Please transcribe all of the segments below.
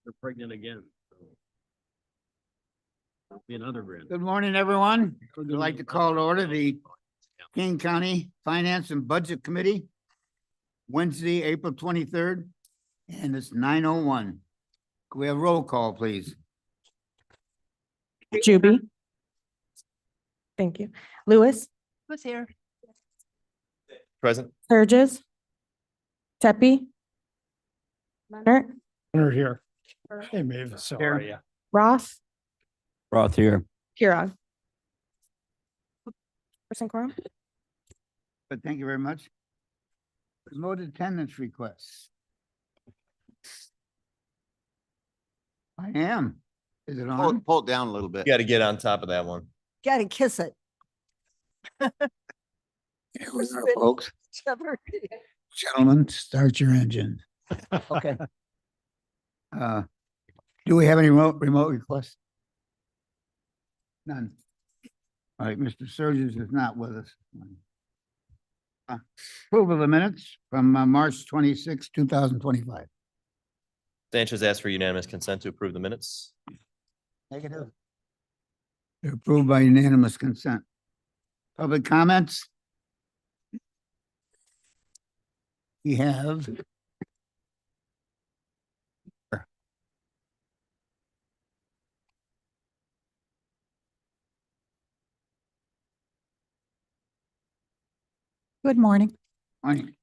They're pregnant again. So. That'll be another grand. Good morning, everyone. I'd like to call to order the King County Finance and Budget Committee, Wednesday, April 23rd, and it's 9:01. Can we have roll call, please? Juby. Thank you. Lewis, Who's here? Present. Surges, Tepe, Leonard, Leonard here. Hey, Mavis, how are you? Ross, Roth here. Pirog. Person quorum? But thank you very much. Remote attendance requests. I am. Is it on? Pull it down a little bit. You got to get on top of that one. Gotta kiss it. Here we are, folks. Trevor. Gentlemen, start your engine. Okay. Do we have any remote requests? None. All right, Mr. Surges is not with us. Approval of the minutes from March 26, 2025. Sanchez asked for unanimous consent to approve the minutes. Negative. They're approved by unanimous consent. Public comments? We have. Good morning. Morning.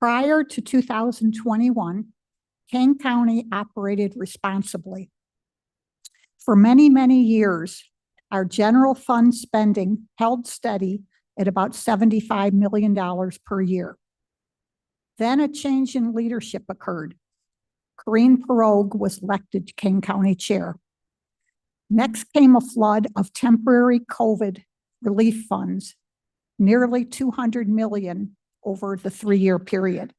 Prior to 2021, Kane County operated responsibly. For many, many years, our general fund spending held steady at about $75 million per year. Then a change in leadership occurred. Corinne Pirog was elected Kane County Chair. Next came a flood of temporary COVID relief funds, nearly $200 million over the 3-year period.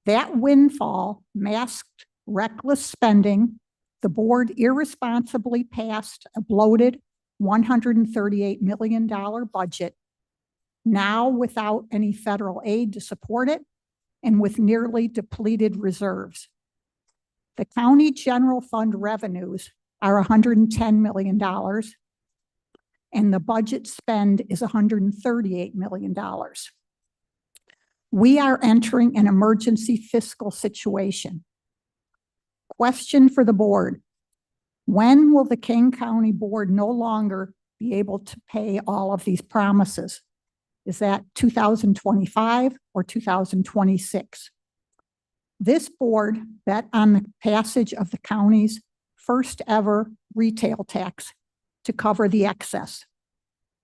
That windfall masked reckless spending. The board irresponsibly passed a bloated $138 million budget, now without any federal aid to support it and with nearly depleted reserves. The county general fund revenues are $110 million and the budget spend is $138 million. We are entering an emergency fiscal situation. Question for the board: when will the Kane County Board no longer be able to pay all of these promises? Is that 2025 or 2026? This board bet on the passage of the county's first ever retail tax to cover the excess.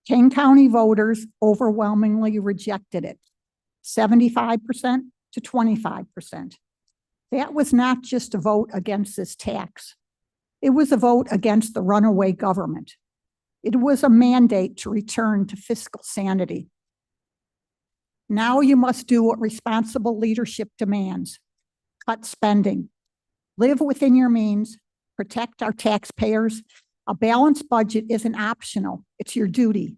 Kane County voters overwhelmingly rejected it, 75% to 25%. That was not just a vote against this tax. It was a vote against the runaway government. It was a mandate to return to fiscal sanity. Now you must do what responsible leadership demands. Cut spending. Live within your means. Protect our taxpayers. A balanced budget isn't optional. It's your duty.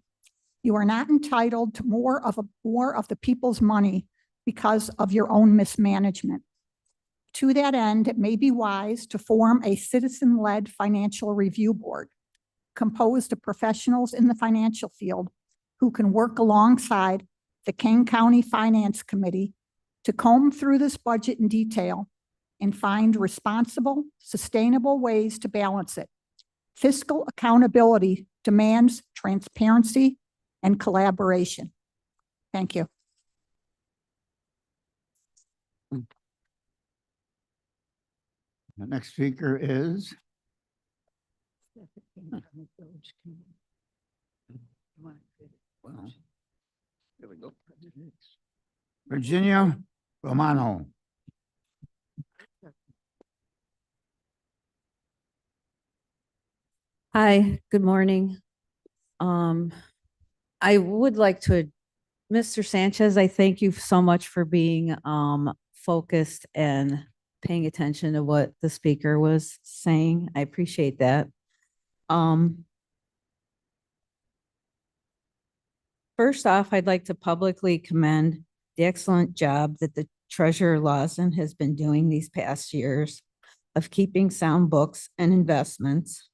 You are not entitled to more of the people's money because of your own mismanagement. To that end, it may be wise to form a citizen-led financial review board composed of professionals in the financial field who can work alongside the Kane County Finance Committee to comb through this budget in detail and find responsible, sustainable ways to balance it. Fiscal accountability demands transparency and collaboration. Thank you. The next speaker is here we go. Virginia Romano. Hi, good morning. I would like to, Mr. Sanchez, I thank you so much for being focused and paying attention to what the speaker was saying. I appreciate that. First off, I'd like to publicly commend the excellent job that the Treasurer Lawson has been doing these past years of keeping sound books and investments.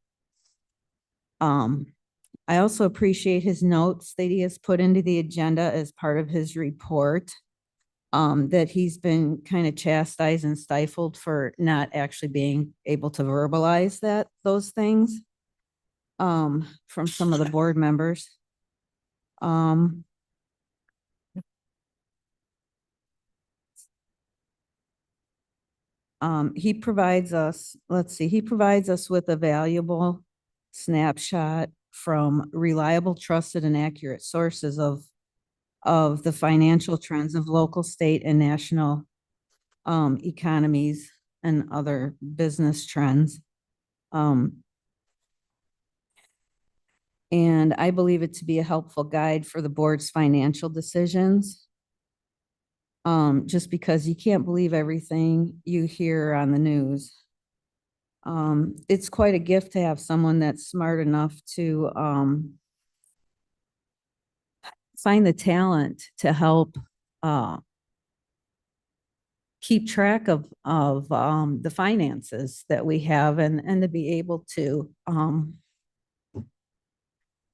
I also appreciate his notes that he has put into the agenda as part of his report. That he's been kind of chastised and stifled for not actually being able to verbalize those things. From some of the board members. He provides us, let's see, he provides us with a valuable snapshot from reliable, trusted, and accurate sources of the financial trends of local, state, and national economies and other business trends. And I believe it to be a helpful guide for the board's financial decisions. Just because you can't believe everything you hear on the news. It's quite a gift to have someone that's smart enough to find the talent to help keep track of the finances that we have and to be able to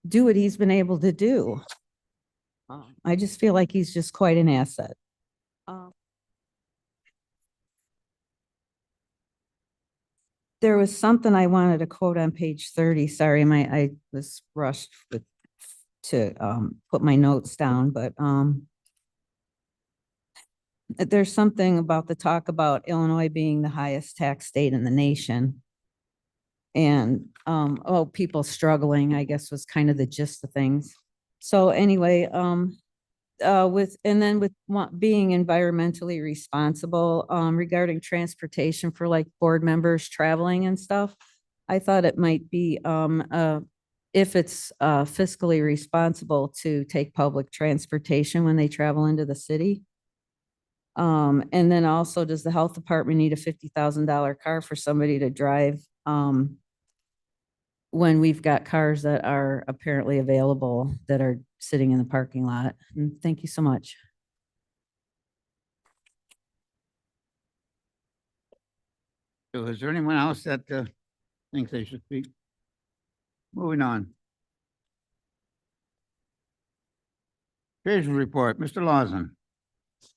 do what he's been able to do. I just feel like he's just quite an asset. There was something I wanted to quote on page 30. Sorry, I was rushed to put my notes down, but there's something about the talk about Illinois being the highest tax state in the nation. And people struggling, I guess, was kind of the gist of things. So anyway, with being environmentally responsible regarding transportation for like board members traveling and stuff, I thought it might be if it's fiscally responsible to take public transportation when they travel into the city. And then also, does the health department need a $50,000 car for somebody to drive when we've got cars that are apparently available that are sitting in the parking lot? And thank you so much. So is there anyone else that thinks they should speak? Moving on. Treasury report, Mr. Lawson.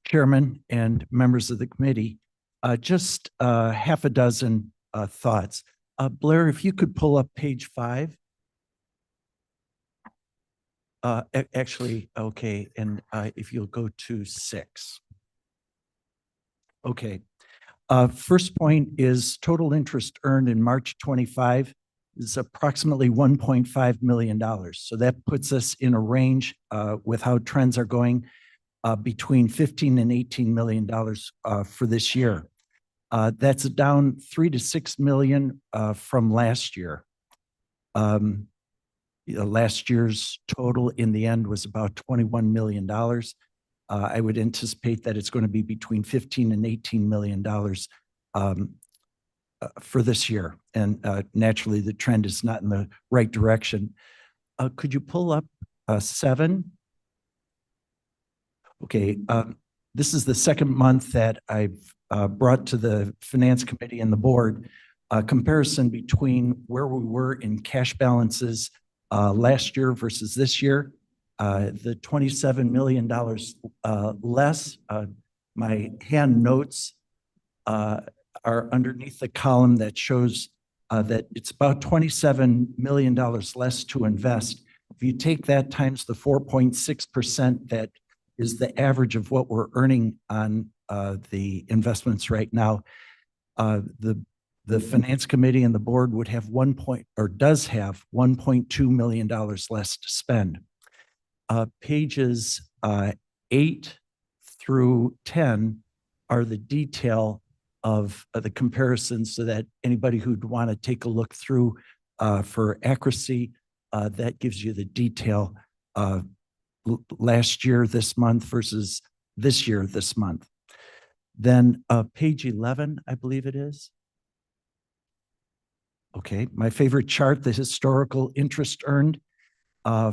Chairman and members of the committee, just half a dozen thoughts. Blair, if you could pull up page 5. Actually, okay, and if you'll go to 6. Okay. First point is total interest earned in March 25 is approximately $1.5 million. So that puts us in a range with how trends are going between $15 and $18 million for this year. That's down $3 to $6 million from last year. Last year's total in the end was about $21 million. I would anticipate that it's going to be between $15 and $18 million for this year. And naturally, the trend is not in the right direction. Could you pull up 7? Okay, this is the second month that I've brought to the Finance Committee and the board a comparison between where we were in cash balances last year versus this year. The $27 million less. My hand notes are underneath the column that shows that it's about $27 million less to invest. If you take that times the 4.6% that is the average of what we're earning on the investments right now, the Finance Committee and the board would have does have $1.2 million less to spend. Pages 8 through 10 are the detail of the comparisons so that anybody who'd want to take a look through for accuracy, that gives you the detail last year, this month versus this year, this month. Then page 11, I believe it is. Okay, my favorite chart, the historical interest earned.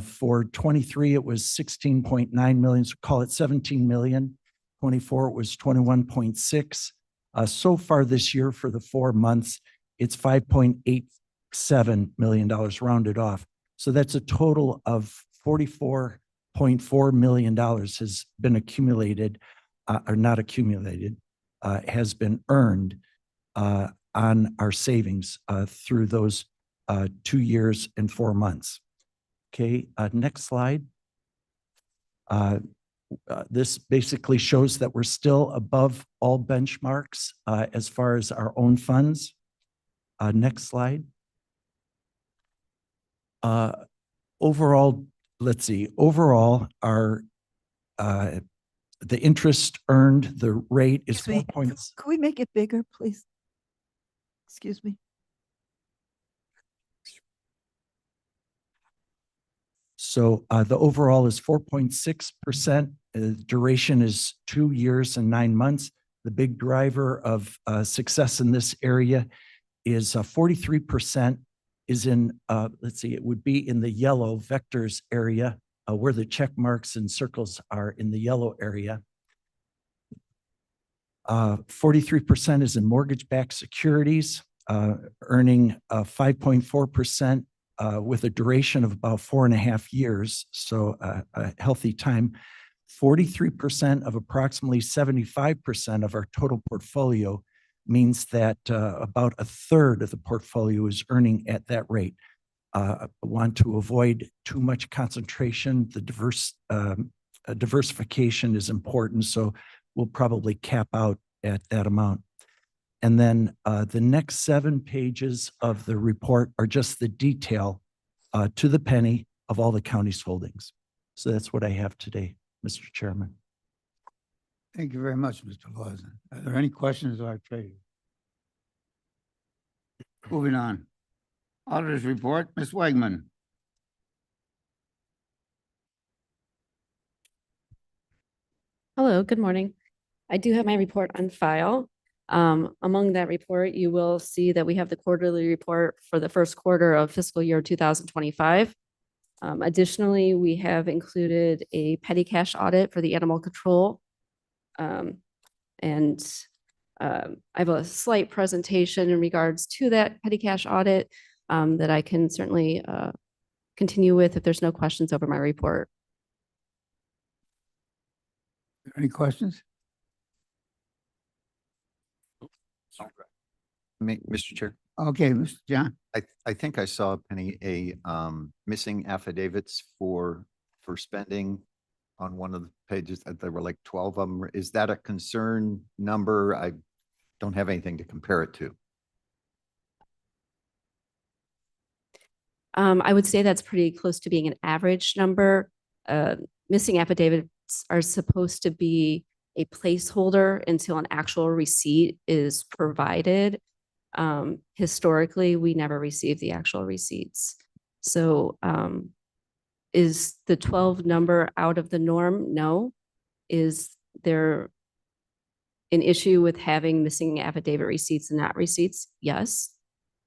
For 23, it was 16.9 million, so call it 17 million. 24, it was 21.6. So far this year for the 4 months, it's $5.87 million rounded off. So that's a total of $44.4 million has been accumulated, or not accumulated, has been earned on our savings through those 2 years and 4 months. Okay, next slide. This basically shows that we're still above all benchmarks as far as our own funds. Next slide. Overall, let's see, overall, our the interest earned, the rate is 4 points. Could we make it bigger, please? Excuse me. So the overall is 4.6%. Duration is 2 years and 9 months. The big driver of success in this area is 43% is in, let's see, it would be in the yellow vectors area where the check marks and circles are in the yellow area. 43% is in mortgage-backed securities, earning 5.4% with a duration of about 4.5 years, so a healthy time. 43% of approximately 75% of our total portfolio means that about a third of the portfolio is earning at that rate. I want to avoid too much concentration. The diversification is important, so we'll probably cap out at that amount. And then the next 7 pages of the report are just the detail to the penny of all the county's holdings. So that's what I have today, Mr. Chairman. Thank you very much, Mr. Lawson. Are there any questions of our treasurer? Moving on. Auditor's report, Ms. Wegman. Hello, good morning. I do have my report on file. Among that report, you will see that we have the quarterly report for the first quarter of fiscal year 2025. Additionally, we have included a petty cash audit for the animal control. I have a slight presentation in regards to that petty cash audit that I can certainly continue with if there's no questions over my report. Any questions? Mr. Chair, Okay, Mr. John. I think I saw, Penny, missing affidavits for spending on one of the pages. There were like 12 of them. Is that a concern number? I don't have anything to compare it to. I would say that's pretty close to being an average number. Missing affidavits are supposed to be a placeholder until an actual receipt is provided. Historically, we never receive the actual receipts. So is the 12 number out of the norm? No. Is there an issue with having missing affidavit receipts and not receipts? Yes.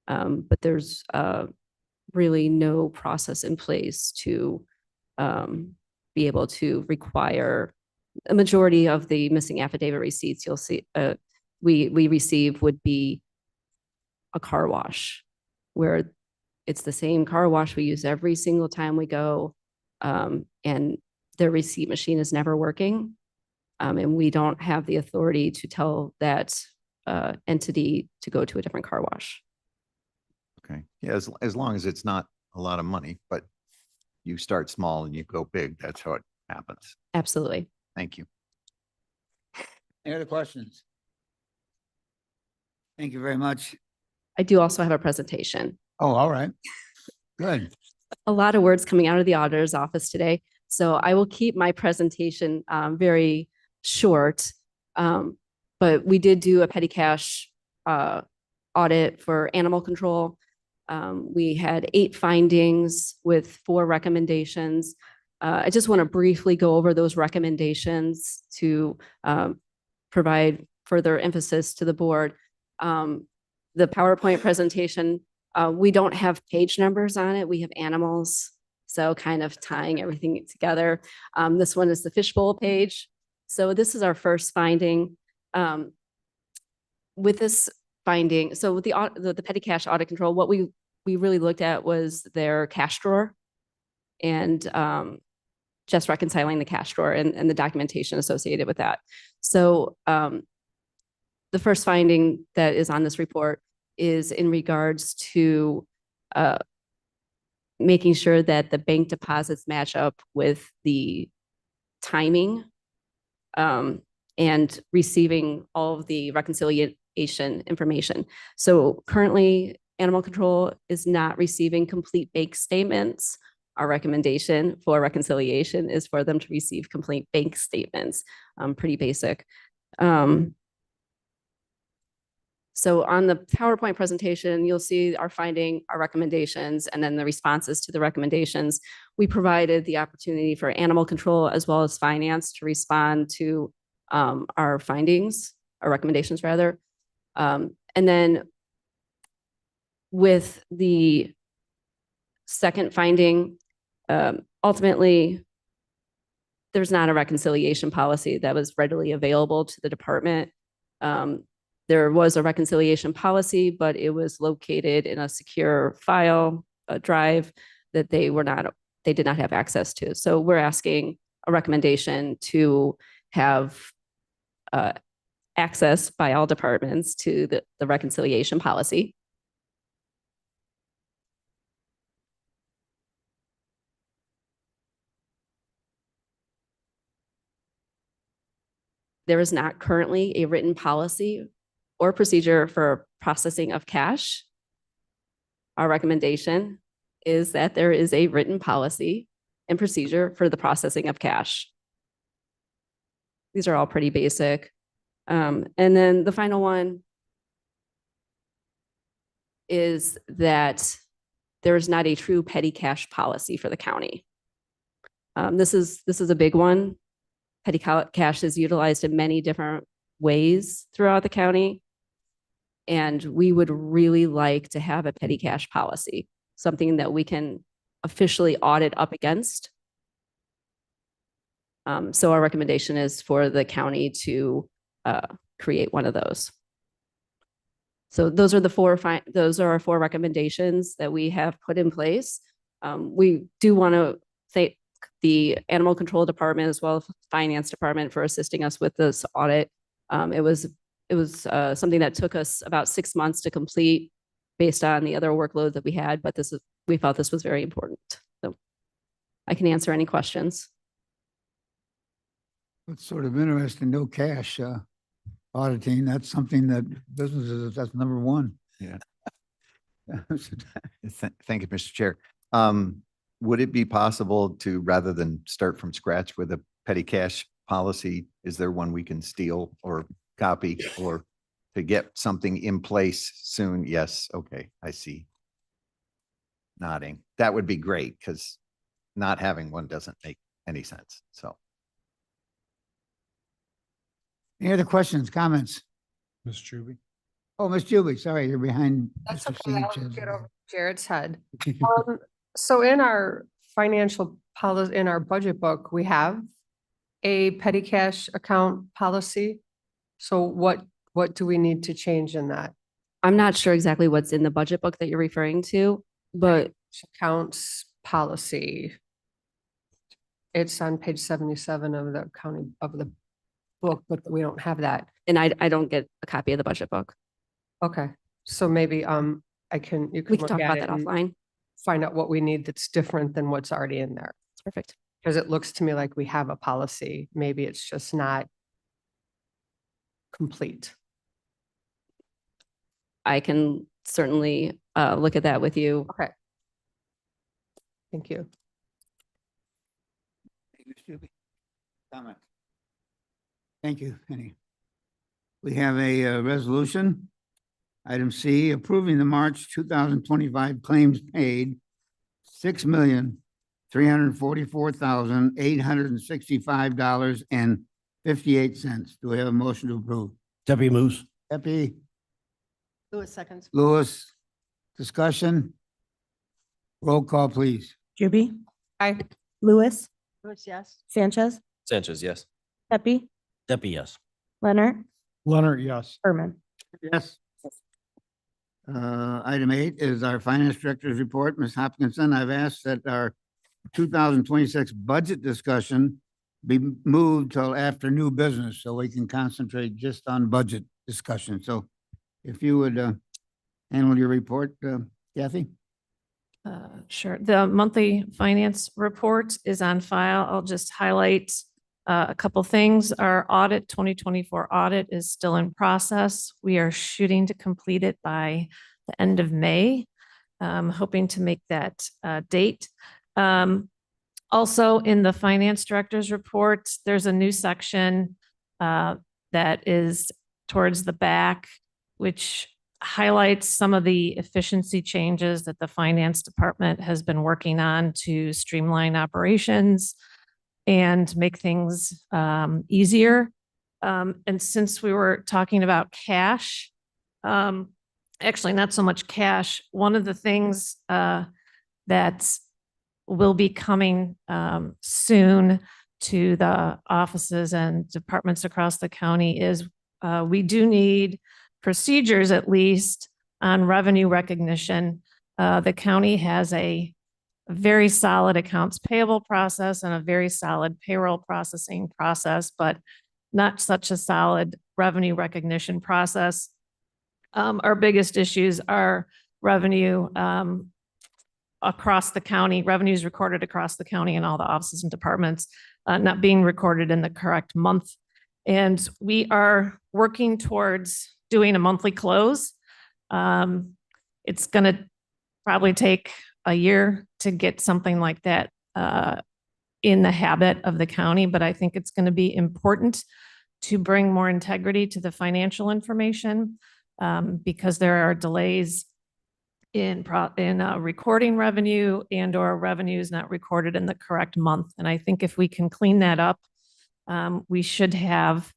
But there's really no process in place to be able to require a majority of the missing affidavit receipts you'll see we receive would be a car wash, where it's the same car wash we use every single time we go, and their receipt machine is never working, and we don't have the authority to tell that entity to go to a different car wash. Okay. Yeah, as long as it's not a lot of money, but you start small and you go big, that's how it happens. Absolutely. Thank you. Any other questions? Thank you very much. I do also have a presentation. Oh, all right. Good. A lot of words coming out of the auditor's office today. So I will keep my presentation very short. But we did do a petty cash audit for animal control. We had 8 findings with 4 recommendations. I just want to briefly go over those recommendations to provide further emphasis to the board. The PowerPoint presentation, we don't have page numbers on it. We have animals, so kind of tying everything together. This one is the fishbowl page. So this is our first finding. With this finding, so with the petty cash audit control, what we really looked at was their cash drawer and just reconciling the cash drawer and the documentation associated with that. So the first finding that is on this report is in regards to making sure that the bank deposits match up with the timing and receiving all of the reconciliation information. So currently, animal control is not receiving complete bank statements. Our recommendation for reconciliation is for them to receive complete bank statements. Pretty basic. So on the PowerPoint presentation, you'll see our finding, our recommendations, and then the responses to the recommendations. We provided the opportunity for animal control as well as finance to respond to our findings, our recommendations rather. And then with the second finding, ultimately, there's not a reconciliation policy that was readily available to the department. There was a reconciliation policy, but it was located in a secure file, a drive that they did not have access to. So we're asking a recommendation to have access by all departments to the reconciliation policy. There is not currently a written policy or procedure for processing of cash. Our recommendation is that there is a written policy and procedure for the processing of cash. These are all pretty basic. And then the final one is that there is not a true petty cash policy for the county. This is a big one. Petty cash is utilized in many different ways throughout the county. And we would really like to have a petty cash policy, something that we can officially audit up against. So our recommendation is for the county to create one of those. So those are our 4 recommendations that we have put in place. We do want to thank the Animal Control Department as well as Finance Department for assisting us with this audit. It was something that took us about 6 months to complete based on the other workload that we had, but we felt this was very important. So I can answer any questions. It's sort of interesting, no cash auditing. That's something that businesses, that's number one. Yeah. Thank you, Mr. Chair. Would it be possible to, rather than start from scratch with a petty cash policy, is there one we can steal or copy or to get something in place soon? Yes. Okay. I see. Nodding. That would be great because not having one doesn't make any sense. So. Any other questions, comments? Ms. Juby? Oh, Ms. Juby, sorry, you're behind. That's Mr. okay. I'll Sanchez. get over Jared's head. So in our financial policy, in our budget book, we have a petty cash account policy. So what do we need to change in that? I'm not sure exactly what's in the budget book that you're referring to, but Accounts policy. It's on page 77 of the county of the book, but we don't have that. and I don't get a copy of the budget book. Okay, so maybe you We can can look talk at about it that and offline. find out what we need that's different than what's already in there. Perfect. Because it looks to me like we have a policy. Maybe it's just not complete. I can certainly look at that with you. Okay. Thank you. Ms. Juby? Comment? Thank you, Penny. We have a resolution. Item C, approving the March 2025 claims paid $6,344,865.58. Do we have a motion to approve? Deputy moves. Epi, Lewis seconds. Lewis, discussion? Roll call, please. Juby, Aye. Lewis, Lewis, yes. Sanchez, Sanchez, yes. Pepe, Steffi, yes. Leonard, Leonard, yes. Berman. Yes. Item 8 is our finance director's report. Ms. Hopkinson, I've asked that our 2026 budget discussion be moved till after new business so we can concentrate just on budget discussion. So if you would handle your report, Kathy? Sure. The monthly finance report is on file. I'll just highlight a couple things. Our audit, 2024 audit is still in process. We are shooting to complete it by the end of May, hoping to make that date. Also, in the finance director's report, there's a new section that is towards the back, which highlights some of the efficiency changes that the finance department has been working on to streamline operations and make things easier. And since we were talking about cash, actually not so much cash, one of the things that will be coming soon to the offices and departments across the county is we do need procedures, at least, on revenue recognition. The county has a very solid accounts payable process and a very solid payroll processing process, but not such a solid revenue recognition process. Our biggest issues are revenue across the county, revenues recorded across the county and all the offices and departments not being recorded in the correct month. And we are working towards doing a monthly close. It's going to probably take a year to get something like that in the habit of the county, but I think it's going to be important to bring more integrity to the financial information because there are delays in recording revenue and or revenues not recorded in the correct month. And I think if we can clean that up, we should have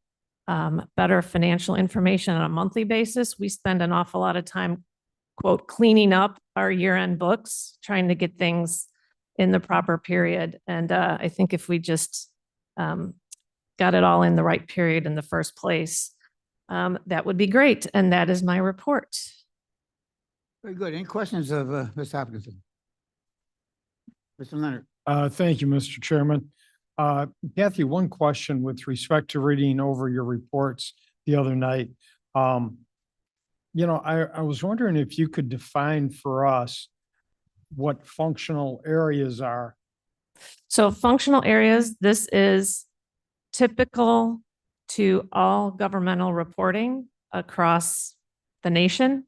better financial information on a monthly basis. We spend an awful lot of time, quote, cleaning up our year-end books, trying to get things in the proper period. And I think if we just got it all in the right period in the first place, that would be great. And that is my report. Very good. Any questions of Ms. Hopkinson? Mr. Leonard? Thank you, Mr. Chairman. Kathy, one question with respect to reading over your reports the other night. You know, I was wondering if you could define for us what functional areas are. So functional areas, this is typical to all governmental reporting across the nation.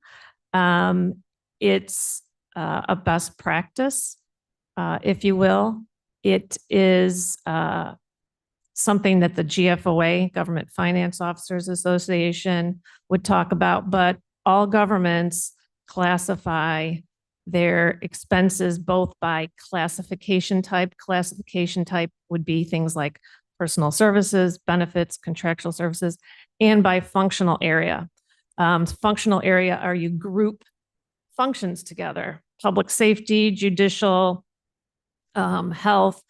It's a best practice, if you will. It is something that the GFOA, Government Finance Officers Association, would talk about, but all governments classify their expenses both by classification type. Classification type would be things like personal services, benefits, contractual services, and by functional area. Functional area are you group functions together, public safety, judicial, health.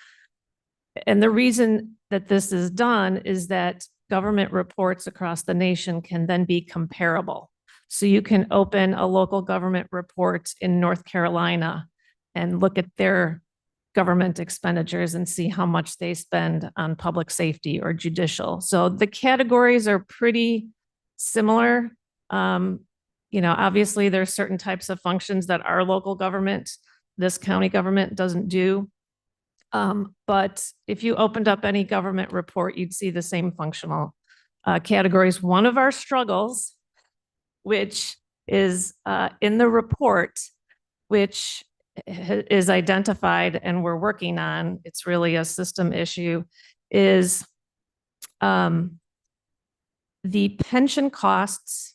And the reason that this is done is that government reports across the nation can then be comparable. So you can open a local government report in North Carolina and look at their government expenditures and see how much they spend on public safety or judicial. So the categories are pretty similar. You know, obviously there's certain types of functions that our local government, this county government doesn't do. But if you opened up any government report, you'd see the same functional categories. One of our struggles, which is in the report, which is identified and we're working on, it's really a system issue, is the pension costs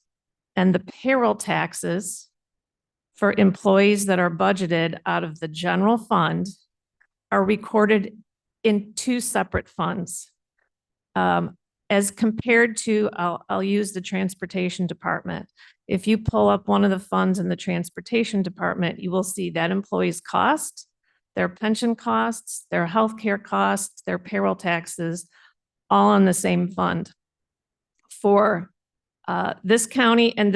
and the payroll taxes for employees that are budgeted out of the general fund are recorded in two separate funds. As compared to, I'll use the transportation department. If you pull up one of the funds in the transportation department, you will see that employees' cost, their pension costs, their healthcare costs, their payroll taxes, all in the same fund. for this county, and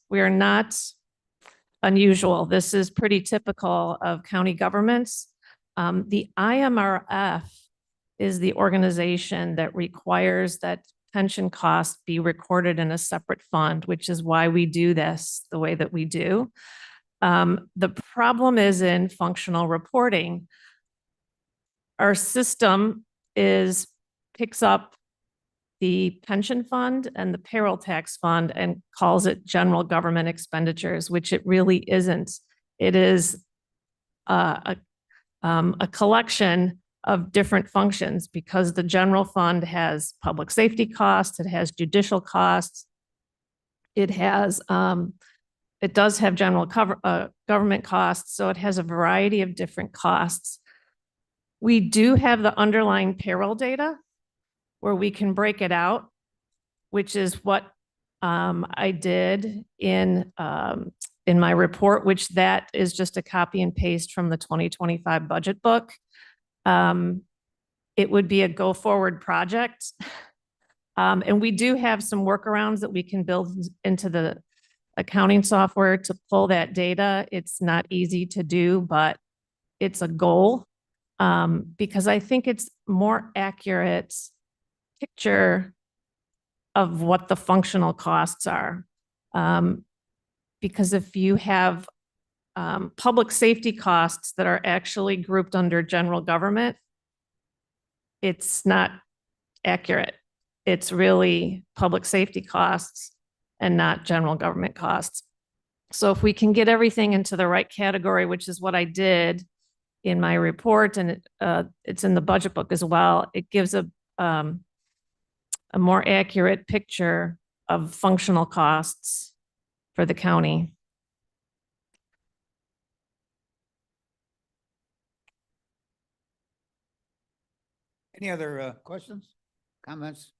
we are not unusual. This is pretty typical of county governments. The IMRF is the organization that requires that pension costs be recorded in a separate fund, which is why we do this the way that we do. The problem is in functional reporting. Our system picks up the pension fund and the payroll tax fund and calls it general government expenditures, which it really isn't. It is a collection of different functions because the general fund has public safety costs, it has judicial costs, it does have general government costs, so it has a variety of different costs. We do have the underlying payroll data where we can break it out, which is what I did in my report, which that is just a copy and paste from the 2025 budget book. It would be a go forward project. And we do have some workarounds that we can build into the accounting software to pull that data. It's not easy to do, but it's a goal because I think it's more accurate picture of what the functional costs are. Because if you have public safety costs that are actually grouped under general government, it's not accurate. It's really public safety costs and not general government costs. So if we can get everything into the right category, which is what I did in my report, and it's in the budget book as well, it gives a more accurate picture of functional costs for the county. Any other questions, comments?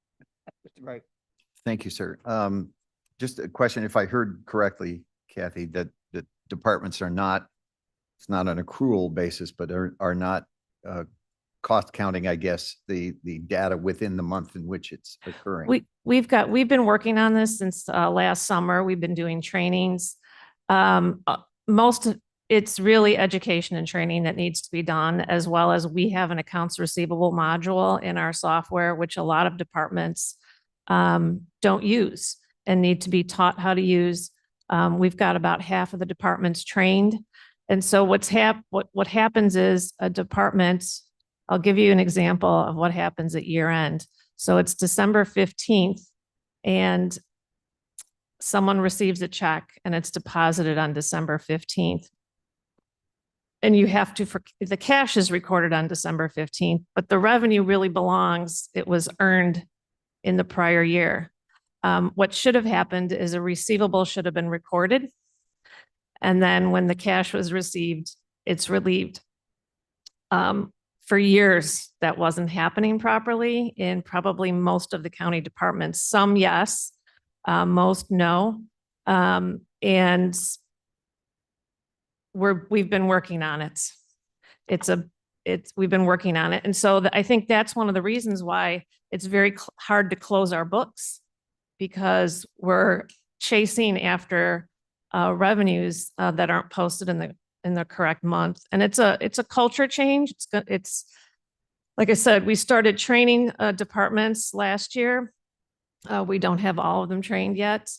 Mr. Bright. Thank you, sir. Just a question, if I heard correctly, Kathy, that departments are not, it's not an accrual basis, but are not cost counting, I guess, the data within the month in which it's occurring. We've been working on this since last summer. We've been doing trainings. It's really education and training that needs to be done, as well as we have an accounts receivable module in our software, which a lot of departments don't use and need to be taught how to use. We've got about half of the departments trained. And so what happens is a department, I'll give you an example of what happens at year end. So it's December 15th and someone receives a check and it's deposited on December 15th. And you have to, the cash is recorded on December 15th, but the revenue really belongs, it was earned in the prior year. What should have happened is a receivable should have been recorded. And then when the cash was received, it's relieved. For years, that wasn't happening properly in probably most of the county departments. Some, yes, most, no. And we've been working on it. We've been working on it. And so I think that's one of the reasons why it's very hard to close our books, because we're chasing after revenues that aren't posted in the correct month. And it's a culture change. It's like I said, we started training departments last year. We don't have all of them trained yet.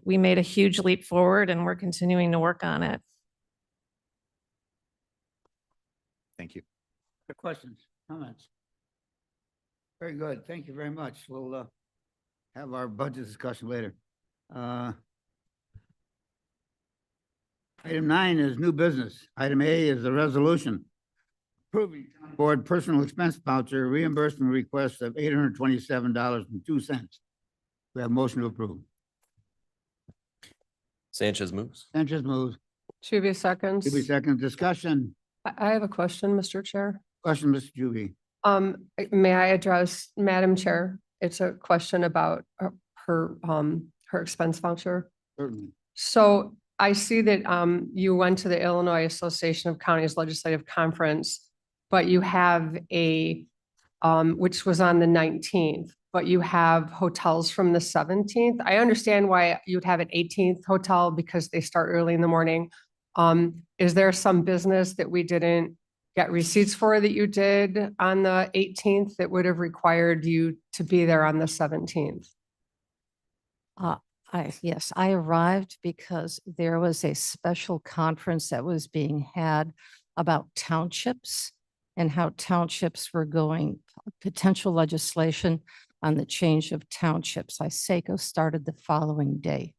We made a huge leap forward and we're continuing to work on it. Thank you. Other questions, comments? Very good. Thank you very much. We'll have our budget discussion later. Item 9 is new business. Item A is the resolution approving board personal expense voucher reimbursement request of $827.02. We have motion to approve. Sanchez moves. Sanchez moves. Juby seconds. Juby second. Discussion. I have a question, Mr. Chair. Question, Mr. Juby. May I address, Madam Chair? It's a question about her expense voucher. Certainly. So I see that you went to the Illinois Association of Counties Legislative Conference, but you have a which was on the 19th. but you have hotels from the 17th. I understand why you'd have an 18th hotel because they start early in the morning. Is there some business that we didn't get receipts for that you did on the 18th that would have required you to be there on the 17th? Yes, I arrived because there was a special conference that was being had about townships and how townships were going, potential legislation on the change of townships. ISACO started the following day.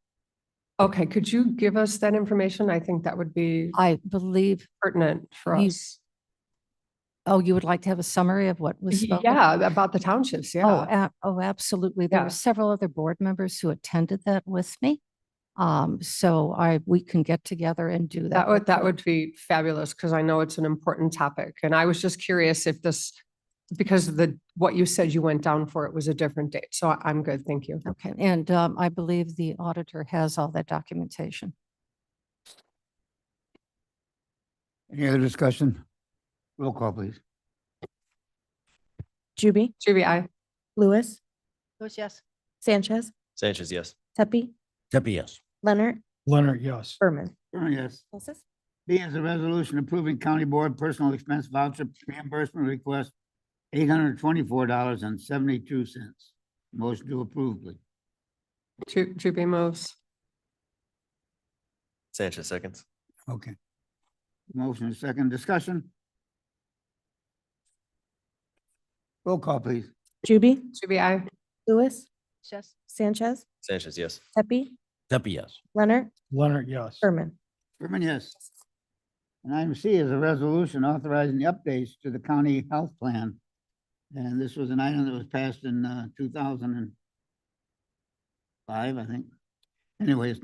Okay, could you give us that information? I think that would be I believe, pertinent for You- us. oh, you would like to have a summary of what was spoken? Yeah, about the townships, Oh, yeah. absolutely. There Yeah. were several other board members who attended that with me. So we can get together and do that. That would be fabulous because I know it's an important topic. And I was just curious if this, because of what you said you went down for, it was a different date. So I'm good. Thank you. Okay, and I believe the auditor has all that documentation. Any other discussion? Roll call, please. Juby, Juby, I. Lewis, Lewis, yes. Sanchez, Sanchez, yes. Pepe, Pepe, yes. Leonard, Leonard, yes. Berman. Yes. Passes. B is a resolution approving county board personal expense voucher reimbursement request, $824.72. Motion to approve, please. Juby moves. Sanchez seconds. Okay. Motion is second. Discussion? Roll call, please. Juby, Juby, I. Lewis, Yes. Sanchez, Sanchez, yes. Pepe, Pepe, yes. Leonard, Leonard, yes. Berman. Berman, yes. And item C is a resolution authorizing the updates to the county health plan. And this was an item that was passed in 2005, I think. Anyways,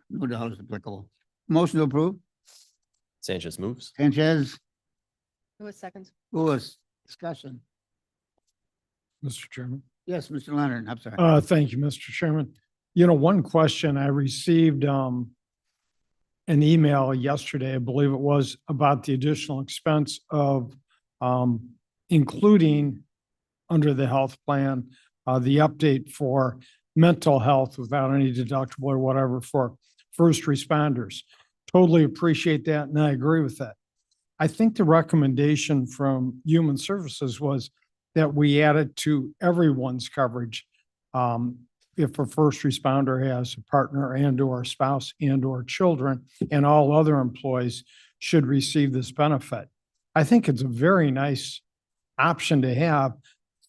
no doubt it's applicable. Motion to approve. Sanchez moves. Sanchez, Lewis seconds. Lewis, discussion. Mr. Chairman. Yes, Mr. Leonard, I'm sorry. Thank you, Mr. Chairman. You know, one question I received, an email yesterday, I believe it was, about the additional expense of, including under the health plan, the update for mental health without any deductible or whatever for first responders. Totally appreciate that, and I agree with that. I think the recommendation from Human Services was that we added to everyone's coverage. If a first responder has a partner and or spouse and or children, and all other employees should receive this benefit. I think it's a very nice option to have.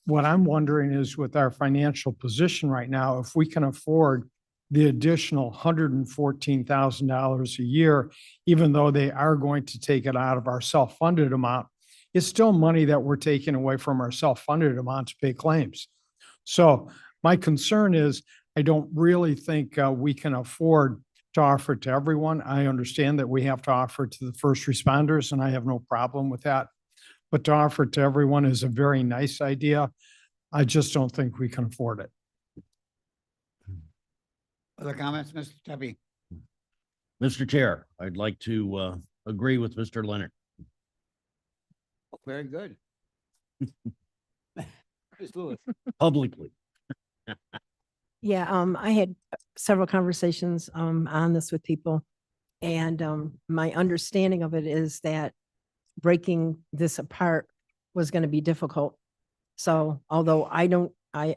What I'm wondering is with our financial position right now, if we can afford the additional $114,000 a year, even though they are going to take it out of our self-funded amount, it's still money that we're taking away from our self-funded amount to pay claims. So my concern is I don't really think we can afford to offer it to everyone. I understand that we have to offer it to the first responders, and I have no problem with that. But to offer it to everyone is a very nice idea. I just don't think we can afford it. Other comments, Mr. Tubby? Mr. Chair, I'd like to agree with Mr. Leonard. Very good. Ms. Lewis. Publicly. Yeah, I had several conversations on this with people. And my understanding of it is that breaking this apart was going to be difficult. So although I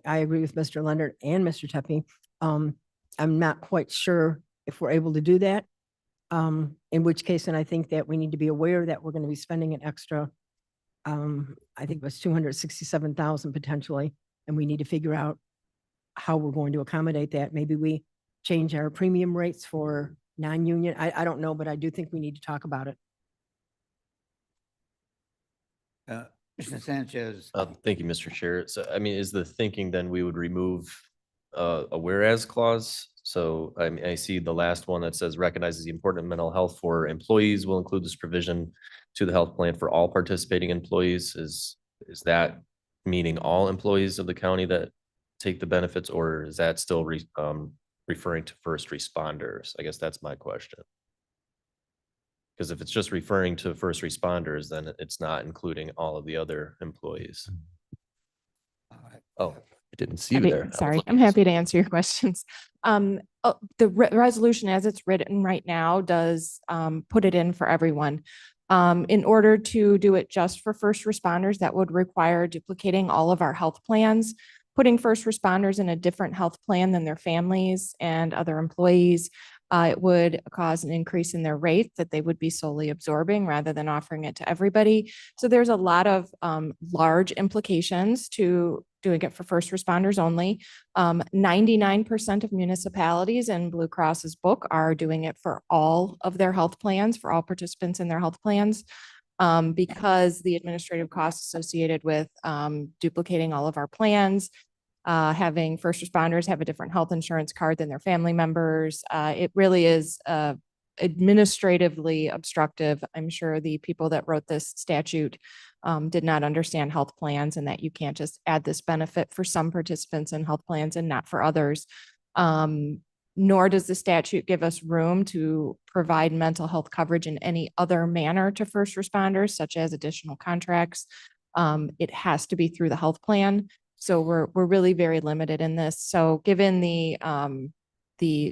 agree with Mr. Leonard and Mr. Tepe, I'm not quite sure if we're able to do that. In which case, and I think that we need to be aware that we're going to be spending an extra, I think it was 267,000 potentially, and we need to figure out how we're going to accommodate that. Maybe we change our premium rates for non-union. I don't know, but I do think we need to talk about it. Mr. Sanchez. Thank you, Mr. Chair. So, I mean, is the thinking then we would remove a whereas clause? So I see the last one that says recognizes the importance of mental health for employees will include this provision to the health plan for all participating employees. Is that meaning all employees of the county that take the benefits, or is that still referring to first responders? I guess that's my question. Because if it's just referring to first responders, then it's not including all of the other employees. All right. Oh, didn't see you Happy- there. I was Sorry, looking I'm this happy to way. answer your questions. The resolution as it's written right now does put it in for everyone. In order to do it just for first responders, that would require duplicating all of our health plans, putting first responders in a different health plan than their families and other employees. It would cause an increase in their rate that they would be solely absorbing rather than offering it to everybody. So there's a lot of large implications to doing it for first responders only. 99% of municipalities in Blue Cross's book are doing it for all of their health plans, for all participants in their health plans. Because the administrative costs associated with duplicating all of our plans, having first responders have a different health insurance card than their family members. It really is administratively obstructive. I'm sure the people that wrote this statute did not understand health plans and that you can't just add this benefit for some participants in health plans and not for others. Nor does the statute give us room to provide mental health coverage in any other manner to first responders, such as additional contracts. It has to be through the health plan. So we're really very limited in this. So given the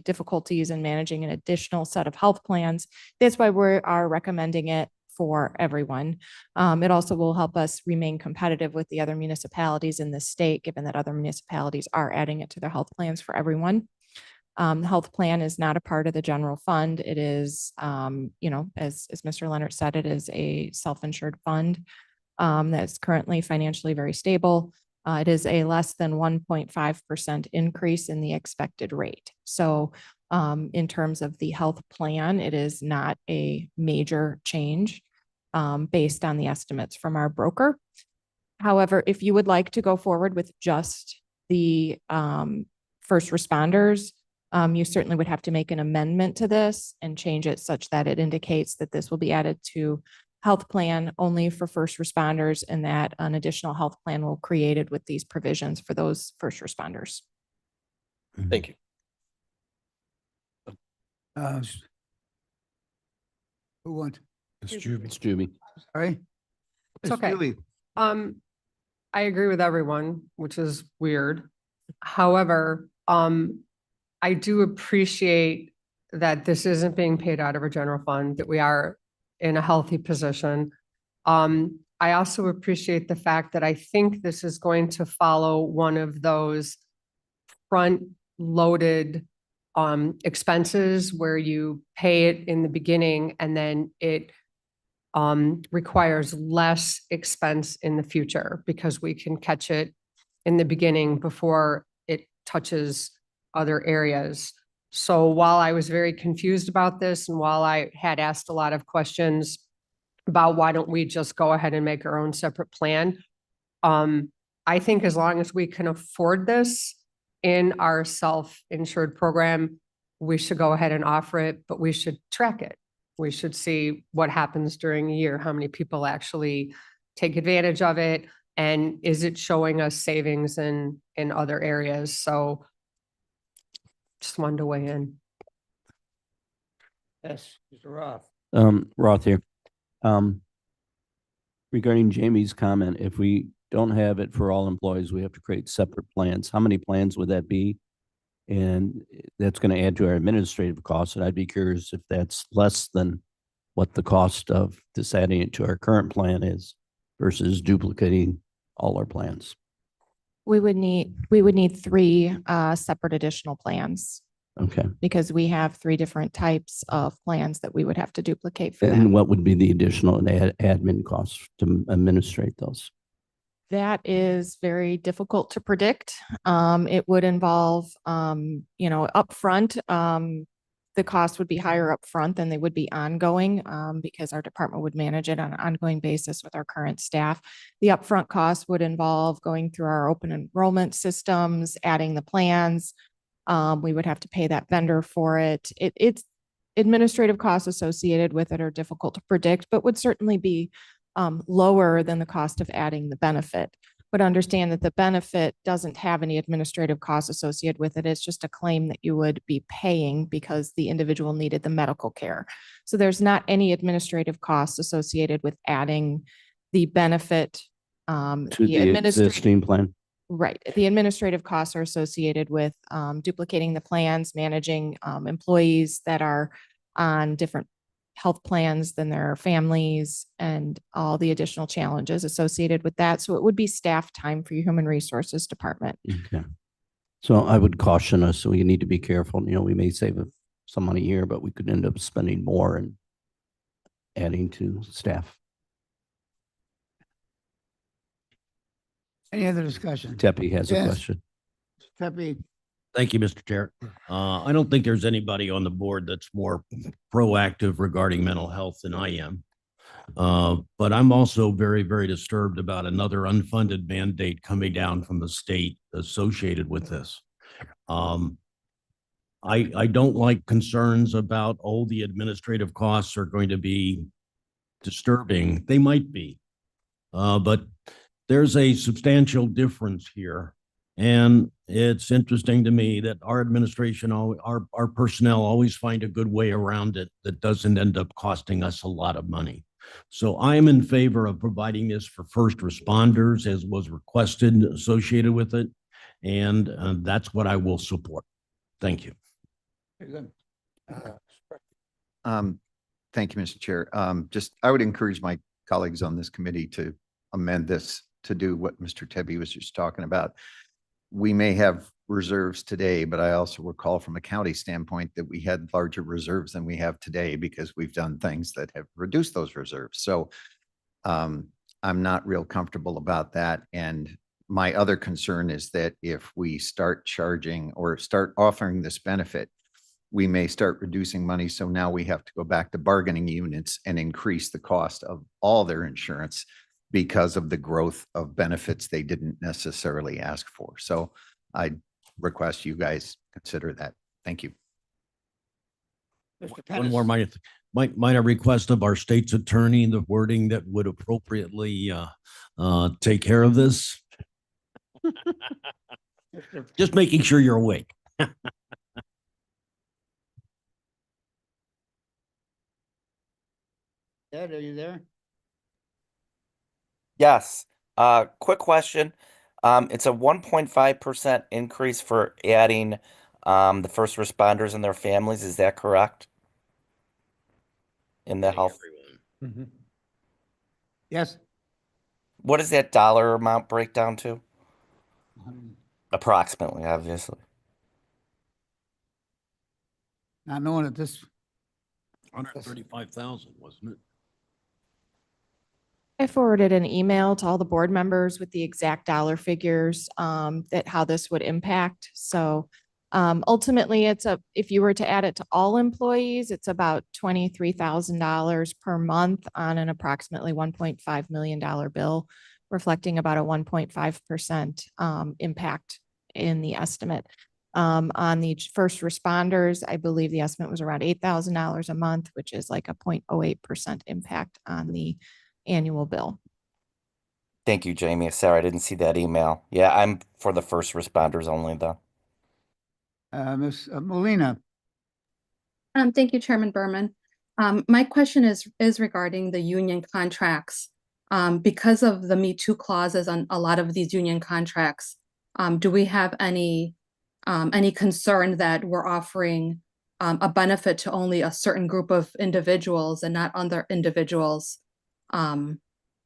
difficulties in managing an additional set of health plans, that's why we are recommending it for everyone. It also will help us remain competitive with the other municipalities in the state, given that other municipalities are adding it to their health plans for everyone. The health plan is not a part of the general fund. It is, as Mr. Leonard said, it is a self-insured fund that's currently financially very stable. It is a less than 1.5% increase in the expected rate. So in terms of the health plan, it is not a major change based on the estimates from our broker. However, if you would like to go forward with just the first responders, you certainly would have to make an amendment to this and change it such that it indicates that this will be added to health plan only for first responders and that an additional health plan will be created with these provisions for those first responders. Thank you. Who wants? It's Juby. Sorry? It's Ms. okay. Julie. I agree with everyone, which is weird. However, I do appreciate that this isn't being paid out of our general fund, that we are in a healthy position. I also appreciate the fact that I think this is going to follow one of those front-loaded expenses where you pay it in the beginning and then it requires less expense in the future because we can catch it in the beginning before it touches other areas. So while I was very confused about this and while I had asked a lot of questions about why don't we just go ahead and make our own separate plan, I think as long as we can afford this in our self-insured program, we should go ahead and offer it, but we should track it. We should see what happens during a year, how many people actually take advantage of it, and is it showing us savings in other areas? So just wanted to weigh in. Yes, Mr. Roth. Roth here. Regarding Jamie's comment, if we don't have it for all employees, we have to create separate plans. How many plans would that be? And that's going to add to our administrative costs. And I'd be curious if that's less than what the cost of this adding it to our current plan is versus duplicating all our plans. We would need three separate additional plans Okay. because we have three different types of plans that we would have to duplicate for that. And what would be the additional admin costs to administrate those? That is very difficult to predict. It would involve, upfront, the cost would be higher upfront than they would be ongoing, because our department would manage it on an ongoing basis with our current staff. The upfront cost would involve going through our open enrollment systems, adding the plans. We would have to pay that vendor for it. It's administrative costs associated with it are difficult to predict, but would certainly be lower than the cost of adding the benefit. But understand that the benefit doesn't have any administrative costs associated with it. It's just a claim that you would be paying because the individual needed the medical care. So there's not any administrative costs associated with adding the benefit. To the existing plan? Right. The administrative costs are associated with duplicating the plans, managing employees that are on different health plans than their families, and all the additional challenges associated with that. So it would be staff time for your human resources department. Okay. So I would caution us, so we need to be careful. You know, we may save some money here, but we could end up spending more and adding to staff. Any other discussion? Tepe has a Yes. question. Pepe, Thank you, Mr. Chair. I don't think there's anybody on the board that's more proactive regarding mental health than I am. But I'm also very, very disturbed about another unfunded mandate coming down from the state associated with this. I don't like concerns about, oh, the administrative costs are going to be disturbing. They might be. But there's a substantial difference here. And it's interesting to me that our administration, our personnel always find a good way around it that doesn't end up costing us a lot of money. So I am in favor of providing this for first responders as was requested associated with it. And that's what I will support. Thank you. very good. Thank you, Mr. Chair. I would encourage my colleagues on this committee to amend this to do what Mr. Tebby was just talking about. We may have reserves today, but I also recall from a county standpoint that we had larger reserves than we have today because we've done things that have reduced those reserves. So I'm not real comfortable about that. And my other concern is that if we start charging or start offering this benefit, we may start reducing money. So now we have to go back to bargaining units and increase the cost of all their insurance because of the growth of benefits they didn't necessarily ask for. So I request you guys consider that. Thank you. Mr. One Pettis. more might I request of our state's attorney the wording that would appropriately take care of this? Just making sure you're awake. Ed, are you there? Yes. Quick question. It's a 1.5% increase for adding the first responders and their families. Is that correct? In the health. Yes. What does that dollar amount break down to? Approximately, obviously. Not knowing that this, 135,000, wasn't it? I forwarded an email to all the board members with the exact dollar figures that how this would impact. So ultimately, if you were to add it to all employees, it's about $23,000 per month on an approximately $1.5 million bill, reflecting about a 1.5% impact in the estimate. On the first responders, I believe the estimate was around $8,000 a month, which is like a 0.08% impact on the annual bill. Thank you, Jamie. Sorry, I didn't see that email. Yeah, I'm for the first responders only, though. Ms. Molina. Thank you, Chairman Berman. My question is regarding the union contracts. Because of the Me Too clauses on a lot of these union contracts, do we have any concern that we're offering a benefit to only a certain group of individuals and not other individuals?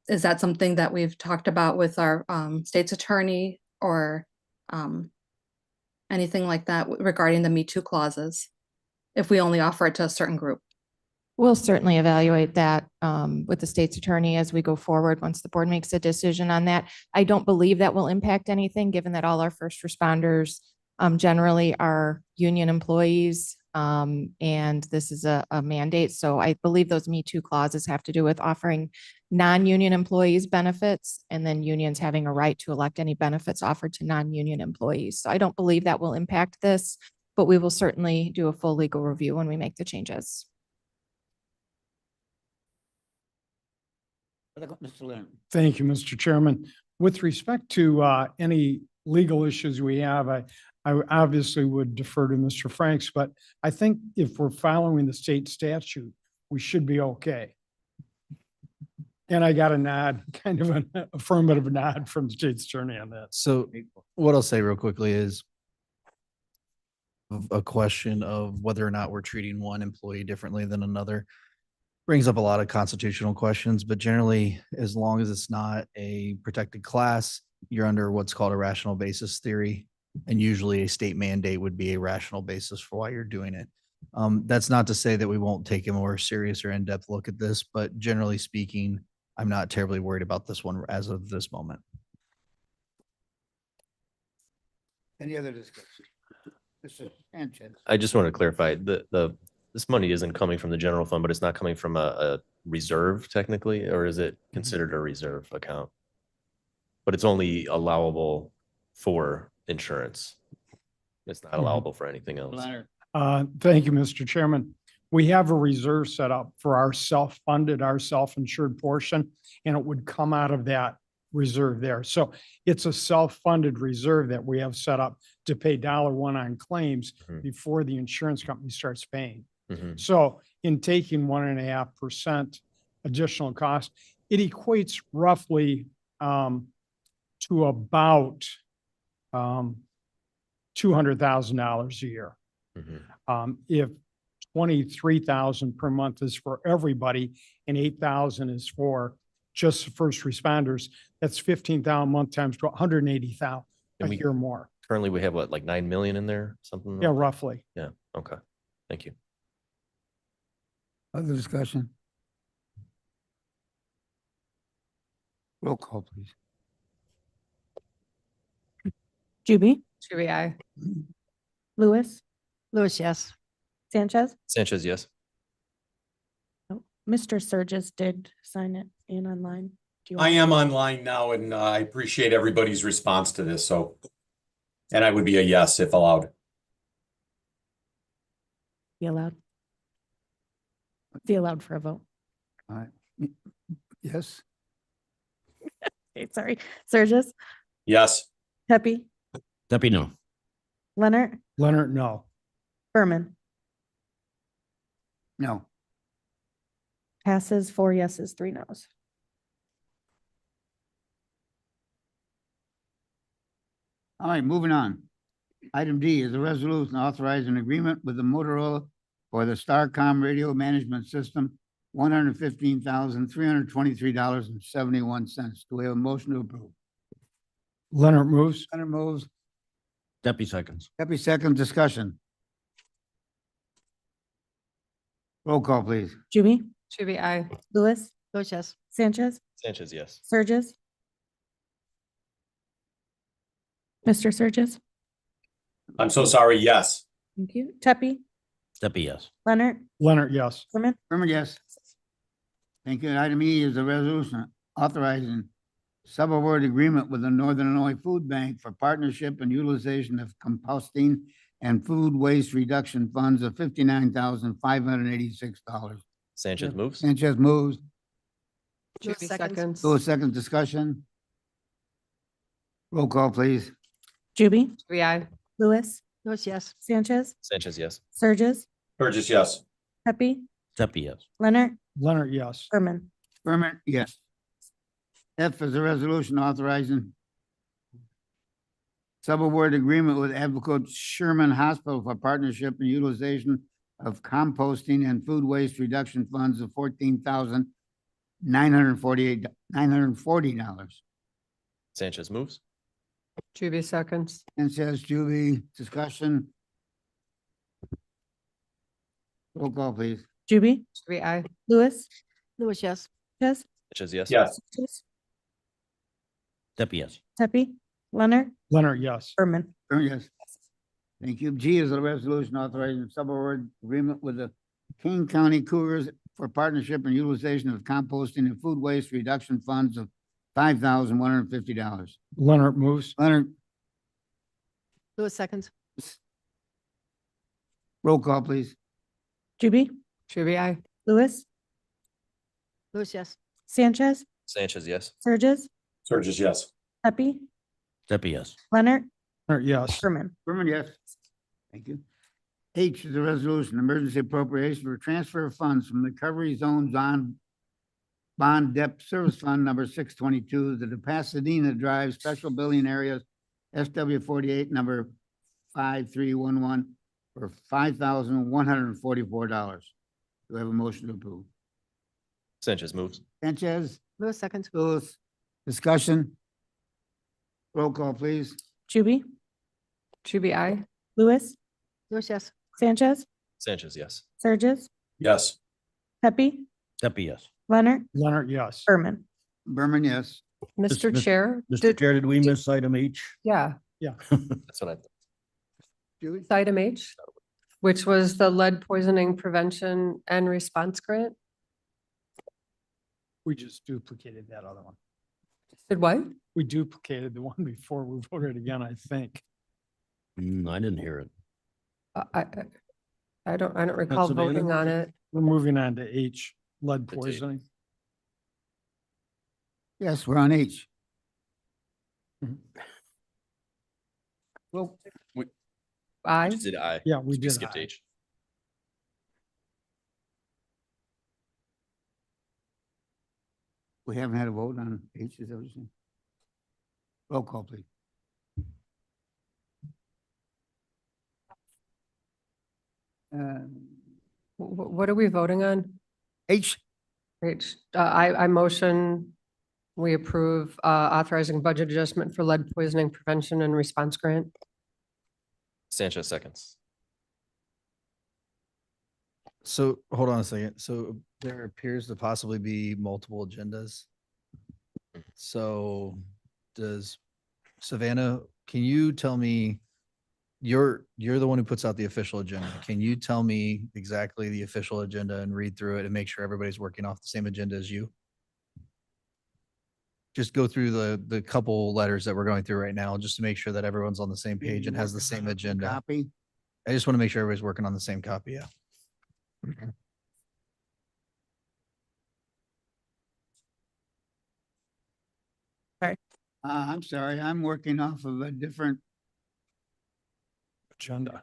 Is that something that we've talked about with our state's attorney or anything like that regarding the Me Too clauses, if we only offer it to a certain group? We'll certainly evaluate that with the state's attorney as we go forward once the board makes a decision on that. I don't believe that will impact anything, given that all our first responders generally are union employees, and this is a mandate. So I believe those Me Too clauses have to do with offering non-union employees benefits and then unions having a right to elect any benefits offered to non-union employees. So I don't believe that will impact this, but we will certainly do a full legal review when we make the changes. Mr. Leonard. Thank you, Mr. Chairman. With respect to any legal issues we have, I obviously would defer to Mr. Franks, but I think if we're following the state statute, we should be okay. And I got a nod, kind of an affirmative nod from the state's attorney on that. So what I'll say real quickly is a question of whether or not we're treating one employee differently than another brings up a lot of constitutional questions, but generally, as long as it's not a protected class, you're under what's called a rational basis theory. And usually a state mandate would be a rational basis for why you're doing it. That's not to say that we won't take a more serious or in-depth look at this, but generally speaking, I'm not terribly worried about this one as of this moment. Any other discussion? Mr. Sanchez. I just want to clarify this money isn't coming from the general fund, but it's not coming from a reserve technically, or is it considered a reserve account? But it's only allowable for insurance. It's not allowable for anything else. Thank you, Mr. Chairman. We have a reserve set up for our self-funded, our self-insured portion, and it would come out of that reserve there. So it's a self-funded reserve that we have set up to pay $1 on claims before the insurance company starts paying. So in taking 1.5% additional cost, it equates roughly to about $200,000 a year. If 23,000 per month is for everybody and 8,000 is for just the first responders, that's 15,000 a month times 180,000 a year more. Currently, we have what, like 9 million in there, something? Yeah, roughly. Yeah, okay. Thank you. Other discussion? Roll call, please. Juby, Juby, aye. Lewis, Lewis, yes. Sanchez. Sanchez, yes. Oh, Mr. Surges did sign it in online. Do you I want- am online now and I appreciate everybody's response to this, so. And I would be a yes if allowed. Be allowed. Be allowed for a vote. All right. Yes. Okay, sorry. Surges, Yes. Pepe, Debbie, no. Leonard, no. Berman. No. Passes 4 yeses, 3 nos. All right, moving on. Item D is a resolution authorizing agreement with the Motorola for the Starcom radio management system, $115,323.71. Do we have a motion to approve? Leonard moves. Leonard moves. Debbie seconds. Debbie second discussion. Roll call, please. Juby, Juby, aye. Lewis, Lewis, yes. Sanchez, Sanchez, yes. Surges. Mr. Surges. I'm so sorry. Yes. Thank you. Pepe, Debbie, yes. Leonard, Leonard, yes. Berman. Berman, yes. Thank you. Item E is a resolution authorizing subaward agreement with the Northern Illinois Food Bank for partnership and utilization of composting and food waste reduction funds of $59,586. Sanchez moves. Sanchez moves. Juby seconds. Lewis second discussion. Roll call, please. Juby, Juby, aye. Lewis, Lewis, yes. Sanchez, Sanchez, yes. Surges, Burgess, yes. Pepe, Debbie, yes. Leonard, Leonard, yes. Berman. Berman, yes. F is a resolution authorizing subaward agreement with Advocate Sherman Hospital for partnership and utilization of composting and food waste reduction funds of $14,940. Sanchez moves. Juby seconds. And says Juby, discussion. Roll call, please. Juby, Juby, aye. Lewis, Lewis, yes. Sanchez, Sanchez, yes. Yes. Surges, Debbie, yes. Pepe, Leonard, Leonard, yes. Berman. Berman, yes. Thank you. G is a resolution authorizing subaward agreement with the King County Cougars for partnership and utilization of composting and food waste reduction funds of $5,150. Leonard moves. Leonard, Lewis, seconds. roll call, please. Juby, Juby, aye. Lewis, Lewis, yes. Sanchez, Sanchez, yes. Surges, Burgess, yes. Pepe, Debbie, yes. Leonard, Leonard, yes. Berman. Berman, yes. Thank you. H is a resolution, emergency appropriation for transfer of funds from the recovery zone Bond Debt Service Fund number 622, the Pasadena Drive Special Billing Areas, SW 48, number 5311, for $5,144. Do I have a motion to approve? Sanchez moves. Sanchez, Lewis seconds. Lewis, discussion? Roll call, please. Juby, Juby, I. Lewis, Lewis, yes. Sanchez, Sanchez, yes. Surges, Yes. Pepe, Deputy, yes. Leonard, Leonard, yes. Berman. Berman, yes. Mr. Mis- Chair. Mr. Chair, did we miss item H? Yeah, That's what I thought. Judy? it's item H, which was the lead poisoning prevention and response grant. We just duplicated that other one. Did what? We duplicated the one before we voted again, I think. I didn't hear it. I don't recall Savannah? voting on it. We're moving on to H, lead It's H. poisoning. Yes, we're on H. Well, I. Just did I. yeah, we did. Skipped I. H. We haven't had a vote on H, is that what you're saying? Roll call, please. What are we voting on? H, H, I motion, we approve, authorizing budget adjustment for lead poisoning prevention and response grant. Sanchez seconds. So hold on a second. So there appears to possibly be multiple agendas. So does Savannah, can you tell me, you're the one who puts out the official agenda. Can you tell me exactly the official agenda and read through it and make sure everybody's working off the same agenda as you? Just go through the couple letters that we're going through right now, just to make sure that everyone's on the same page and has the same agenda. copy. I just want to make sure everybody's working on the same copy, yeah. I'm sorry, I'm working off of a different, Agenda.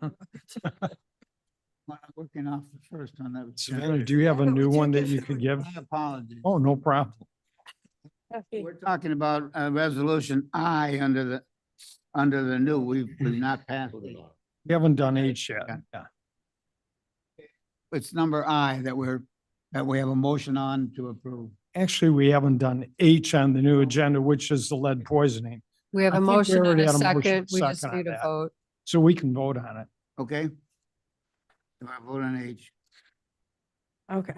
I'm working off the first one that was. Savannah, do you have a new one that you could give? My apologies. Oh, no problem. We're talking about resolution I under the new, we've not passed it. We haven't done H yet. Yeah. It's number I that we have a motion on to approve. Actually, we haven't done H on the new agenda, which is the lead poisoning. We have I a think we motion and already a had a motion second. and We just second on need a that. vote. So we can vote on it. Okay? If I vote on H, Okay.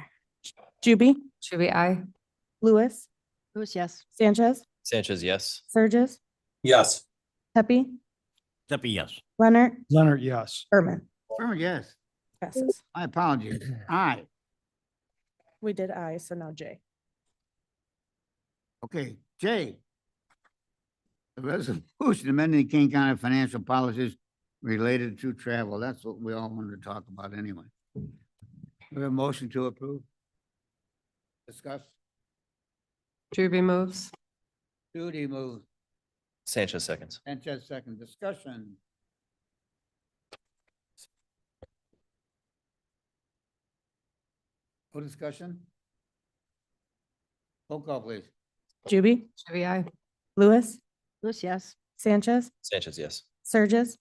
Juby, Juby, I. Lewis, Lewis, yes. Sanchez, Sanchez, yes. Surges, Yes. Pepe, Deputy, yes. Leonard, Leonard, yes. Berman. Berman, yes. Passes. My apologies. I. We did I, so now J. Okay, J. The resolution amending King County financial policies related to travel. That's what we all wanted to talk about anyway. We have a motion to approve. Discuss. Juby moves. Judy moves. Sanchez seconds. Sanchez second. Discussion. No discussion? Roll call, please. Juby, Juby, I. Lewis, Lewis, yes. Sanchez, Sanchez, yes. Surges,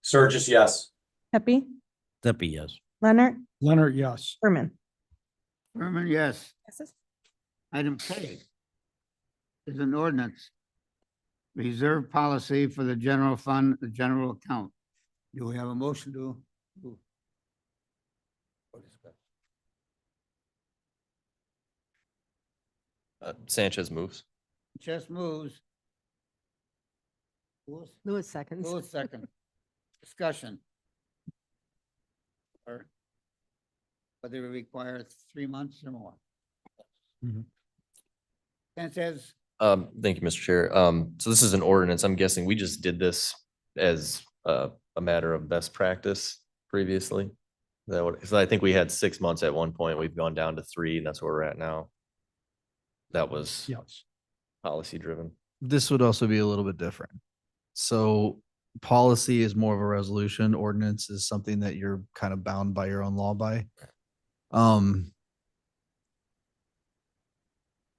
Surges, yes. Pepe, Deputy, yes. Leonard, Leonard, yes. Berman. Berman, yes. Passes. Item K is an ordinance. Reserve policy for the general fund, the general account. Do we have a motion to? approve? Sanchez moves. Chess moves. Lewis? Lewis seconds. Lewis second. Discussion. Or whether it require 3 months or more. Mhm. Sanchez, Thank you, Mr. Chair. So this is an ordinance. I'm guessing we just did this as a matter of best practice previously. That would, so I think we had 6 months at one point. We've gone down to 3, and that's where we're at now. That was Yes. policy driven. This would also be a little bit different. So policy is more of a resolution. Ordinance is something that you're kind of bound by your own law by.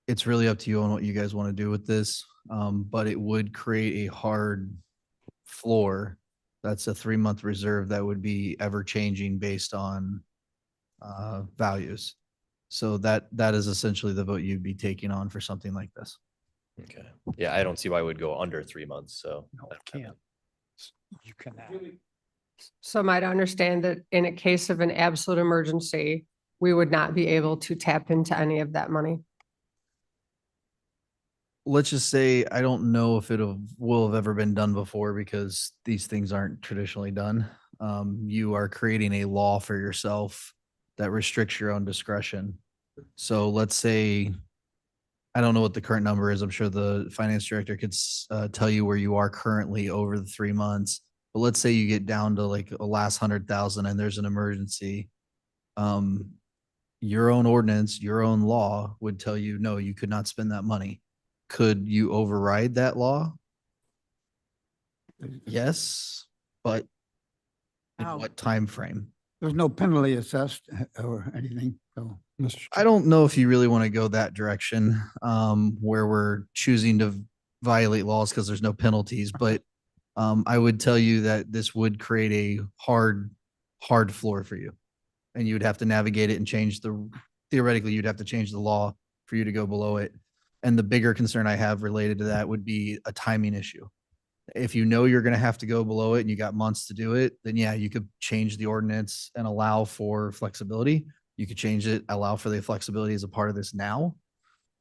it's really up to you on what you guys want to do with this. But it would create a hard floor. That's a 3-month reserve that would be ever changing based on values. So that is essentially the vote you'd be taking on for something like this. Okay. Yeah, I don't see why it would go under 3 months, so. No, it can't. You cannot. So am I to understand that in a case of an absolute emergency, we would not be able to tap into any of that money? Let's just say, I don't know if will have ever been done before because these things aren't traditionally done. You are creating a law for yourself that restricts your own discretion. So let's say, I don't know what the current number is. I'm sure the finance director could tell you where you are currently over the 3 months. But let's say you get down to like a last 100,000 and there's an emergency. Your own ordinance, your own law would tell you, no, you could not spend that money. Could you override that law? Yes, but in what time frame? There's no penalty assessed or anything, so. I don't know if you really want to go that direction, where we're choosing to violate laws because there's no penalties, but I would tell you that this would create a hard floor for you. And you would have to navigate it and theoretically, you'd have to change the law for you to go below it. And the bigger concern I have related to that would be a timing issue. If you know you're going to have to go below it and you got months to do it, then yeah, you could change the ordinance and allow for flexibility. You could change it, allow for the flexibility as a part of this now.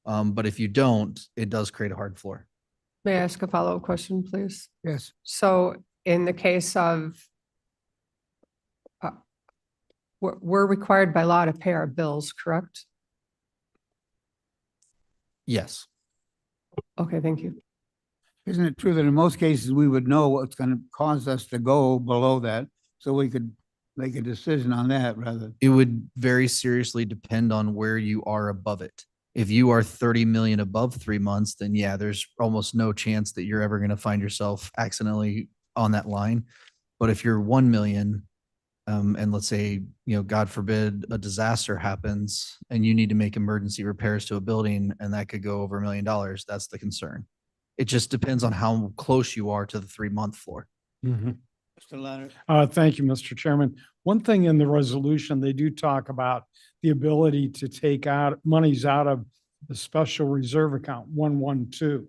But if you don't, it does create a hard floor. May I ask a follow-up question, please? Yes. So in the case of we're required by law to pay our bills, correct? Yes. Okay, thank you. Isn't it true that in most cases, we would know what's going to cause us to go below that? So we could make a decision on that rather. It would very seriously depend on where you are above it. If you are 30 million above 3 months, then yeah, there's almost no chance that you're ever going to find yourself accidentally on that line. But if you're 1 million, and let's say, God forbid, a disaster happens and you need to make emergency repairs to a building and that could go over $1 million, that's the concern. It just depends on how close you are to the 3-month floor. Mr. Leonard. Thank you, Mr. Chairman. One thing in the resolution, they do talk about the ability to take out monies out of the special reserve account 112.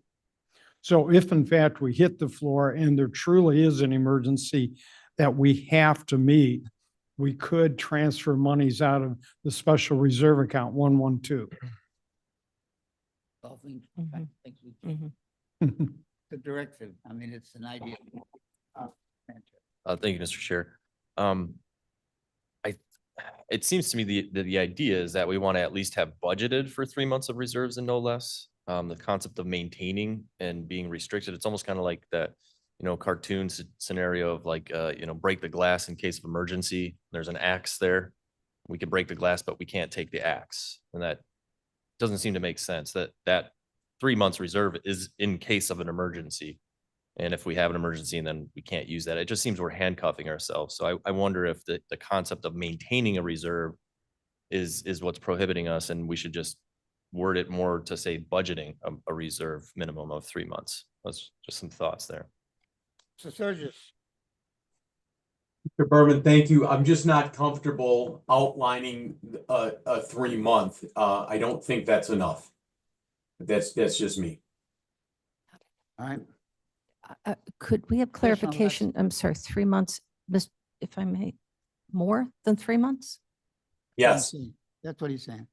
So if in fact we hit the floor and there truly is an emergency that we have to meet, we could transfer monies out of the special reserve account 112. The directive, I mean, it's an idea. Thank you, Mr. Chair. It seems to me the idea is that we want to at least have budgeted for 3 months of reserves and no less. The concept of maintaining and being restricted, it's almost kind of like that, cartoon scenario of like, break the glass in case of emergency. There's an axe there. We can break the glass, but we can't take the axe. And that doesn't seem to make sense. That 3 months reserve is in case of an emergency. And if we have an emergency and then we can't use that, it just seems we're handcuffing ourselves. So I wonder if the concept of maintaining a reserve is what's prohibiting us, and we should just word it more to say budgeting a reserve minimum of 3 months. That's just some thoughts there. So Surges. Mr. Berman, thank you. I'm just not comfortable outlining a 3-month. I don't think that's enough. That's just me. All right. Could we have clarification? I'm sorry, 3 months, if I may, more than 3 months? Yes. That's what he's saying.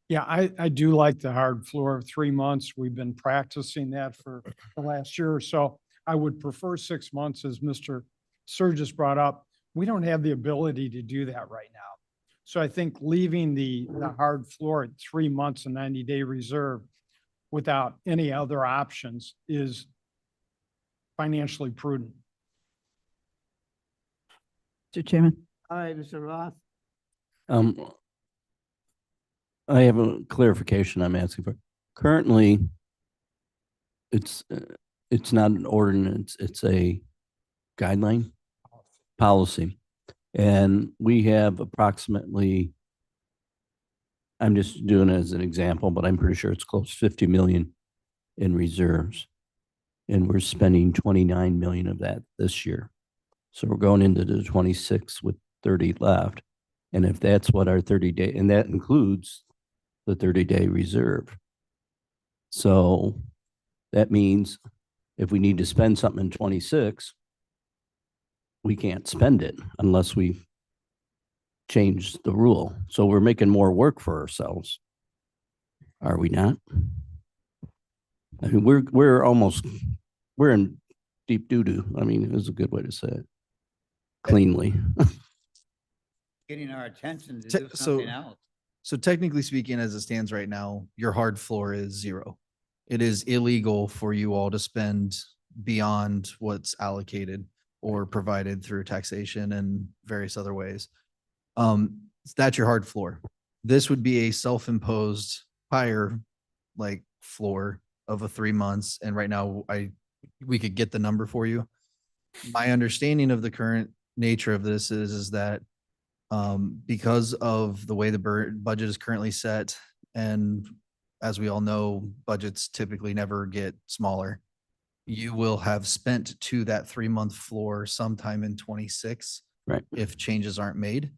Yeah, I do like the hard floor of 3 months. We've been practicing that for the last year or so. I would prefer 6 months, as Mr. Surges brought up. We don't have the ability to do that right now. So I think leaving the hard floor at 3 months and 90-day reserve without any other options is financially prudent. Mr. Chairman. All right, Mr. Roth. I have a clarification I'm asking for. Currently, it's not an ordinance, it's a guideline policy. And we have approximately I'm just doing it as an example, but I'm pretty sure it's close to 50 million in reserves. And we're spending 29 million of that this year. So we're going into the 26 with 30 left. And if that's what our 30-day, and that includes the 30-day reserve. So that means if we need to spend something in 26, we can't spend it unless we change the rule. So we're making more work for ourselves. Are we not? I mean, we're in deep doo-doo. I mean, is a good way to say it. Cleanly. Getting our attention to Te- do so- something else. So technically speaking, as it stands right now, your hard floor is 0. It is illegal for you all to spend beyond what's allocated or provided through taxation and various other ways. That's your hard floor. This would be a self-imposed higher like floor of a 3 months. And right now we could get the number for you. My understanding of the current nature of this is that because of the way the budget is currently set, and as we all know, budgets typically never get smaller. You will have spent to that 3-month floor sometime in 26. Right. If changes aren't made,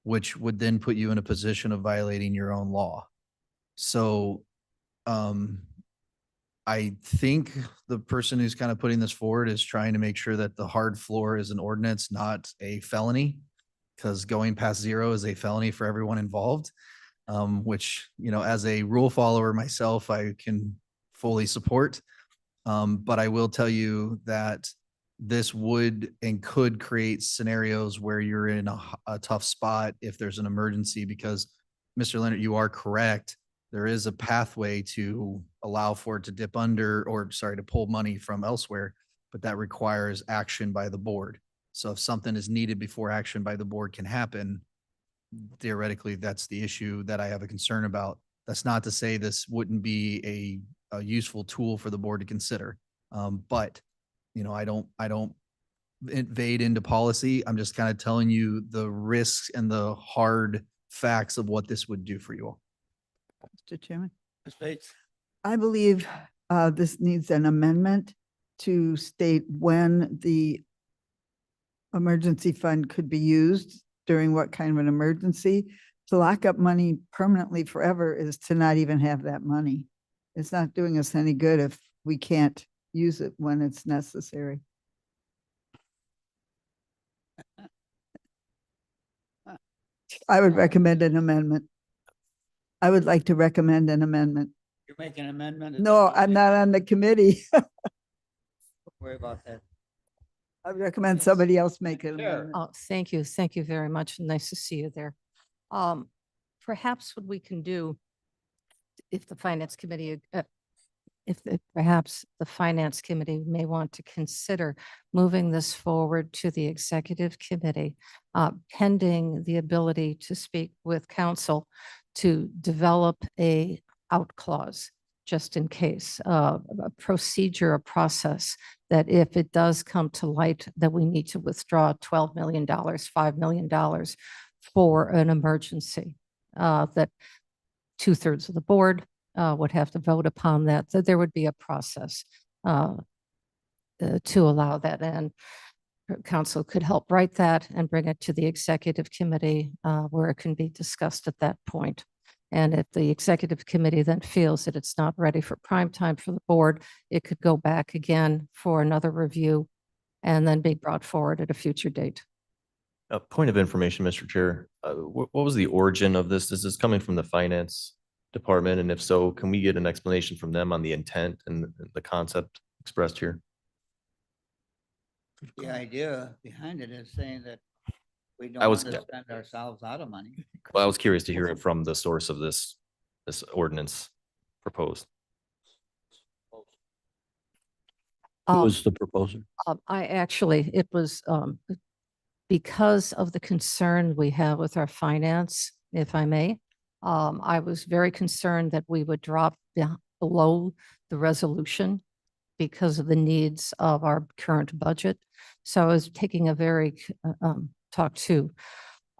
which would then put you in a position of violating your own law. So, I think the person who's kind of putting this forward is trying to make sure that the hard floor is an ordinance, not a felony. Because going past 0 is a felony for everyone involved, which, you know, as a rule follower myself, I can fully support. But I will tell you that this would and could create scenarios where you're in a tough spot if there's an emergency, because Mr. Leonard, you are correct. There is a pathway to allow for it to dip under, or sorry, to pull money from elsewhere, but that requires action by the board. So if something is needed before action by the board can happen, theoretically, that's the issue that I have a concern about. That's not to say this wouldn't be a useful tool for the board to consider. But, you know, I don't invade into policy. I'm just kind of telling you the risks and the hard facts of what this would do for you all. Mr. Chairman, Ms. Bates? I believe this needs an amendment to state when the emergency fund could be used during what kind of an emergency. To lock up money permanently forever is to not even have that money. It's not doing us any good if we can't use it when it's necessary. I would recommend an amendment. I would like to recommend an amendment. You're making an amendment? No, I'm not on the committee. Don't worry about that. I recommend somebody else make it. Oh, thank you. Thank you very much. Nice to see you there. Perhaps what we can do, if the finance committee, perhaps the finance committee may want to consider moving this forward to the executive committee, pending the ability to speak with counsel to develop a out clause, just in case, a procedure, a process that if it does come to light that we need to withdraw $12 million, $5 million for an emergency, that 2/3 of the board would have to vote upon that, that there would be a process to allow that. And council could help write that and bring it to the executive committee where it can be discussed at that point. And if the executive committee then feels that it's not ready for prime time for the board, it could go back again for another review and then be brought forward at a future date. A point of information, Mr. Chair, what was the origin of this? Is this coming from the finance department? And if so, can we get an explanation from them on the intent and the concept expressed here? The idea behind it is saying that we don't I want was- to spend ourselves out of money. Well, I was curious to hear it from the source of this ordinance proposed. Who was the proposer? It was because of the concern we have with our finance, if I may. I was very concerned that we would drop below the resolution because of the needs of our current budget. So I was taking a very, talk to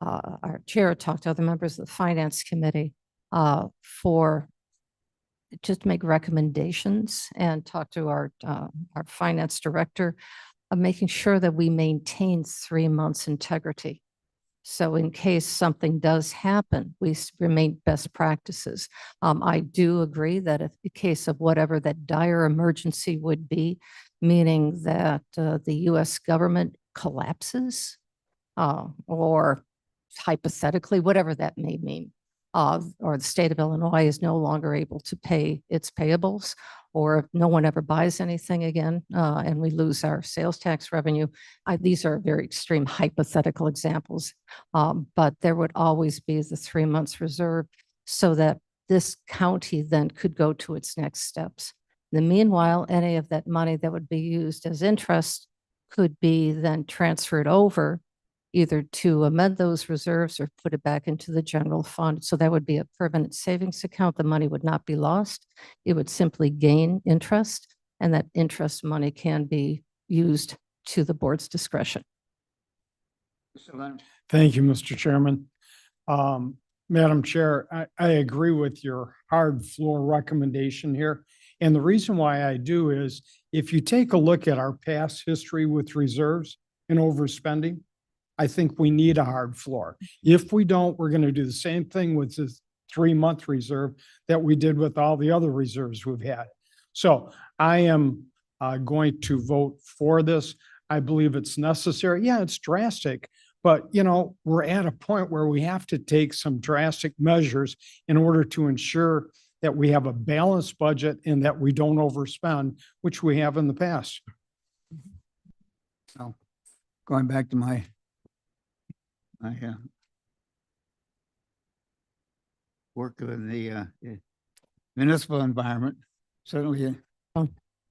our chair, talked to other members of the finance committee for just make recommendations and talk to our finance director of making sure that we maintain 3 months integrity. So in case something does happen, we remain best practices. I do agree that if the case of whatever that dire emergency would be, meaning that the US government collapses, or hypothetically, whatever that may mean, or the state of Illinois is no longer able to pay its payables, or if no one ever buys anything again, and we lose our sales tax revenue. These are very extreme hypothetical examples, but there would always be the 3 months reserved so that this county then could go to its next steps. In the meanwhile, any of that money that would be used as interest could be then transferred over either to amend those reserves or put it back into the general fund. So that would be a permanent savings account. The money would not be lost. It would simply gain interest, and that interest money can be used to the board's discretion. Thank you, Mr. Chairman. Madam Chair, I agree with your hard floor recommendation here. And the reason why I do is if you take a look at our past history with reserves and overspending, I think we need a hard floor. If we don't, we're going to do the same thing with this 3-month reserve that we did with all the other reserves we've had. So I am going to vote for this. I believe it's necessary. Yeah, it's drastic, but you know, we're at a point where we have to take some drastic measures in order to ensure that we have a balanced budget and that we don't overspend, which we have in the past. So going back to my work in the municipal environment, certainly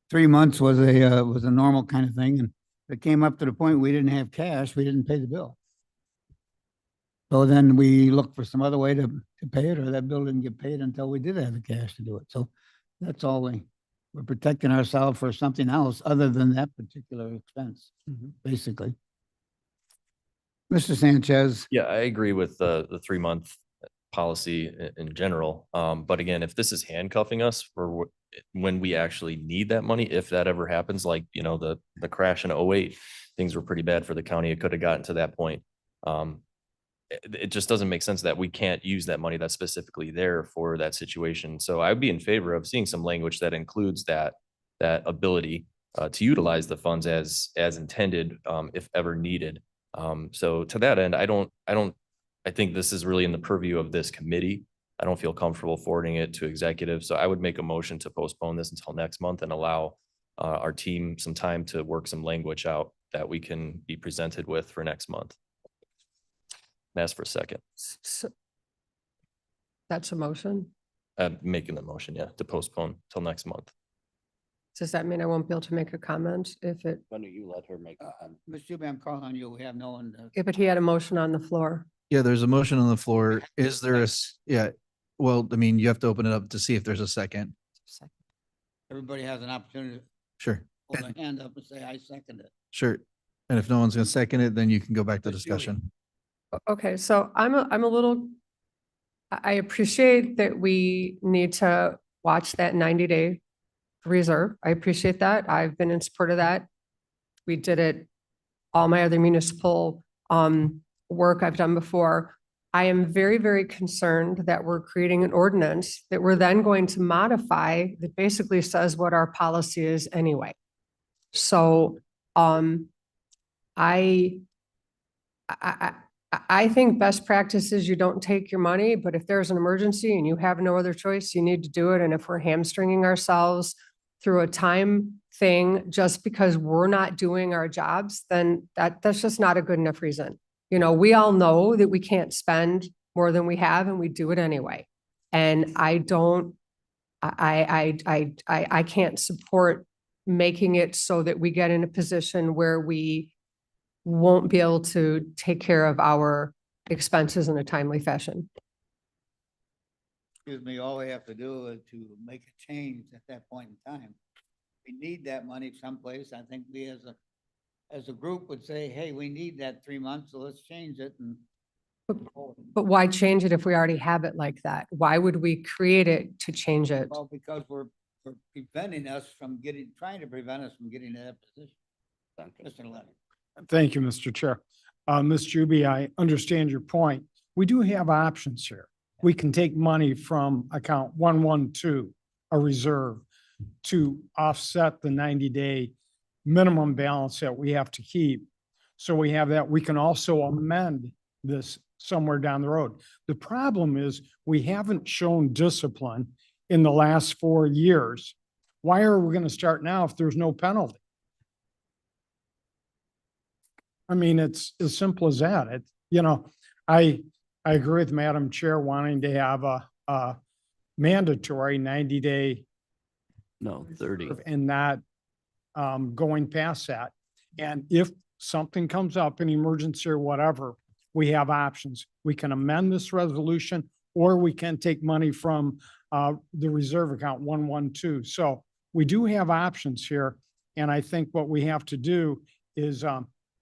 3 months was a normal kind of thing, and it came up to the point we didn't have cash, we didn't pay the bill. So then we looked for some other way to pay it, or that bill didn't get paid until we did have the cash to do it. So that's all we're protecting ourselves for something else other than that particular expense, basically. Mr. Sanchez. Yeah, I agree with the 3-month policy in general. But again, if this is handcuffing us for when we actually need that money, if that ever happens, like, you know, the crash in 2008, things were pretty bad for the county. It could have gotten to that point. It just doesn't make sense that we can't use that money that's specifically there for that situation. So I'd be in favor of seeing some language that includes that ability to utilize the funds as intended, if ever needed. So to that end, I think this is really in the purview of this committee. I don't feel comfortable forwarding it to executive. So I would make a motion to postpone this until next month and allow our team some time to work some language out that we can be presented with for next month. Ask for a second. So that's a motion. I'm making the motion, yeah, to postpone till next month. Does that mean I won't be able to make a comment if it? Why don't you let her make? Ms. Juby, I'm calling on you. We have no one. Yeah, but he had a motion on the floor. Yeah, there's a motion on the floor. Is there yeah, well, I mean, you have to open it up to see if there's a second. Everybody has an opportunity to Sure, hold a hand up and say, I second it. sure. And if no one's gonna second it, then you can go back to discussion. Okay, so I'm a little, I appreciate that we need to watch that 90-day reserve. I appreciate that. I've been in support of that. We did it, all my other municipal work I've done before. I am very, very concerned that we're creating an ordinance that we're then going to modify that basically says what our policy is anyway. So I think best practice is you don't take your money, but if there's an emergency and you have no other choice, you need to do it. And if we're hamstringing ourselves through a time thing just because we're not doing our jobs, then that's just not a good enough reason. You know, we all know that we can't spend more than we have, and we do it anyway. And I can't support making it so that we get in a position where we won't be able to take care of our expenses in a timely fashion. Excuse me, all we have to do is to make a change at that point in time. We need that money someplace. I think we as a group would say, hey, we need that 3 months, so let's change it. And But why change it if we already have it like that? Why would we create it to change it? Well, because we're preventing us from trying to prevent us from getting to that position. Mr. Leonard. Thank you, Mr. Chair. Ms. Juby, I understand your point. We do have options here. We can take money from account 112, a reserve, to offset the 90-day minimum balance that we have to keep. So we have that. We can also amend this somewhere down the road. The problem is we haven't shown discipline in the last 4 years. Why are we going to start now if there's no penalty? I mean, it's as simple as that. I agree with Madam Chair wanting to have a mandatory 90-day No, 30. and not going past that. And if something comes up, an emergency or whatever, we have options. We can amend this resolution, or we can take money from the reserve account 112. So we do have options here. And I think what we have to do is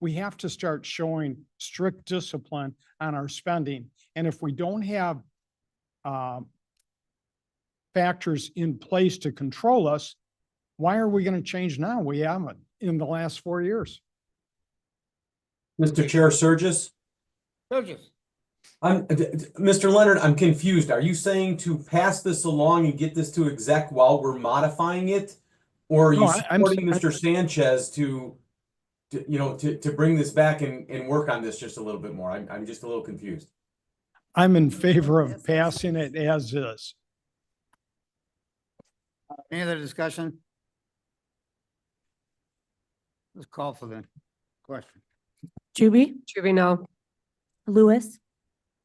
we have to start showing strict discipline on our spending. And if we don't have factors in place to control us, why are we going to change now? We haven't in the last 4 years. Mr. Chair, Surges? Mr. Leonard, I'm confused. Are you saying to pass this along and get this to exec while we're modifying it? Or are you supporting Mr. Sanchez to bring this back and work on this just a little bit more? I'm just a little confused. I'm in favor of passing it as is. Any other discussion? Let's call for the question. Juby, No. Lewis,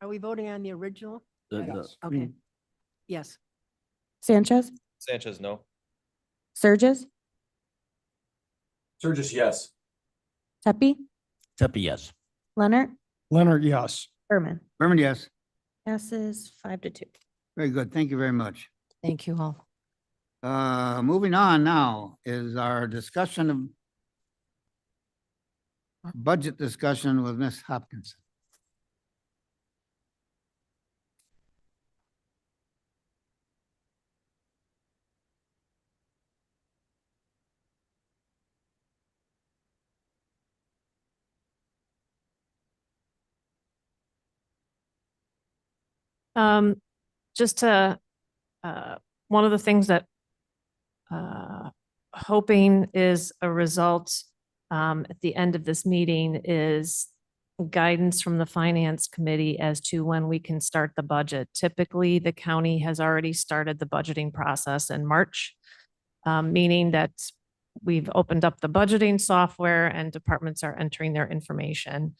Are we voting on the original? Okay. Yes. Sanchez, Sanchez, no. Surges, Surges, yes. Tepe, yes. Leonard, Leonard, yes. Berman. Berman, yes. Passes 5-2. Very good. Thank you very much. Thank you all. Moving on now is our discussion of our budget discussion with Ms. Hopkinson. Just to, one of the things that hoping is a result at the end of this meeting is guidance from the Finance Committee as to when we can start the budget. Typically, the county has already started the budgeting process in March, meaning that we've opened up the budgeting software and departments are entering their information.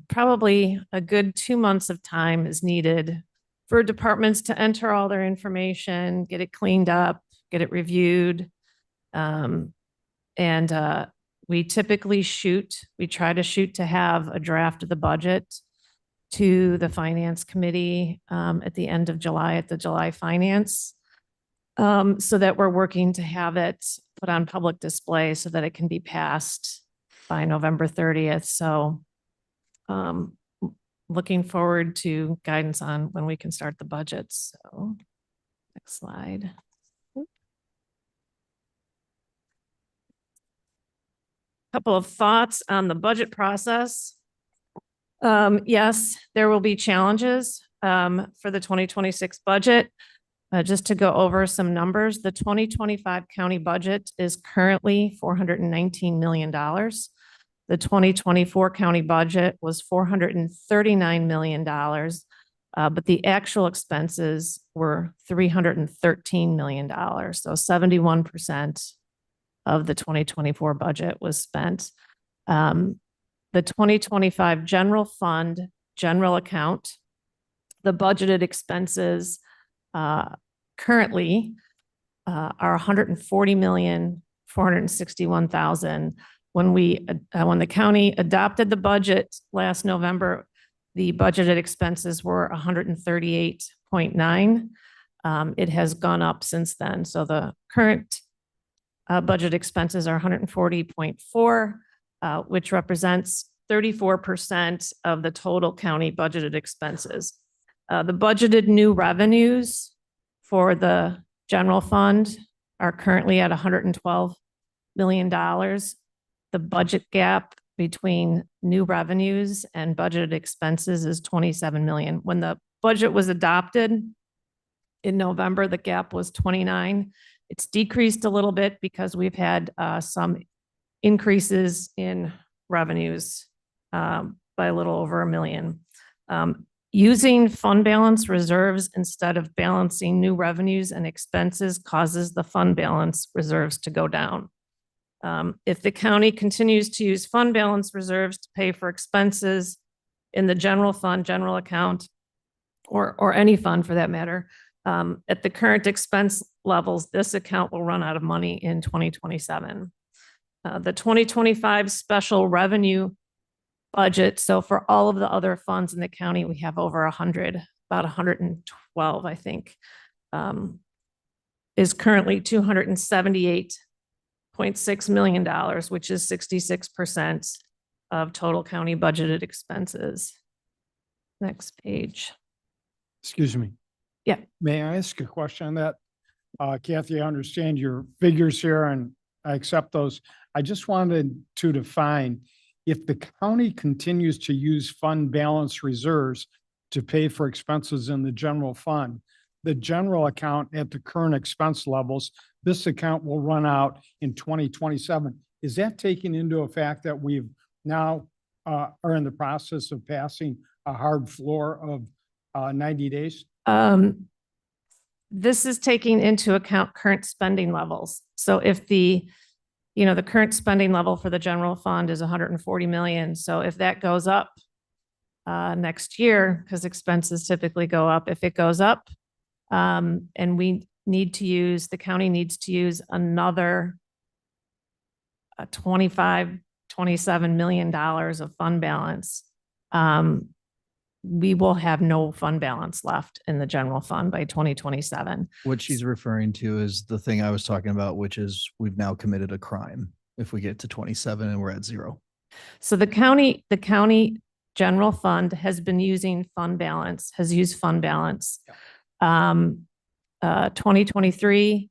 Probably a good 2 months of time is needed for departments to enter all their information, get it cleaned up, get it reviewed. We typically try to shoot to have a draft of the budget to the Finance Committee at the end of July, at the July Finance, so that we're working to have it put on public display so that it can be passed by November 30th. So looking forward to guidance on when we can start the budget. So next slide. Couple of thoughts on the budget process. Yes, there will be challenges for the 2026 budget. Just to go over some numbers, the 2025 county budget is currently $419 million. The 2024 county budget was $439 million, but the actual expenses were $313 million. So 71% of the 2024 budget was spent. The 2025 general fund, general account, the budgeted expenses currently are $140,461,000. When the county adopted the budget last November, the budgeted expenses were 138.9. It has gone up since then. So the current budget expenses are 140.4, which represents 34% of the total county budgeted expenses. The budgeted new revenues for the general fund are currently at $112 million. The budget gap between new revenues and budgeted expenses is 27 million. When the budget was adopted in November, the gap was 29. It's decreased a little bit because we've had some increases in revenues by a little over $1 million. Using fund balance reserves instead of balancing new revenues and expenses causes the fund balance reserves to go down. If the county continues to use fund balance reserves to pay for expenses in the general fund, general account, or any fund for that matter, at the current expense levels, this account will run out of money in 2027. The 2025 special revenue budget, so for all of the other funds in the county, we have over 100, about 112, I think, is currently $278.6 million, which is 66% of total county budgeted expenses. Next page. Excuse me. Yeah. May I ask a question on that? Kathy, I understand your figures here and I accept those. I just wanted to define if the county continues to use fund balance reserves to pay for expenses in the general fund, the general account at the current expense levels, this account will run out in 2027. Is that taking into a fact that we've now are in the process of passing a hard floor of 90 days? This is taking into account current spending levels. So if the current spending level for the general fund is 140 million. So if that goes up next year, because expenses typically go up, if it goes up, and we need to use, the county needs to use another $25, $27 million of fund balance, we will have no fund balance left in the general fund by 2027. What she's referring to is the thing I was talking about, which is we've now committed a crime if we get to 27 and we're at 0. So the county general fund has been using fund balance, has used fund balance. 2023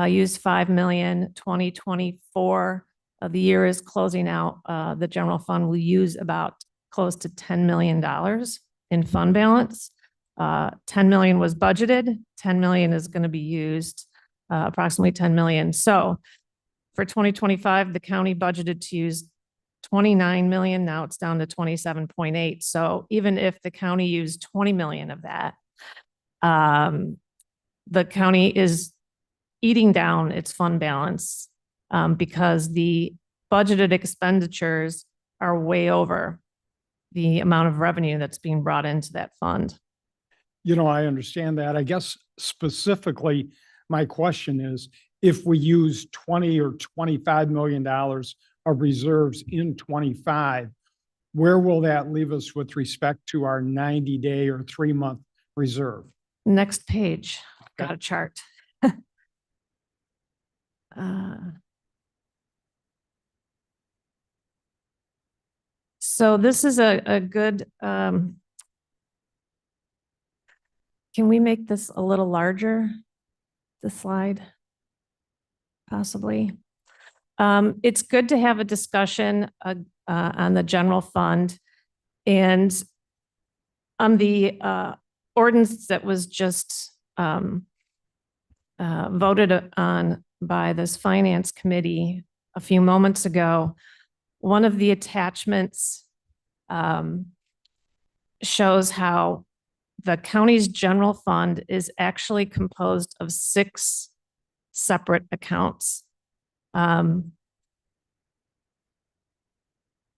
used 5 million, 2024, the year is closing out. The general fund will use about close to $10 million in fund balance. 10 million was budgeted, 10 million is going to be used, approximately 10 million. So for 2025, the county budgeted to use 29 million. Now it's down to 27.8. So even if the county used 20 million of that, the county is eating down its fund balance because the budgeted expenditures are way over the amount of revenue that's being brought into that fund. I understand that. I guess specifically, my question is, if we use 20 or $25 million of reserves in 25, where will that leave us with respect to our 90-day or 3-month reserve? Next page, got a chart. So this is a good, can we make this a little larger, the slide? Possibly. It's good to have a discussion on the general fund and on the ordinance that was just voted on by this finance committee a few moments ago. One of the attachments shows how the county's general fund is actually composed of 6 separate accounts. Why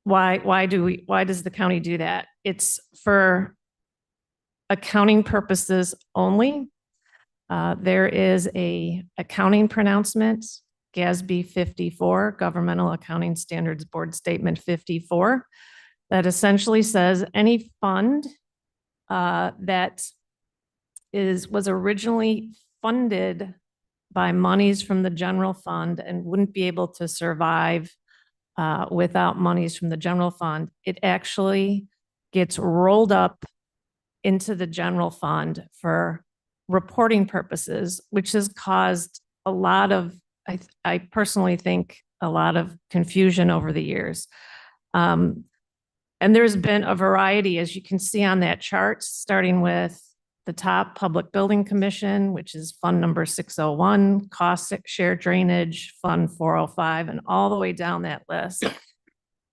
does the county do that? It's for accounting purposes only. There is a accounting pronouncement, GASB 54, Governmental Accounting Standards Board Statement 54, that essentially says any fund that was originally funded by monies from the general fund and wouldn't be able to survive without monies from the general fund, it actually gets rolled up into the general fund for reporting purposes, which has caused a lot of, I personally think, a lot of confusion over the years. And there's been a variety, as you can see on that chart, starting with the top Public Building Commission, which is Fund number 601, Cost Share Drainage, Fund 405, and all the way down that list.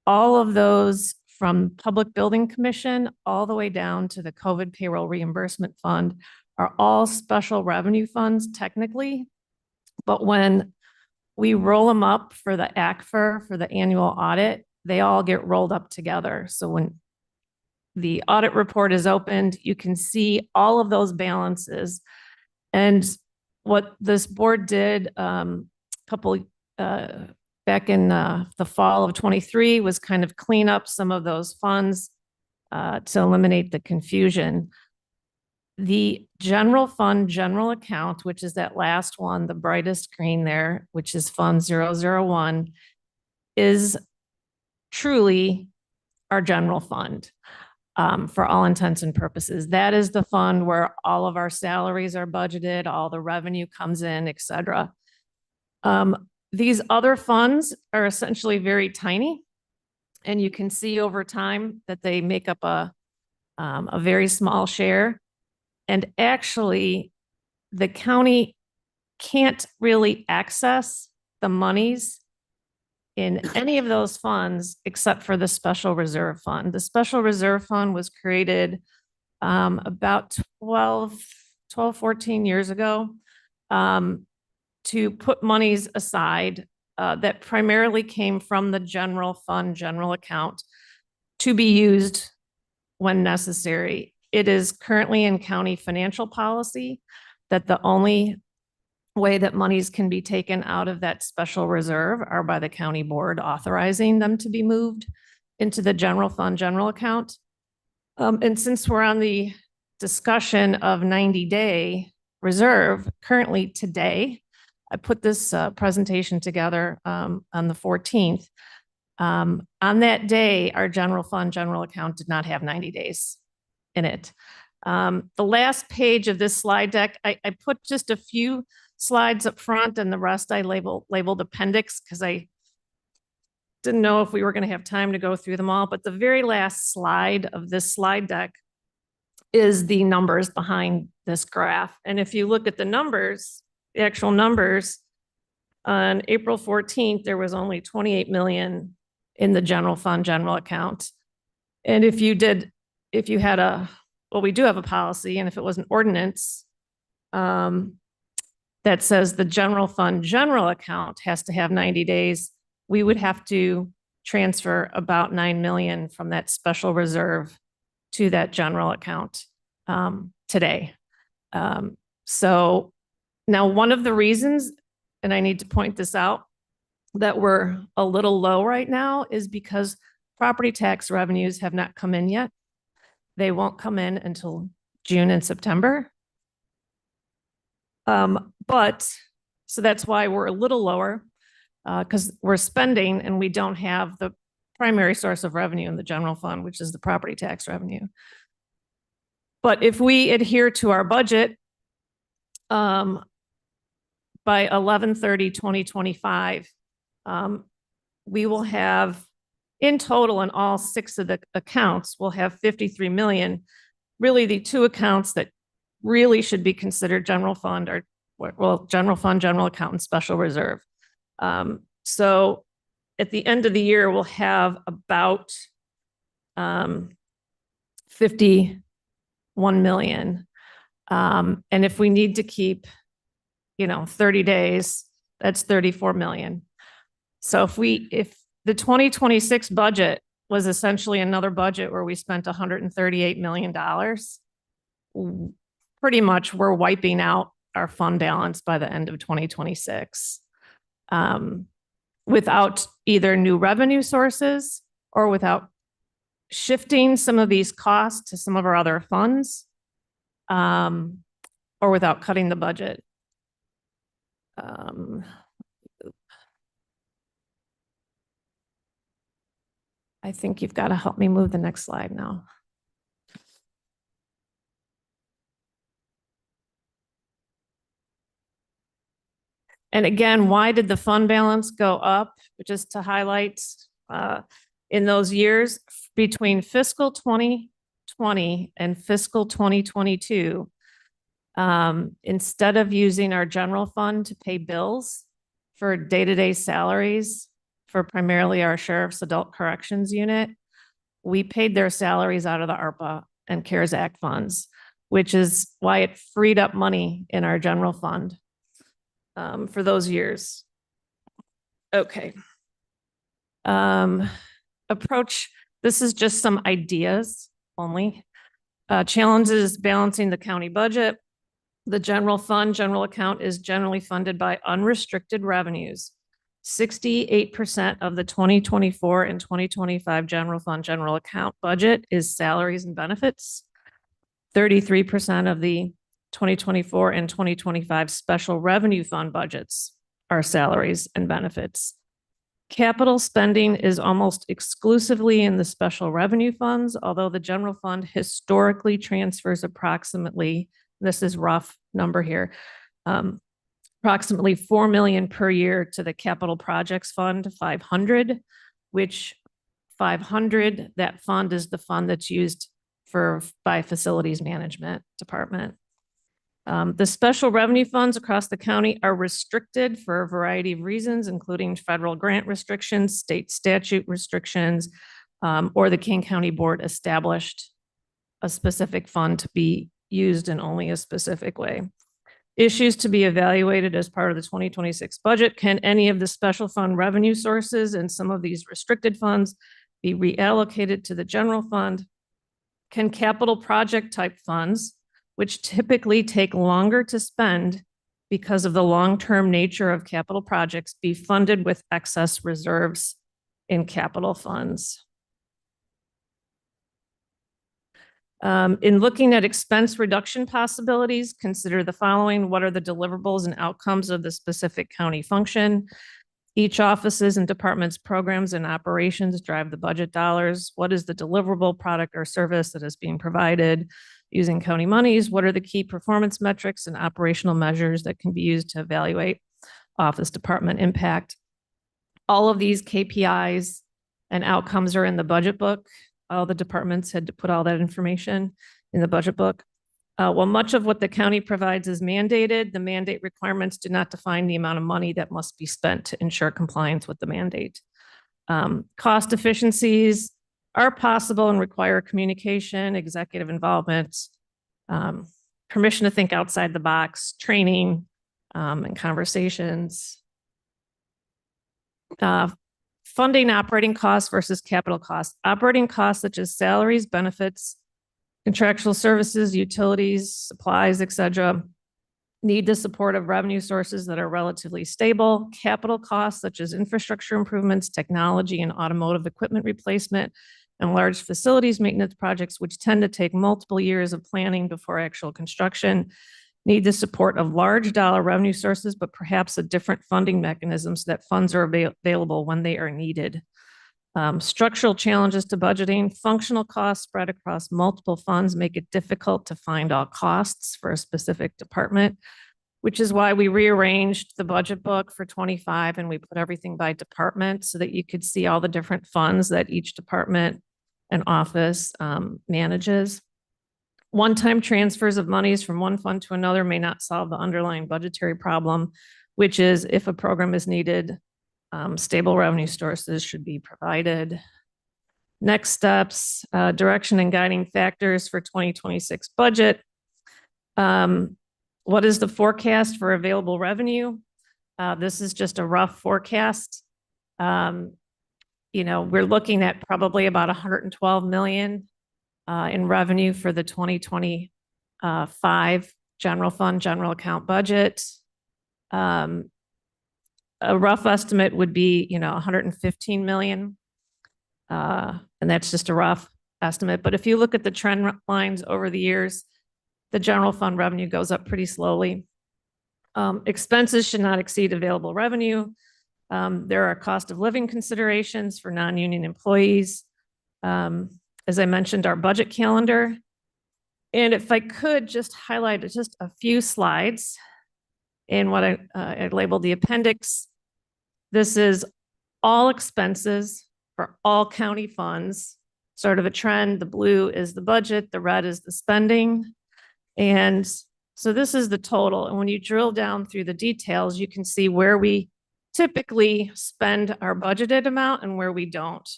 All of those from Public Building Commission all the way down to the COVID Payroll Reimbursement Fund are all special revenue funds technically. But when we roll them up for the ACFR, for the annual audit, they all get rolled up together. So when the audit report is opened, you can see all of those balances. And what this board did back in the fall of 23 was kind of clean up some of those funds to eliminate the confusion. The general fund general account, which is that last one, the brightest green there, which is Fund 001, is truly our general fund for all intents and purposes. That is the fund where all of our salaries are budgeted, all the revenue comes in, et cetera. These other funds are essentially very tiny, and you can see over time that they make up a very small share. And actually, the county can't really access the monies in any of those funds except for the Special Reserve Fund. The Special Reserve Fund was created about 14 years ago to put monies aside that primarily came from the general fund, general account to be used when necessary. It is currently in county financial policy that the only way that monies can be taken out of that special reserve are by the county board authorizing them to be moved into the general fund, general account. And since we're on the discussion of 90-day reserve, currently today, I put this presentation together on the 14th. On that day, our general fund, general account did not have 90 days in it. The last page of this slide deck, I put just a few slides up front and the rest I labeled appendix because I didn't know if we were going to have time to go through them all. But the very last slide of this slide deck is the numbers behind this graph. And if you look at the numbers, the actual numbers, on April 14th, there was only 28 million in the general fund, general account. And if you had well, we do have a policy, and if it was an ordinance that says the general fund, general account has to have 90 days, we would have to transfer about 9 million from that special reserve to that general account today. So now one of the reasons, and I need to point this out, that we're a little low right now is because property tax revenues have not come in yet. They won't come in until June and September. So that's why we're a little lower because we're spending and we don't have the primary source of revenue in the general fund, which is the property tax revenue. But if we adhere to our budget by 11/30/2025, we will have, in total, in all 6 of the accounts, we'll have 53 million. Really, the 2 accounts that really should be considered general fund are, well, general fund, general account, and special reserve. So at the end of the year, we'll have about 51 million. And if we need to keep, 30 days, that's 34 million. So if the 2026 budget was essentially another budget where we spent $138 million, pretty much we're wiping out our fund balance by the end of 2026 without either new revenue sources or without shifting some of these costs to some of our other funds or without cutting the budget. I think you've got to help me move the next slide now. And again, why did the fund balance go up? Just to highlight, in those years between fiscal 2020 and fiscal 2022, instead of using our general fund to pay bills for day-to-day salaries for primarily our sheriff's adult corrections unit, we paid their salaries out of the ARPA and CARES Act funds, which is why it freed up money in our general fund for those years. Okay. Approach, this is just some ideas only. Challenges balancing the county budget. The general fund, general account is generally funded by unrestricted revenues. 68% of the 2024 and 2025 general fund, general account budget is salaries and benefits. 33% of the 2024 and 2025 special revenue fund budgets are salaries and benefits. Capital spending is almost exclusively in the special revenue funds, although the general fund historically transfers approximately, this is rough number here, approximately 4 million per year to the capital projects fund, 500, which 500, that fund is the fund that's used by facilities management department. The special revenue funds across the county are restricted for a variety of reasons, including federal grant restrictions, state statute restrictions, or the King County Board established a specific fund to be used in only a specific way. Issues to be evaluated as part of the 2026 budget. Can any of the special fund revenue sources and some of these restricted funds be reallocated to the general fund? Can capital project type funds, which typically take longer to spend because of the long-term nature of capital projects, be funded with excess reserves in capital funds? In looking at expense reduction possibilities, consider the following. What are the deliverables and outcomes of the specific county function? Each office's and department's programs and operations drive the budget dollars. What is the deliverable product or service that is being provided using county monies? What are the key performance metrics and operational measures that can be used to evaluate office department impact? All of these KPIs and outcomes are in the budget book. All the departments had to put all that information in the budget book. While much of what the county provides is mandated, the mandate requirements do not define the amount of money that must be spent to ensure compliance with the mandate. Cost efficiencies are possible and require communication, executive involvement, permission to think outside the box, training, and conversations. Funding operating costs versus capital costs. Operating costs such as salaries, benefits, contractual services, utilities, supplies, etc., need the support of revenue sources that are relatively stable. Capital costs such as infrastructure improvements, technology, and automotive equipment replacement, and large facilities maintenance projects, which tend to take multiple years of planning before actual construction, need the support of large dollar revenue sources, but perhaps a different funding mechanism so that funds are available when they are needed. Structural challenges to budgeting. Functional costs spread across multiple funds make it difficult to find all costs for a specific department, which is why we rearranged the budget book for 25 and we put everything by department so that you could see all the different funds that each department and office manages. One-time transfers of monies from one fund to another may not solve the underlying budgetary problem, which is if a program is needed, stable revenue sources should be provided. Next steps, direction and guiding factors for 2026 budget. What is the forecast for available revenue? This is just a rough forecast. We're looking at probably about 112 million in revenue for the 2025 general fund, general account budget. A rough estimate would be, 115 million. And that's just a rough estimate. But if you look at the trend lines over the years, the general fund revenue goes up pretty slowly. Expenses should not exceed available revenue. There are cost of living considerations for non-union employees. As I mentioned, our budget calendar. And if I could just highlight just a few slides in what I labeled the appendix. This is all expenses for all county funds, sort of a trend. The blue is the budget, the red is the spending. And so this is the total. And when you drill down through the details, you can see where we typically spend our budgeted amount and where we don't.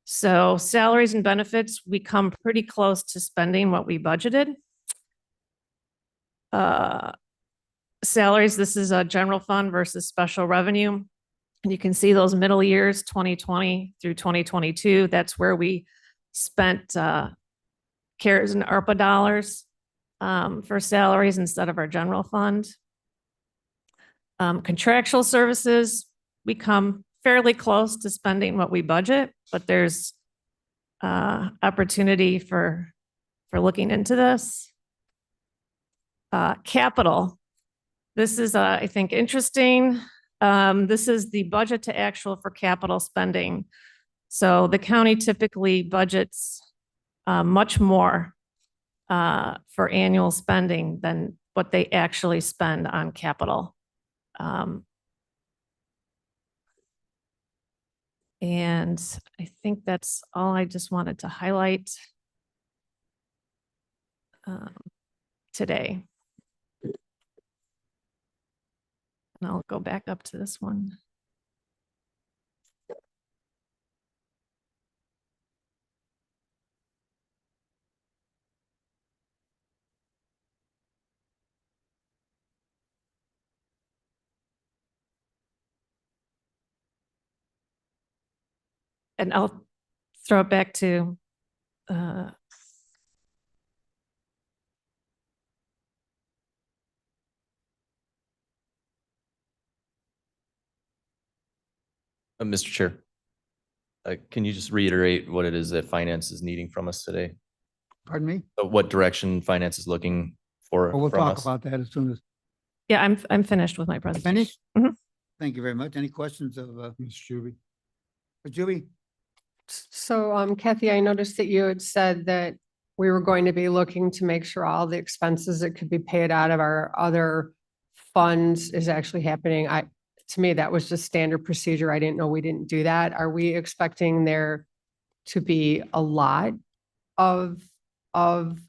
So salaries and benefits, we come pretty close to spending what we budgeted. Salaries, this is a general fund versus special revenue. And you can see those middle years, 2020 through 2022, that's where we spent CARES and ARPA dollars for salaries instead of our general fund. Contractual services, we come fairly close to spending what we budget, but there's opportunity for looking into this. Capital, this is, I think, interesting. This is the budget to actual for capital spending. So the county typically budgets much more for annual spending than what they actually spend on capital. And I think that's all I just wanted to highlight today. And I'll go back up to this one. And I'll throw it back to Mr. Chair, can you just reiterate what it is that finance is needing from us today? Pardon me? What direction finance is looking for Well, we'll from talk us? about that as soon as yeah, I'm finished with my presentation. finished. Mhm. Thank you very much. Any questions of Ms. Juby? Ms. Juby? So, Kathy, I noticed that you had said that we were going to be looking to make sure all the expenses that could be paid out of our other funds is actually happening. To me, that was just standard procedure. I didn't know we didn't do that. Are we expecting there to be a lot of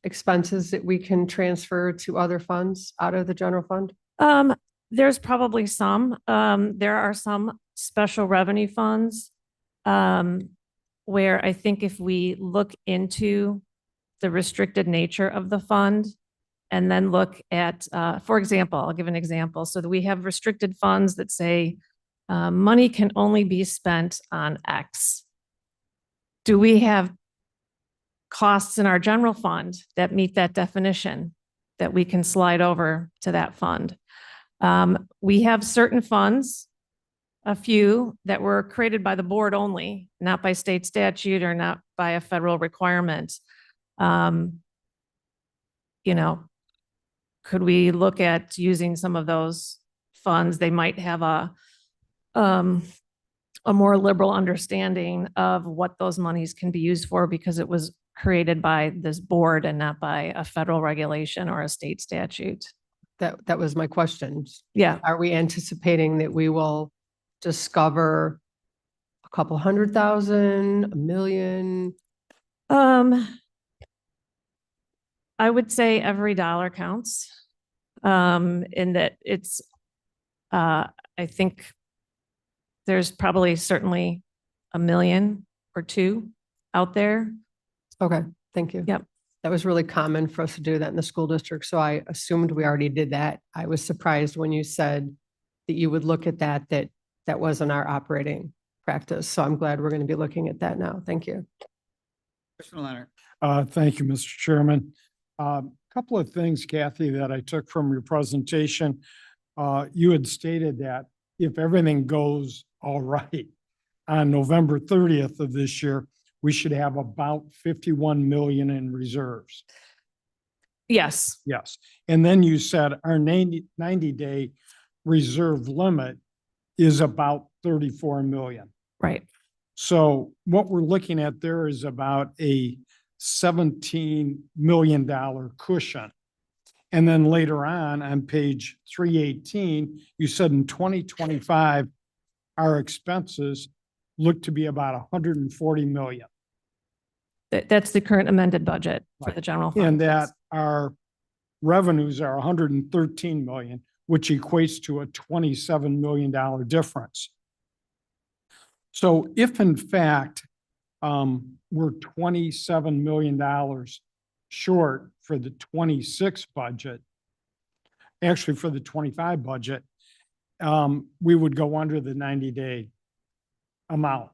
expenses that we can transfer to other funds out of the general fund? There's probably some. There are some special revenue funds where I think if we look into the restricted nature of the fund and then look at, for example, I'll give an example. So that we have restricted funds that say money can only be spent on X. Do we have costs in our general fund that meet that definition that we can slide over to that fund? We have certain funds, a few that were created by the board only, not by state statute or not by a federal requirement. You know, could we look at using some of those funds? They might have a more liberal understanding of what those monies can be used for because it was created by this board and not by a federal regulation or a state statute. That was my question. Yeah. Are we anticipating that we will discover a couple 100,000, $1 million? I would say every dollar counts. In that it's, I think there's probably certainly $1 million or $2 million out there. Okay, thank you. Yep. That was really common for us to do that in the school district. So I assumed we already did that. I was surprised when you said that you would look at that wasn't our operating practice. So I'm glad we're going to be looking at that now. Thank you. Commissioner Leonard? Thank you, Mr. Chairman. Couple of things, Kathy, that I took from your presentation. You had stated that if everything goes all right, on November 30th of this year, we should have about 51 million in reserves. Yes. Yes. And then you said our 90-day reserve limit is about 34 million. Right. So what we're looking at there is about a $17 million cushion. And then later on page 318, you said in 2025, our expenses look to be about 140 million. That's the current amended budget for the general fund. And that our revenues are 113 million, which equates to a $27 million difference. So if in fact, we're $27 million short for the 26 budget, actually for the 25 budget, we would go under the 90-day amount.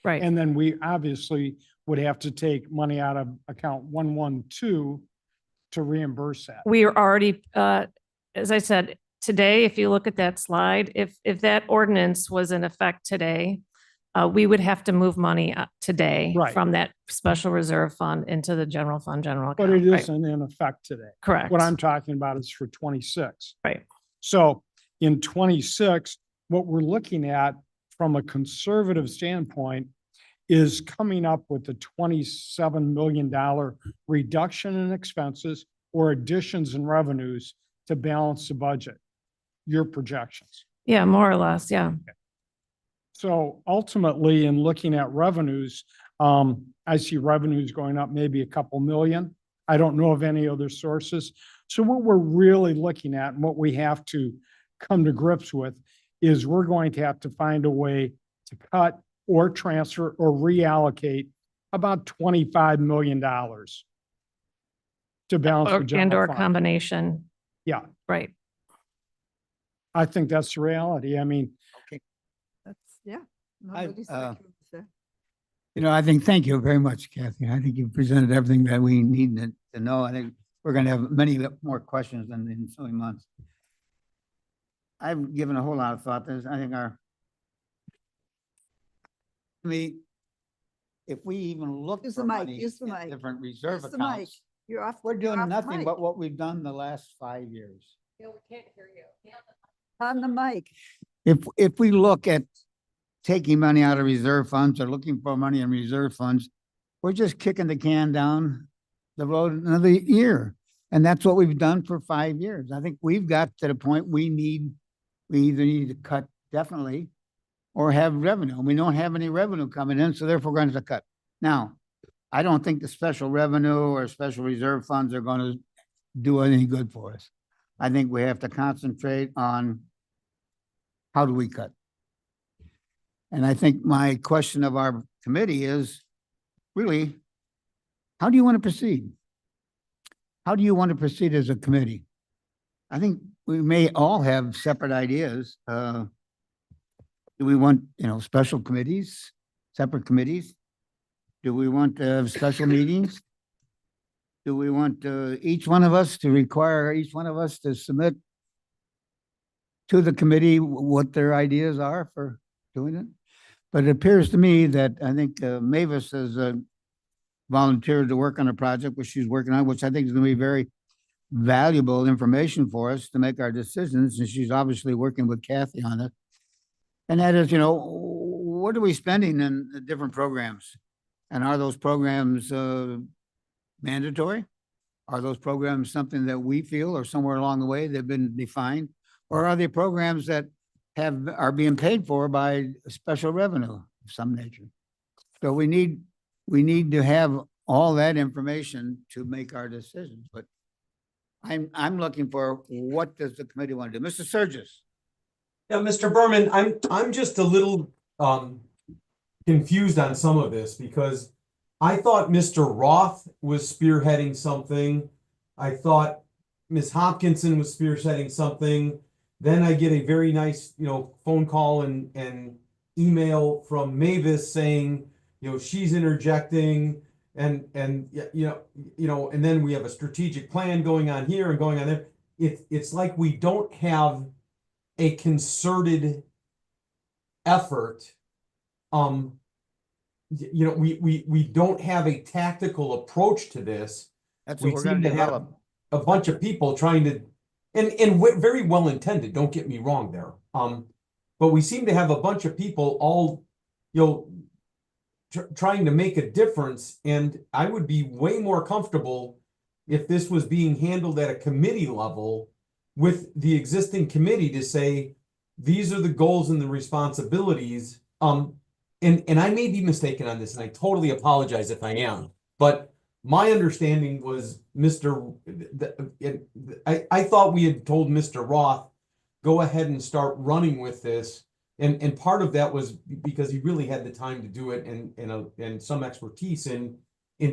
Right. And then we obviously would have to take money out of account 112 to reimburse that. We are already, as I said, today, if you look at that slide, if that ordinance was in effect today, we would have to move money today Right. from that special reserve fund into the general fund, general But account. it right? isn't in effect today. Correct. What I'm talking about is for 26. Right. So in 26, what we're looking at from a conservative standpoint is coming up with a $27 million reduction in expenses or additions in revenues to balance the budget, your projections. Yeah, more or less. Yeah. So ultimately, in looking at revenues, I see revenues going up maybe a couple million. I don't know of any other sources. So what we're really looking at and what we have to come to grips with is we're going to have to find a way to cut or transfer or reallocate about $25 million to balance the And general or fund. combination. Yeah, Right. I think that's the reality. I mean, That's, yeah. I, nobody's uh, second to say. I think, thank you very much, Kathy. I think you've presented everything that we need to know. I think we're going to have many more questions in the ensuing months. I've given a whole lot of thought to this. I think if we even look Use for the mic, money use the in mic. different reserve Use the mic. accounts, You're off. we're you're doing off nothing mic. but what we've done the last 5 years. We can't hear you. On the mic. If we look at taking money out of reserve funds or looking for money in reserve funds, we're just kicking the can down the road another year. And that's what we've done for 5 years. I think we've got to the point we either need to cut definitely or have revenue. We don't have any revenue coming in, so therefore we're going to cut. Now, I don't think the special revenue or special reserve funds are going to do any good for us. I think we have to concentrate on how do we cut? And I think my question of our committee is really, how do you want to proceed? How do you want to proceed as a committee? I think we may all have separate ideas. Do we want, special committees, separate committees? Do we want special meetings? Do we want each one of us to require each one of us to submit to the committee what their ideas are for doing it? But it appears to me that I think Mavis has volunteered to work on a project which she's working on, which I think is going to be very valuable information for us to make our decisions. And she's obviously working with Kathy on it. And that is, what are we spending in the different programs? And are those programs mandatory? Are those programs something that we feel or somewhere along the way they've been defined? Or are they programs that are being paid for by special revenue of some nature? So we need to have all that information to make our decisions, but I'm looking for what does the committee want to do? Mr. Surges. Yeah, Mr. Berman, I'm just a little confused on some of this because I thought Mr. Roth was spearheading something. I thought Ms. Hopkinson was spearheading something. Then I get a very nice, phone call and email from Mavis saying, she's interjecting and then we have a strategic plan going on here and going on there. It's like we don't have a concerted effort. We don't have a tactical approach to this. That's We what we're seem going to to have develop. a bunch of people trying to, and very well intended, don't get me wrong there. But we seem to have a bunch of people all, trying to make a difference. And I would be way more comfortable if this was being handled at a committee level with the existing committee to say, these are the goals and the responsibilities. And I may be mistaken on this, and I totally apologize if I am, but my understanding was I thought we had told Mr. Roth, go ahead and start running with this. And part of that was because he really had the time to do it and some expertise in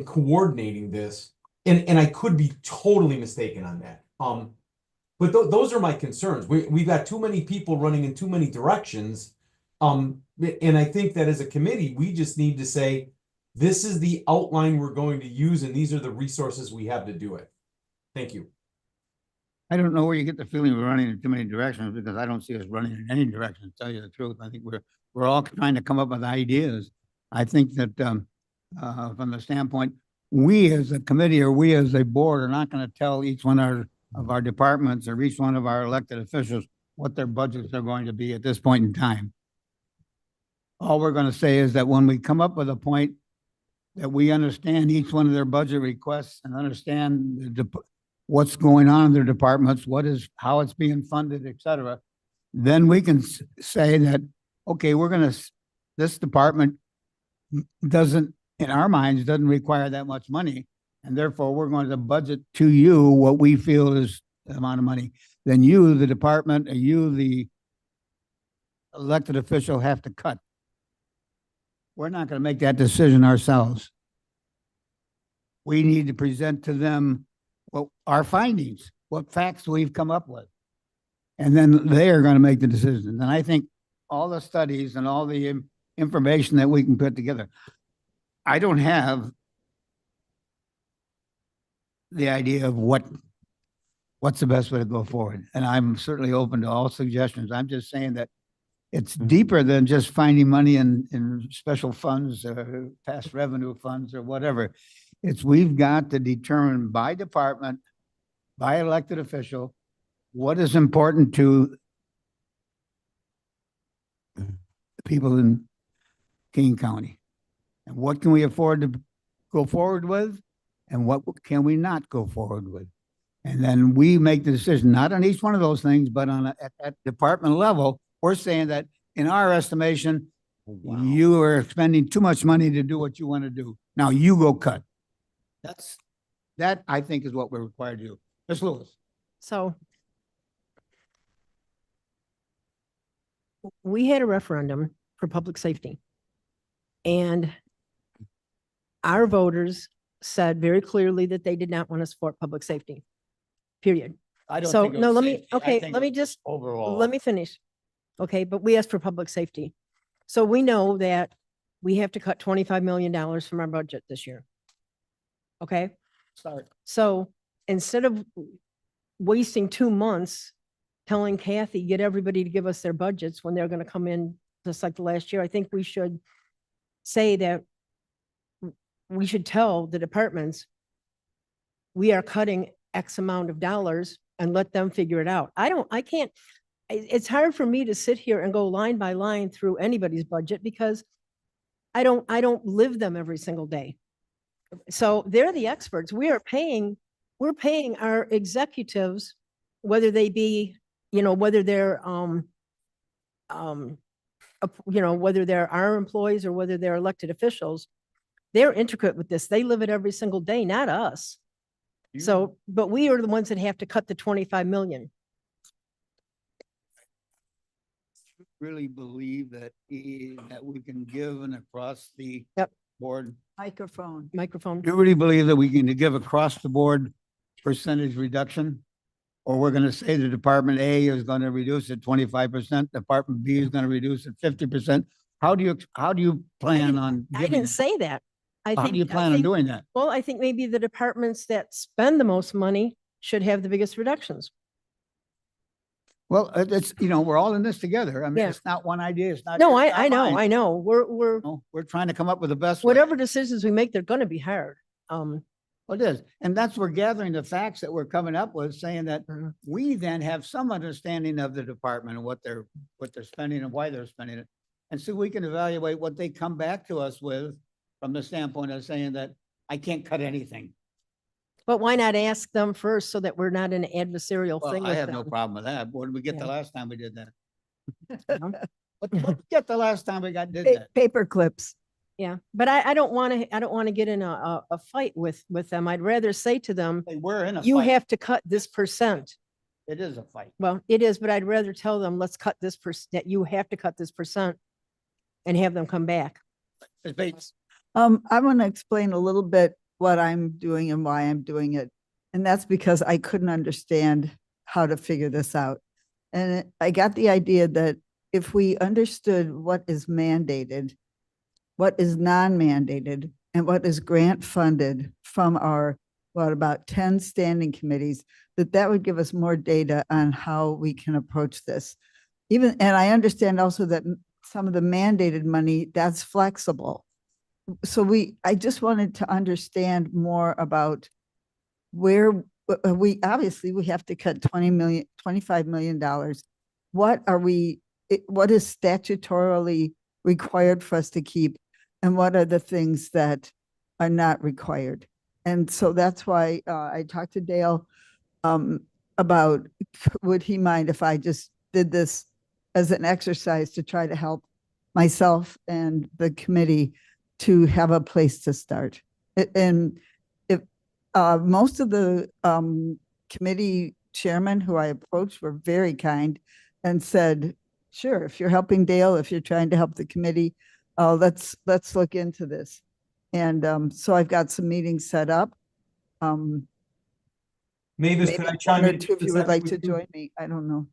coordinating this. And I could be totally mistaken on that. But those are my concerns. We've got too many people running in too many directions. And I think that as a committee, we just need to say, this is the outline we're going to use, and these are the resources we have to do it. Thank you. I don't know where you get the feeling we're running in too many directions, because I don't see us running in any direction, to tell you the truth. I think we're all trying to come up with ideas. I think that from the standpoint, we as a committee or we as a board are not going to tell each one of our departments or each one of our elected officials what their budgets are going to be at this point in time. All we're going to say is that when we come up with a point that we understand each one of their budget requests and understand what's going on in their departments, how it's being funded, et cetera, then we can say that, okay, this department doesn't, in our minds, doesn't require that much money. And therefore, we're going to budget to you what we feel is the amount of money. Then you, the department, and you, the elected official, have to cut. We're not going to make that decision ourselves. We need to present to them our findings, what facts we've come up with. And then they are going to make the decision. And I think all the studies and all the information that we can put together, I don't have the idea of what's the best way to go forward. And I'm certainly open to all suggestions. I'm just saying that it's deeper than just finding money in special funds or past revenue funds or whatever. We've got to determine by department, by elected official, what is important to the people in King County. And what can we afford to go forward with? And what can we not go forward with? And then we make the decision, not on each one of those things, but at department level, we're saying that in our estimation, you are spending too much money to do what you want to do. Now you go cut. That I think is what we're required to do. Ms. Lewis. So we had a referendum for public safety. And our voters said very clearly that they did not want to support public safety, period. I don't So, think it no, was let me, safety. I okay, think let me it was just, overall. let me finish. Okay, but we asked for public safety. So we know that we have to cut $25 million from our budget this year. Okay? Start. So instead of wasting 2 months telling Kathy, get everybody to give us their budgets when they're going to come in just like the last year, I think we should say that we should tell the departments, we are cutting X amount of dollars and let them figure it out. It's hard for me to sit here and go line by line through anybody's budget because I don't live them every single day. So they're the experts. We're paying our executives, whether they be, whether they're, whether they're our employees or whether they're elected officials, they're intricate with this. They live it every single day, not us. So, but we are the ones that have to cut the 25 million. Really believe that we can give and across the board. Microphone. Do you really believe that we can give across the board percentage reduction? Or we're going to say the Department A is going to reduce it 25%, Department B is going to reduce it 50%. How do you plan on? I didn't say that. How do you plan on doing that? Well, I think maybe the departments that spend the most money should have the biggest reductions. Well, it's, we're all in this together. I mean, Yeah. it's not one idea. It's not. No, yours, not I know, mine. I know. We're trying to come up with the best. way. Whatever decisions we make, they're going to be hard. Well, it is. And that's, we're gathering the facts that we're coming up with, saying that we then have some understanding of the department and what they're spending and why they're spending it. And so we can evaluate what they come back to us with from the standpoint of saying that I can't cut anything. But why not ask them first so that we're not in an adversarial thing Well, I with have no them? problem with that. What did we get Yeah. the last time we did that? What did we get the last time we did Pa- that? Paper clips. Yeah, but I don't want to, I don't want to get in a fight with them. I'd rather say to them, Hey, we're in a you fight. have to cut this percent. It is a fight. Well, it is, but I'd rather tell them, let's cut this that you have to cut this percent and have them come back. Ms. Bates, I want to explain a little bit what I'm doing and why I'm doing it. And that's because I couldn't understand how to figure this out. And I got the idea that if we understood what is mandated, what is non-mandated, and what is grant funded from our, what, about 10 standing committees, that would give us more data on how we can approach this. Even, and I understand also that some of the mandated money, that's flexible. So I just wanted to understand more about where we have to cut $25 million. What are what is statutorily required for us to keep? And what are the things that are not required? And so that's why I talked to Dale about, would he mind if I just did this as an exercise to try to help myself and the committee to have a place to start. And if most of the committee chairmen who I approached were very kind and said, sure, if you're helping Dale, if you're trying to help the committee, let's look into this. And so I've got some meetings set up. Mavis, Maybe could I one chime or in? two of for a you would second like with to you? join me. I don't know.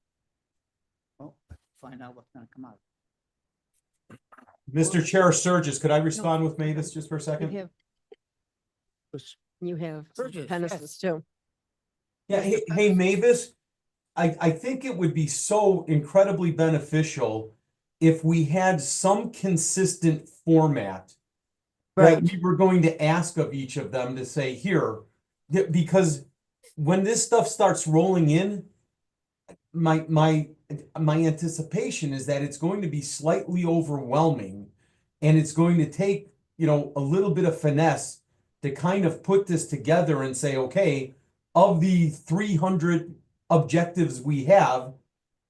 well, find out what's gonna come out. Mr. Chair Surges, could I respond with Mavis just for a You second? have, you have Purchase, Genesis too. Yeah, hey, Mavis, I think it would be so incredibly beneficial if we had some consistent format that Right. we were going to ask of each of them to say here, because when this stuff starts rolling in, my anticipation is that it's going to be slightly overwhelming, and it's going to take, a little bit of finesse to kind of put this together and say, okay, of the 300 objectives we have,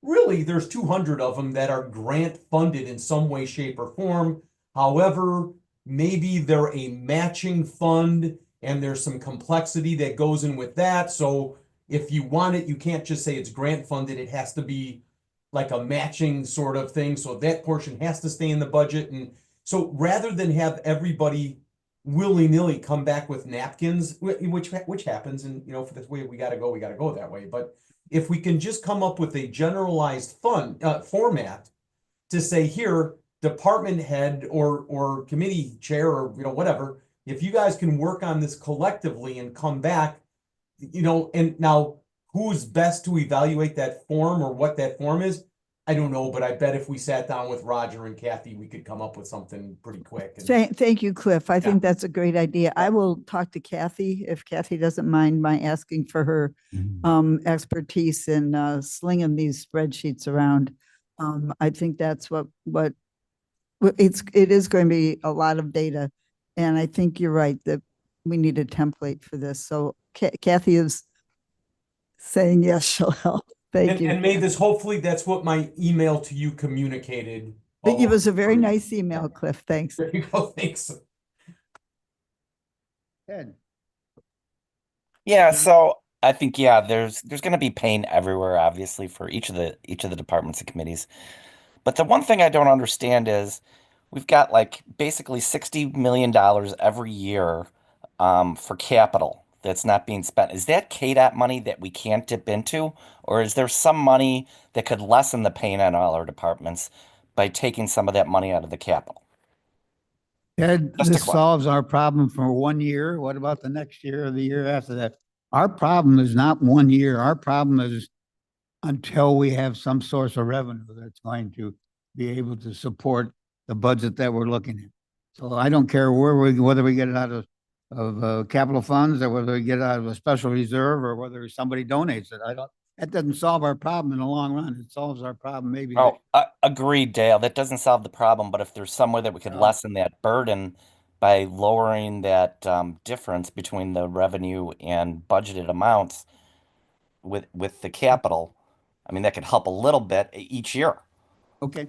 really there's 200 of them that are grant funded in some way, shape, or form. However, maybe they're a matching fund and there's some complexity that goes in with that. So if you want it, you can't just say it's grant funded. It has to be like a matching sort of thing. So that portion has to stay in the budget. And so rather than have everybody willy-nilly come back with napkins, which happens, and for this way we gotta go that way. But if we can just come up with a generalized format to say here, department head or committee chair or whatever, if you guys can work on this collectively and come back, and now who's best to evaluate that form or what that form is, I don't know, but I bet if we sat down with Roger and Kathy, we could come up with something pretty quick. And Thank you, Cliff. I Yeah. think that's a great idea. I will talk to Kathy, if Kathy doesn't mind my asking for her expertise in slinging these spreadsheets around. I think that's what it is going to be a lot of data. And I think you're right that we need a template for this. So Kathy is saying yes, she'll help. Thank you. And Mavis, hopefully that's what my email to you communicated. It was a very nice email, Cliff. Thanks. There you go, thanks. Ed, Yeah, so I think there's going to be pain everywhere, obviously, for each of the departments and committees. But the one thing I don't understand is we've got like basically $60 million every year for capital that's not being spent. Is that KDOT money that we can't dip into, or is there some money that could lessen the pain on all our departments by taking some of that money out of the capital? Ed, Just a this question. solves our problem for 1 year. What about the next year or the year after that? Our problem is not 1 year. Our problem is until we have some source of revenue that's going to be able to support the budget that we're looking at. So I don't care whether we get it out of capital funds or whether we get it out of a special reserve or whether somebody donates it. That doesn't solve our problem in the long run. It solves our problem maybe. Oh, agreed, Dale. That doesn't solve the problem, but if there's somewhere that we could lessen that burden by lowering that difference between the revenue and budgeted amounts with the capital. I mean, that could help a little bit each year. Okay.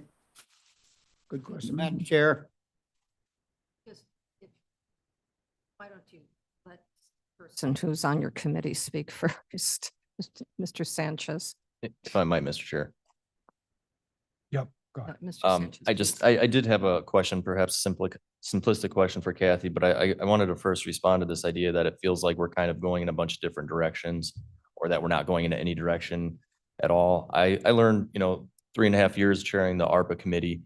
Good question, Madam Chair. Why don't you let the person who's on your committee speak first, Mr. Sanchez? If I might, Mr. Chair. Yep, go ahead. Mr. Sanchez, I please. just, I did have a question, perhaps simplistic question for Kathy, but I wanted to first respond to this idea that it feels like we're kind of going in a bunch of different directions, or that we're not going in any direction at all. I learned, 3.5 years chairing the ARPA committee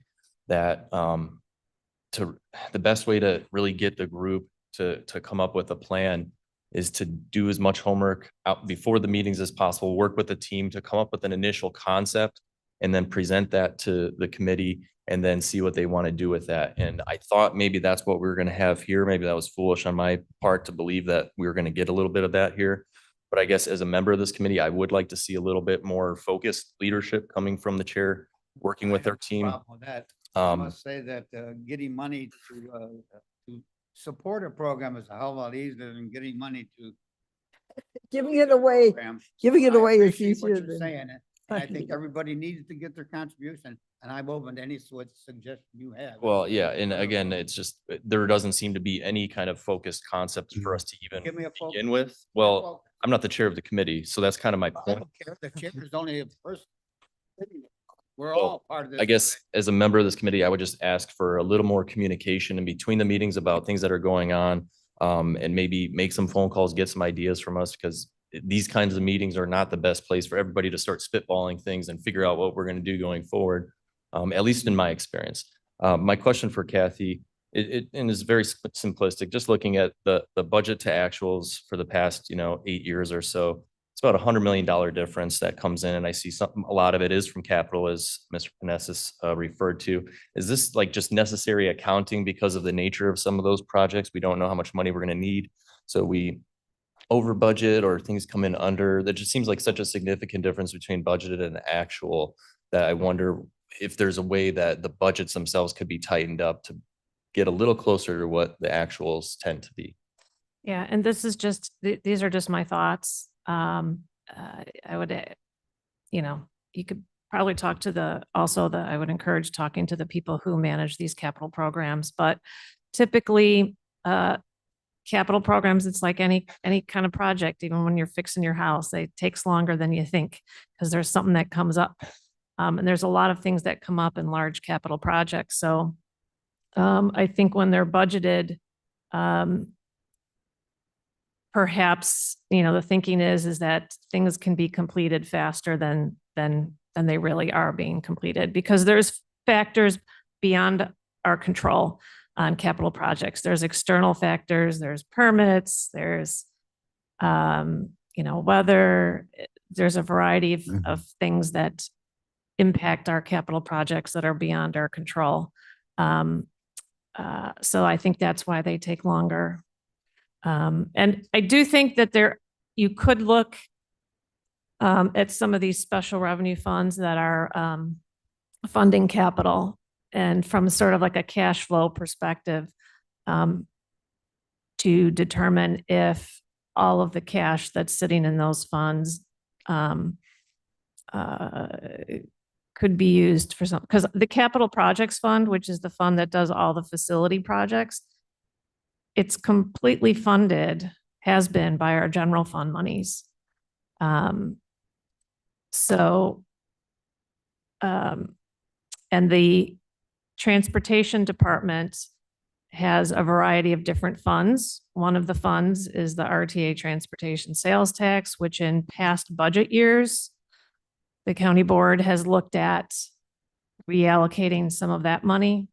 that the best way to really get the group to come up with a plan is to do as much homework out before the meetings as possible, work with the team to come up with an initial concept, and then present that to the committee and then see what they want to do with that. And I thought maybe that's what we were going to have here. Maybe that was foolish on my part to believe that we were going to get a little bit of that here. But I guess as a member of this committee, I would like to see a little bit more focused leadership coming from the chair, working with their team. Problem with that. I must say that getting money to support a program is a hell of a lot easier than getting money to. Giving it away, giving it I away is appreciate what easier you're than. saying, and I think everybody needs to get their contribution, and I'm open to any suggestion you have. Well, yeah, and again, it's just, there doesn't seem to be any kind of focused concept for us to even Give me a focus. begin with. Well, I'm not the chair of the committee, so that's kind of my I point. don't care. The chair is only a person. We're Well, all part of this. I guess as a member of this committee, I would just ask for a little more communication in between the meetings about things that are going on. And maybe make some phone calls, get some ideas from us, because these kinds of meetings are not the best place for everybody to start spitballing things and figure out what we're going to do going forward. At least in my experience. My question for Kathy, and is very simplistic, just looking at the budget to actuals for the past, 8 years or so. It's about $100 million difference that comes in, and I see a lot of it is from capital, as Mr. Panessis referred to. Is this like just necessary accounting because of the nature of some of those projects? We don't know how much money we're going to need, so we over budget, or things come in under. That just seems like such a significant difference between budgeted and actual, that I wonder if there's a way that the budgets themselves could be tightened up to get a little closer to what the actuals tend to be. Yeah, and this is just, these are just my thoughts. I would, you could probably talk to I would encourage talking to the people who manage these capital programs, but typically, capital programs, it's like any kind of project, even when you're fixing your house, it takes longer than you think because there's something that comes up. And there's a lot of things that come up in large capital projects. So I think when they're budgeted, perhaps, the thinking is that things can be completed faster than they really are being completed, because there's factors beyond our control on capital projects. There's external factors, there's permits, there's, weather, there's a variety of things that impact our capital projects that are beyond our control. So I think that's why they take longer. And I do think that you could look at some of these special revenue funds that are funding capital, and from sort of like a cash flow perspective, to determine if all of the cash that's sitting in those funds could be used for some, because the capital projects fund, which is the fund that does all the facility projects, it's completely funded, has been, by our general fund monies. And the transportation department has a variety of different funds. One of the funds is the RTA transportation sales tax, which in past budget years, the county board has looked at reallocating some of that money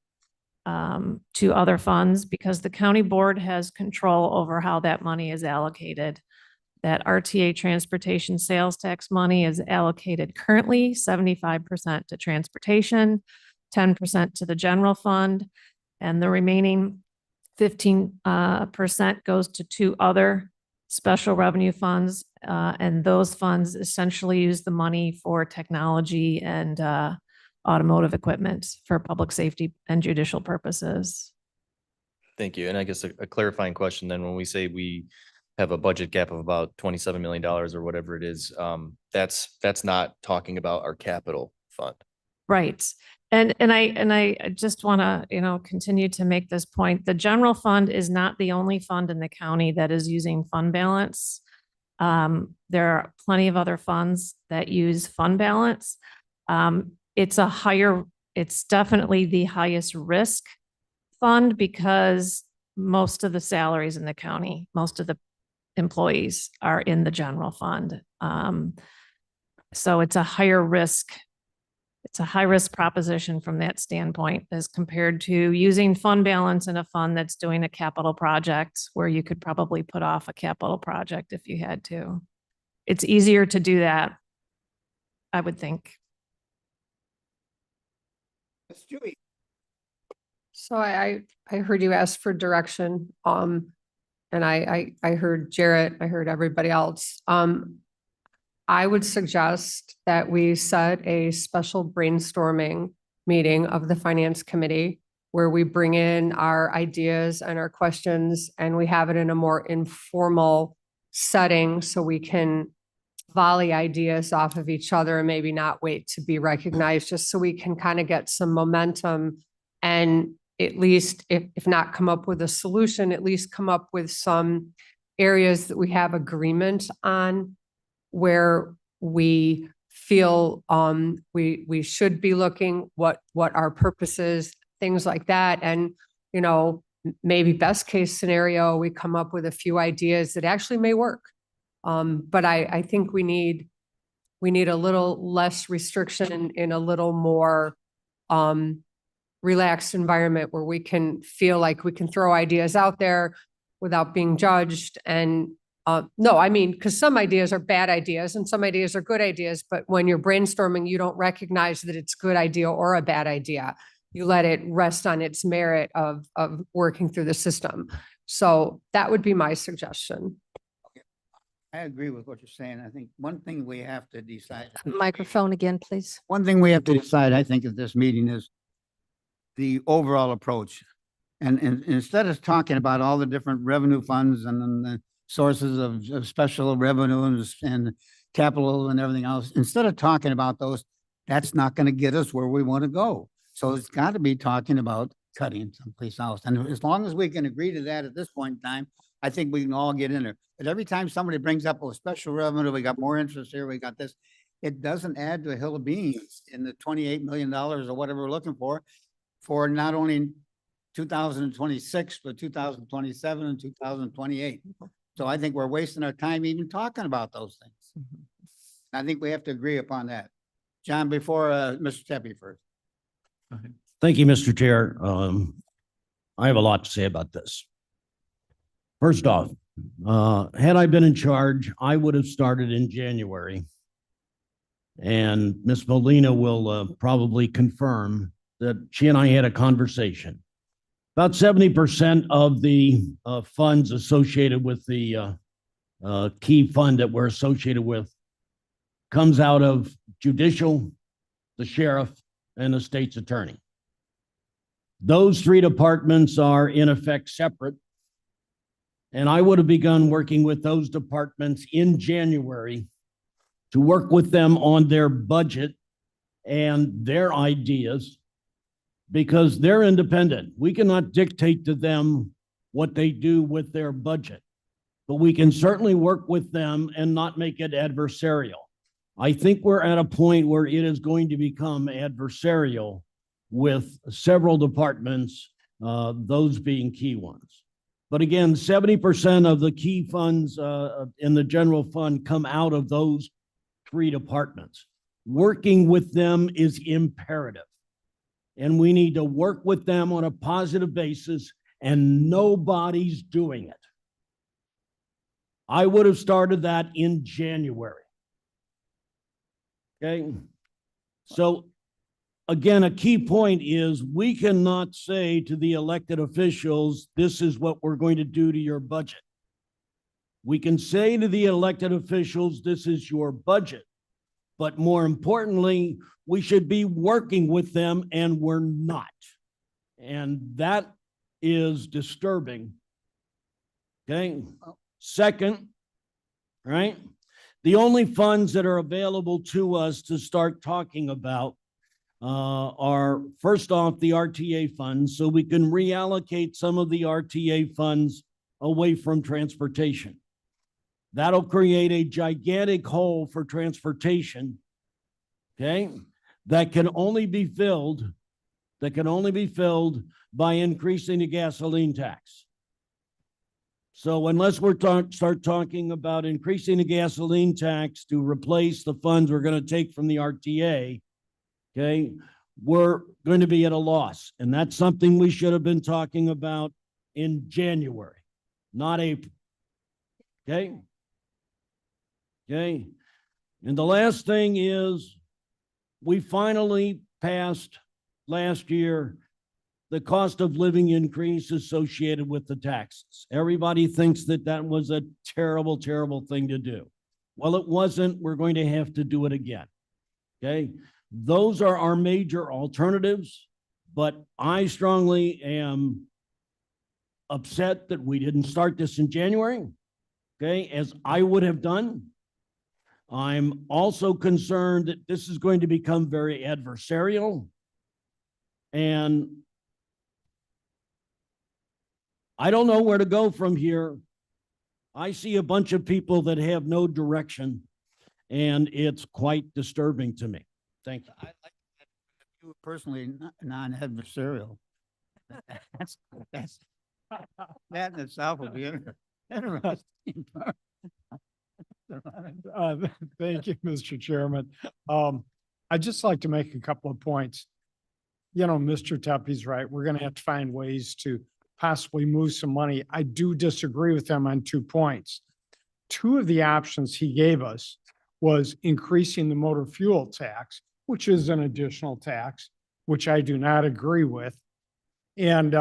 to other funds, because the county board has control over how that money is allocated. That RTA transportation sales tax money is allocated currently 75% to transportation, 10% to the general fund, and the remaining 15% goes to 2 other special revenue funds. And those funds essentially use the money for technology and automotive equipment for public safety and judicial purposes. Thank you. And I guess a clarifying question then, when we say we have a budget gap of about $27 million or whatever it is, that's not talking about our capital fund. Right. And I just want to, continue to make this point. The general fund is not the only fund in the county that is using fund balance. There are plenty of other funds that use fund balance. It's definitely the highest risk fund because most of the salaries in the county, most of the employees are in the general fund. So it's a higher risk. It's a high risk proposition from that standpoint as compared to using fund balance in a fund that's doing a capital project where you could probably put off a capital project if you had to. It's easier to do that, I would think. Ms. Julie. So I heard you ask for direction, and I heard Jarrett, I heard everybody else. I would suggest that we set a special brainstorming meeting of the finance committee where we bring in our ideas and our questions and we have it in a more informal setting so we can volley ideas off of each other and maybe not wait to be recognized, just so we can kind of get some momentum and at least, if not come up with a solution, at least come up with some areas that we have agreement on where we feel we should be looking, what our purpose is, things like that. And, maybe best case scenario, we come up with a few ideas that actually may work. But I think we need a little less restriction in a little more relaxed environment where we can feel like we can throw ideas out there without being judged. And no, I mean, because some ideas are bad ideas and some ideas are good ideas, but when you're brainstorming, you don't recognize that it's a good idea or a bad idea. You let it rest on its merit of working through the system. So that would be my suggestion. I agree with what you're saying. I think one thing we have to decide. Microphone again, please. One thing we have to decide, I think, at this meeting is the overall approach. And instead of talking about all the different revenue funds and then the sources of special revenues and capital and everything else, instead of talking about those, that's not going to get us where we want to go. So it's got to be talking about cutting someplace else. And as long as we can agree to that at this point in time, I think we can all get in there. But every time somebody brings up a special revenue, we got more interest here, we got this, it doesn't add to a hill of beans in the $28 million or whatever we're looking for not only 2026, but 2027 and 2028. So I think we're wasting our time even talking about those things. I think we have to agree upon that. John, before Mr. Tepe first. Thank you, Mr. Chair. I have a lot to say about this. First off, had I been in charge, I would have started in January. And Ms. Molina will probably confirm that she and I had a conversation. About 70% of the funds associated with the key fund that we're associated with comes out of judicial, the sheriff, and the state's attorney. Those three departments are in effect separate. And I would have begun working with those departments in January to work with them on their budget and their ideas, because they're independent. We cannot dictate to them what they do with their budget, but we can certainly work with them and not make it adversarial. I think we're at a point where it is going to become adversarial with several departments, those being key ones. But again, 70% of the key funds in the general fund come out of those three departments. Working with them is imperative. And we need to work with them on a positive basis, and nobody's doing it. I would have started that in January. Okay. So again, a key point is we cannot say to the elected officials, this is what we're going to do to your budget. We can say to the elected officials, this is your budget. But more importantly, we should be working with them, and we're not. And that is disturbing. Okay, second, right? The only funds that are available to us to start talking about are first off the RTA funds, so we can reallocate some of the RTA funds away from transportation. That'll create a gigantic hole for transportation, okay, that can only be filled by increasing the gasoline tax. So unless we're start talking about increasing the gasoline tax to replace the funds we're going to take from the RTA, okay, we're going to be at a loss. And that's something we should have been talking about in January, not April. Okay? Okay. And the last thing is we finally passed last year the cost of living increase associated with the taxes. Everybody thinks that that was a terrible, terrible thing to do. Well, it wasn't. We're going to have to do it again. Okay. Those are our major alternatives, but I strongly am upset that we didn't start this in January, okay, as I would have done. I'm also concerned that this is going to become very adversarial, and I don't know where to go from here. I see a bunch of people that have no direction, and it's quite disturbing to me. Thank you. I like that you were personally non-adversarial. That's that in itself will be interesting. Thank you, Mr. Chairman. I'd just like to make a couple of points. You know, Mr. Tuppy's right. We're going to have to find ways to possibly move some money. I do disagree with him on 2 points. 2 of the options he gave us was increasing the motor fuel tax, which is an additional tax, which I do not agree with. And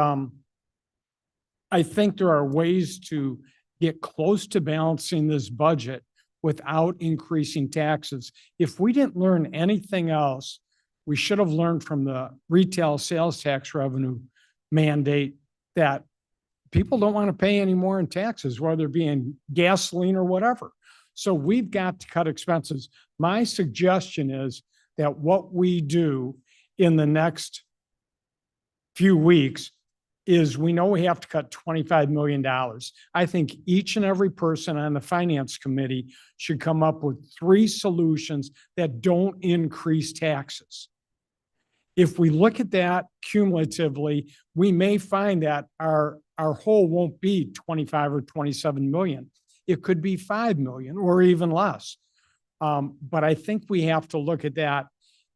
I think there are ways to get close to balancing this budget without increasing taxes. If we didn't learn anything else, we should have learned from the retail sales tax revenue mandate that people don't want to pay any more in taxes, whether it be in gasoline or whatever. So we've got to cut expenses. My suggestion is that what we do in the next few weeks is we know we have to cut $25 million. I think each and every person on the finance committee should come up with 3 solutions that don't increase taxes. If we look at that cumulatively, we may find that our hole won't be 25 or 27 million. It could be 5 million or even less. But I think we have to look at that.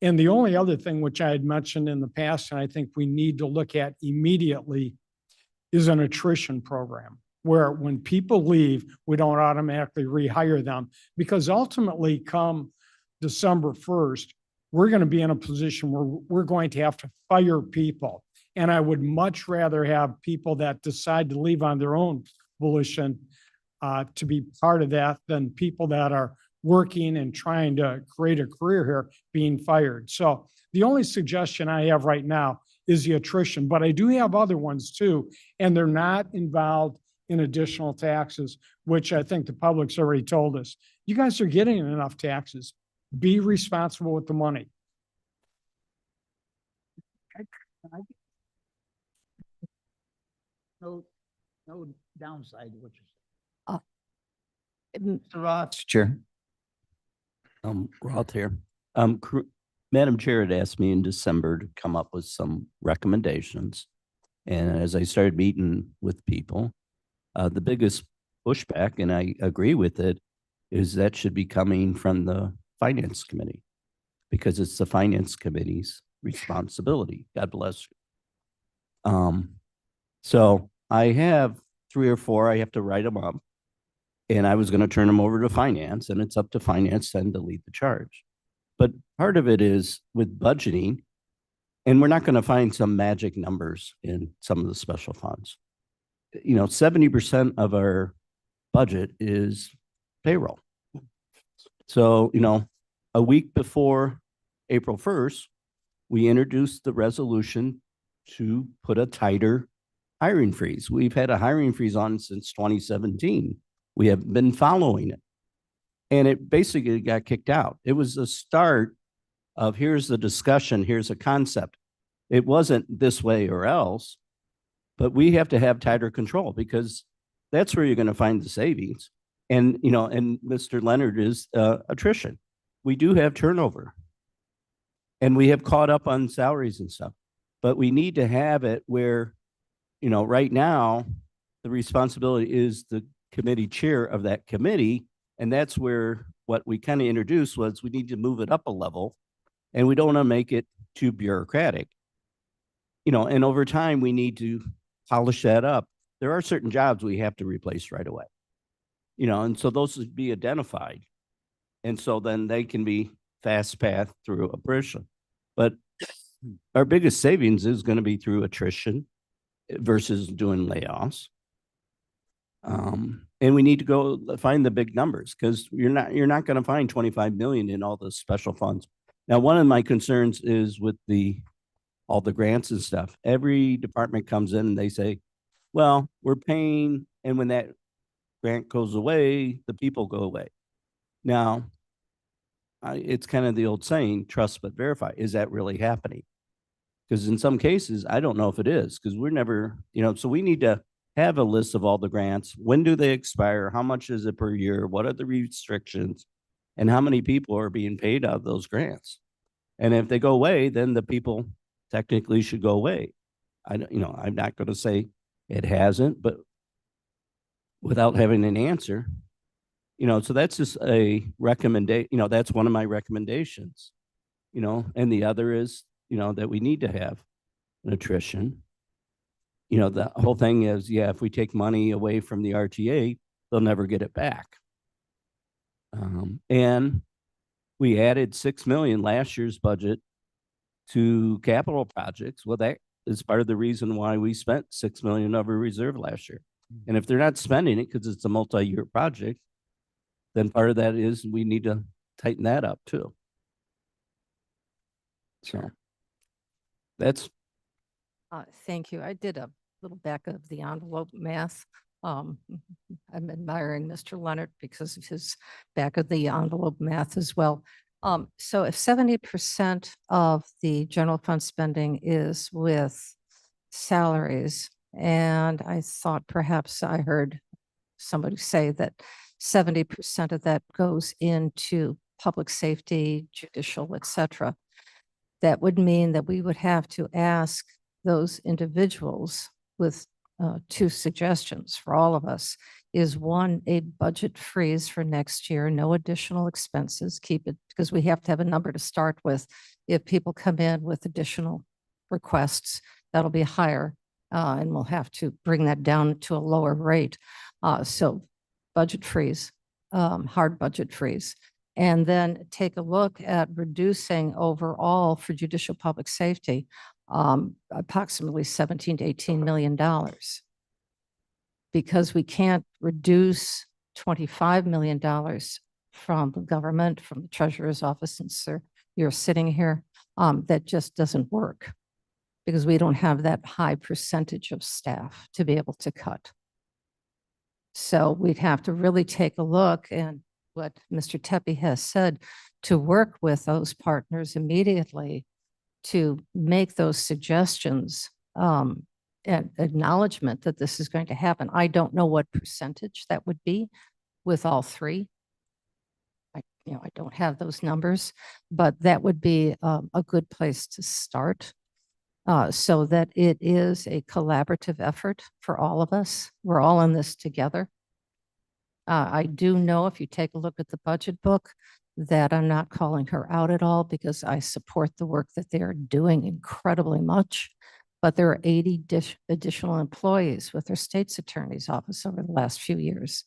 And the only other thing which I had mentioned in the past, and I think we need to look at immediately, is an attrition program where when people leave, we don't automatically rehire them, because ultimately come December 1st, we're going to be in a position where we're going to have to fire people. And I would much rather have people that decide to leave on their own volition to be part of that than people that are working and trying to create a career here being fired. So the only suggestion I have right now is the attrition, but I do have other ones too, and they're not involved in additional taxes, which I think the public's already told us. You guys are getting enough taxes. Be responsible with the money. No downside to what you're Mm, saying. Mr. Roth. Chair. Roth here. Madam Chair had asked me in December to come up with some recommendations. And as I started meeting with people, the biggest pushback, and I agree with it, is that should be coming from the Finance Committee, because it's the Finance Committee's responsibility. God bless you. So I have 3 or 4, I have to write them up. And I was going to turn them over to finance, and it's up to finance then to lead the charge. But part of it is with budgeting, and we're not going to find some magic numbers in some of the special funds. You know, 70% of our budget is payroll. So, you know, a week before April 1st, we introduced the resolution to put a tighter hiring freeze. We've had a hiring freeze on since 2017. We have been following it. And it basically got kicked out. It was the start of here's the discussion, here's a concept. It wasn't this way or else, but we have to have tighter control because that's where you're going to find the savings. And, you know, and Mr. Leonard is attrition. We do have turnover and we have caught up on salaries and stuff, but we need to have it where, you know, right now, the responsibility is the committee chair of that committee. And that's where what we kind of introduced was we need to move it up a level and we don't want to make it too bureaucratic. You know, and over time, we need to polish that up. There are certain jobs we have to replace right away. You know, and so those would be identified. And so then they can be fast path through attrition. But our biggest savings is going to be through attrition versus doing layoffs. And we need to go find the big numbers because you're not going to find 25 million in all the special funds. Now, one of my concerns is with all the grants and stuff. Every department comes in and they say, well, we're paying, and when that grant goes away, the people go away. Now, it's kind of the old saying, trust but verify. Is that really happening? Because in some cases, I don't know if it is because we're never, you know, so we need to have a list of all the grants. When do they expire? How much is it per year? What are the restrictions? And how many people are being paid out of those grants? And if they go away, then the people technically should go away. You know, I'm not going to say it hasn't, but without having an answer, you know, so that's just a recommendation, you know, that's one of my recommendations, you know, and the other is, you know, that we need to have nutrition. You know, the whole thing is, yeah, if we take money away from the RTA, they'll never get it back. And we added 6 million last year's budget to capital projects. Well, that is part of the reason why we spent 6 million of our reserve last year. And if they're not spending it because it's a multi-year project, then part of that is we need to tighten that up too. So that's. Thank you. I did a little back of the envelope math. I'm admiring Mr. Leonard because of his back of the envelope math as well. So if 70% of the general fund spending is with salaries, and I thought perhaps I heard somebody say that 70% of that goes into public safety, judicial, et cetera, that would mean that we would have to ask those individuals with two suggestions for all of us is one, a budget freeze for next year, no additional expenses, keep it because we have to have a number to start with. If people come in with additional requests, that'll be higher and we'll have to bring that down to a lower rate. So budget freeze, hard budget freeze. And then take a look at reducing overall for judicial public safety, approximately 17 to 18 million dollars. Because we can't reduce $25 million from the government, from the treasurer's office, and sir, you're sitting here, that just doesn't work because we don't have that high percentage of staff to be able to cut. So we'd have to really take a look and what Mr. Tepe has said, to work with those partners immediately to make those suggestions and acknowledgement that this is going to happen. I don't know what percentage that would be with all three. I don't have those numbers, but that would be a good place to start so that it is a collaborative effort for all of us. We're all in this together. I do know if you take a look at the budget book that I'm not calling her out at all because I support the work that they are doing incredibly much. But there are 80 additional employees with their state's attorney's office over the last few years.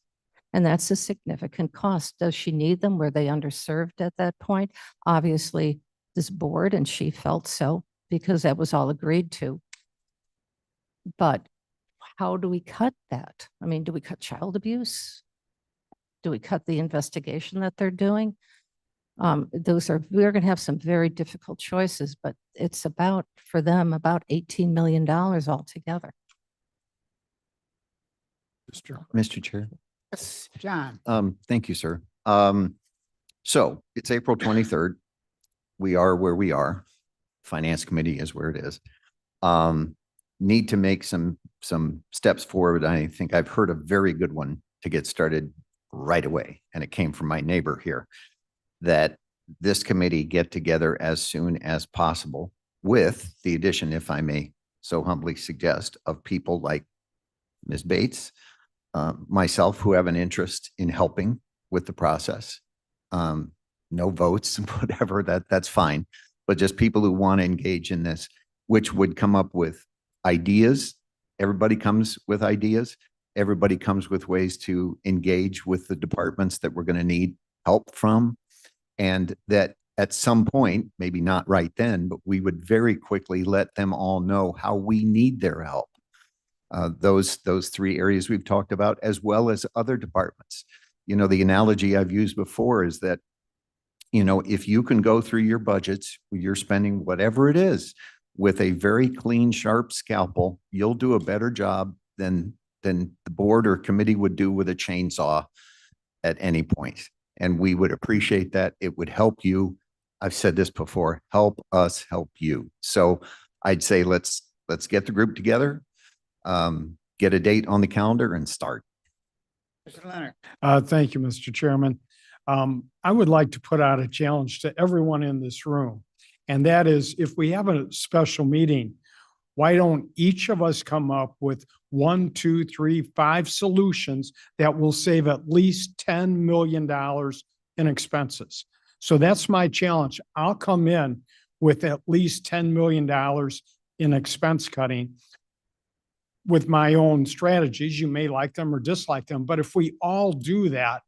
And that's a significant cost. Does she need them? Were they underserved at that point? Obviously, this board and she felt so because that was all agreed to. But how do we cut that? I mean, do we cut child abuse? Do we cut the investigation that they're doing? We're going to have some very difficult choices, but it's about, for them, about $18 million altogether. Mr. Chair. Yes, John. Thank you, sir. So it's April 23rd. We are where we are. Finance Committee is where it is. Need to make some steps forward. I think I've heard a very good one to get started right away. And it came from my neighbor here, that this committee get together as soon as possible with the addition, if I may so humbly suggest, of people like Ms. Bates, myself, who have an interest in helping with the process. No votes, whatever, that's fine. But just people who want to engage in this, which would come up with ideas. Everybody comes with ideas. Everybody comes with ways to engage with the departments that we're going to need help from. And that at some point, maybe not right then, but we would very quickly let them all know how we need their help. Those three areas we've talked about, as well as other departments. You know, the analogy I've used before is that, you know, if you can go through your budgets, you're spending whatever it is with a very clean, sharp scalpel, you'll do a better job than the board or committee would do with a chainsaw at any point. And we would appreciate that. It would help you. I've said this before, help us help you. So I'd say let's get the group together, get a date on the calendar and start. Mr. Leonard. Thank you, Mr. Chairman. I would like to put out a challenge to everyone in this room. And that is, if we have a special meeting, why don't each of us come up with 1, 2, 3, 5 solutions that will save at least $10 million in expenses? So that's my challenge. I'll come in with at least $10 million in expense cutting with my own strategies. You may like them or dislike them, but if we all do that,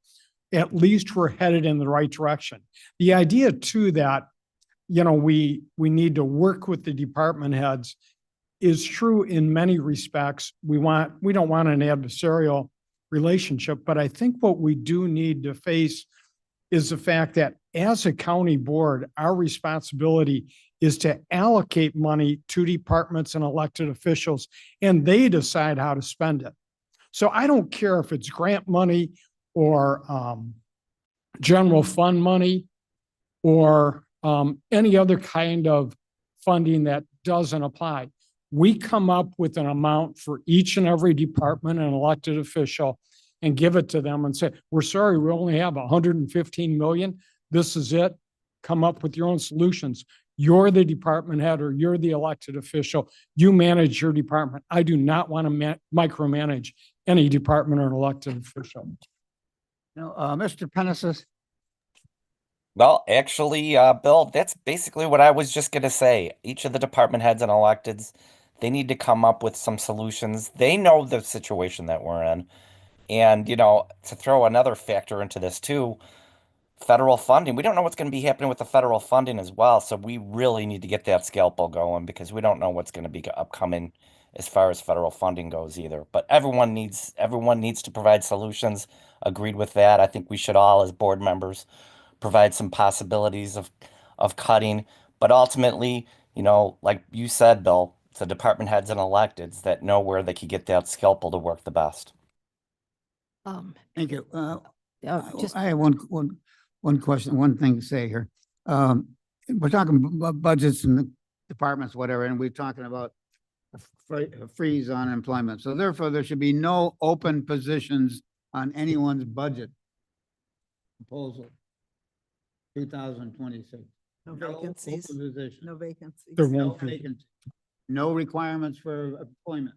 at least we're headed in the right direction. The idea too that, you know, we need to work with the department heads is true in many respects. We don't want an adversarial relationship, but I think what we do need to face is the fact that as a county board, our responsibility is to allocate money to departments and elected officials, and they decide how to spend it. So I don't care if it's grant money or general fund money or any other kind of funding that doesn't apply. We come up with an amount for each and every department and elected official and give it to them and say, we're sorry, we only have 115 million. This is it. Come up with your own solutions. You're the department head or you're the elected official. You manage your department. I do not want to micromanage any department or elected official. No, Mr. Pennis. Well, actually, Bill, that's basically what I was just going to say. Each of the department heads and electeds, they need to come up with some solutions. They know the situation that we're in. And, you know, to throw another factor into this too, federal funding. We don't know what's going to be happening with the federal funding as well. So we really need to get that scalpel going because we don't know what's going to be upcoming as far as federal funding goes either. But everyone needs to provide solutions. Agreed with that. I think we should all, as board members, provide some possibilities of cutting. But ultimately, you know, like you said, Bill, it's the department heads and electeds that know where they could get that scalpel to work the best. Thank you. Just I have one question, one thing to say here. We're talking budgets and the departments, whatever, and we're talking about a freeze on employment. So therefore, there should be no open positions on anyone's budget proposal. 2026. No vacancies. open positions. No vacancies. There No won't be. vacancies. No requirements for employment.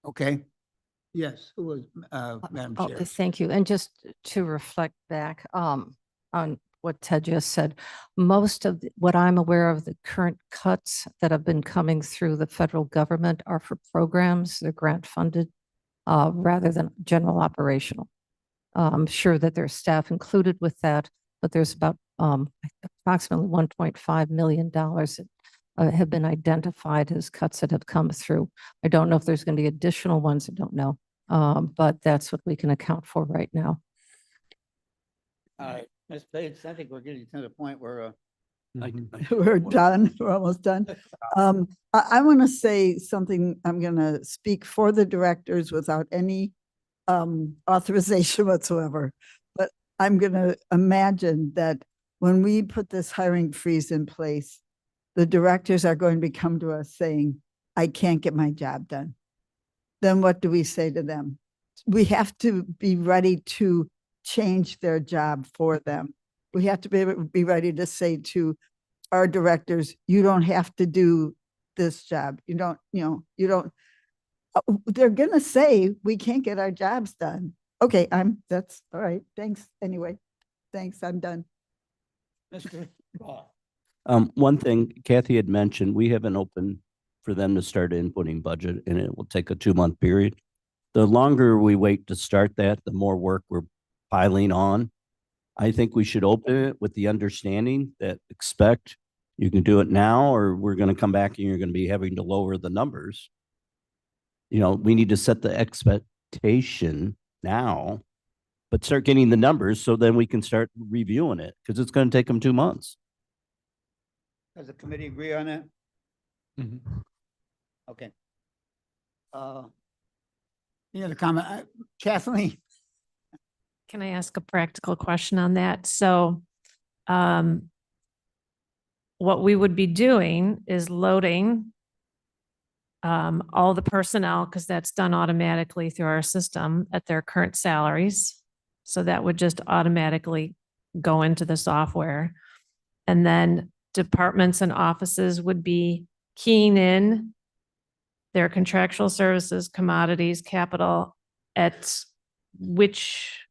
Okay. Yes, who was, Madam Chair? Thank you. And just to reflect back on what Ted just said, most of what I'm aware of, the current cuts that have been coming through the federal government are for programs, they're grant funded rather than general operational. I'm sure that there's staff included with that, but there's about approximately $1.5 million that have been identified as cuts that have come through. I don't know if there's going to be additional ones, I don't know. But that's what we can account for right now. All right, Ms. Bates, I think we're getting to the point where We're done. We're almost done. I want to say something. I'm going to speak for the directors without any authorization whatsoever. But I'm going to imagine that when we put this hiring freeze in place, the directors are going to be come to us saying, I can't get my job done. Then what do we say to them? We have to be ready to change their job for them. We have to be ready to say to our directors, you don't have to do this job. You don't, they're going to say, we can't get our jobs done. Okay, that's all right. Thanks. Anyway, thanks. I'm done. Mr. Ball. One thing Kathy had mentioned, we have an open for them to start inputting budget, and it will take a 2-month period. The longer we wait to start that, the more work we're piling on. I think we should open it with the understanding that expect you can do it now, or we're going to come back and you're going to be having to lower the numbers. We need to set the expectation now, but start getting the numbers so then we can start reviewing it, because it's going to take them 2 months. Does the committee agree on that? Okay. Any other comment? Kathleen? Can I ask a practical question on that? So, what we would be doing is loading all the personnel, because that's done automatically through our system at their current salaries. So that would just automatically go into the software. And then departments and offices would be keying in their contractual services, commodities, capital at which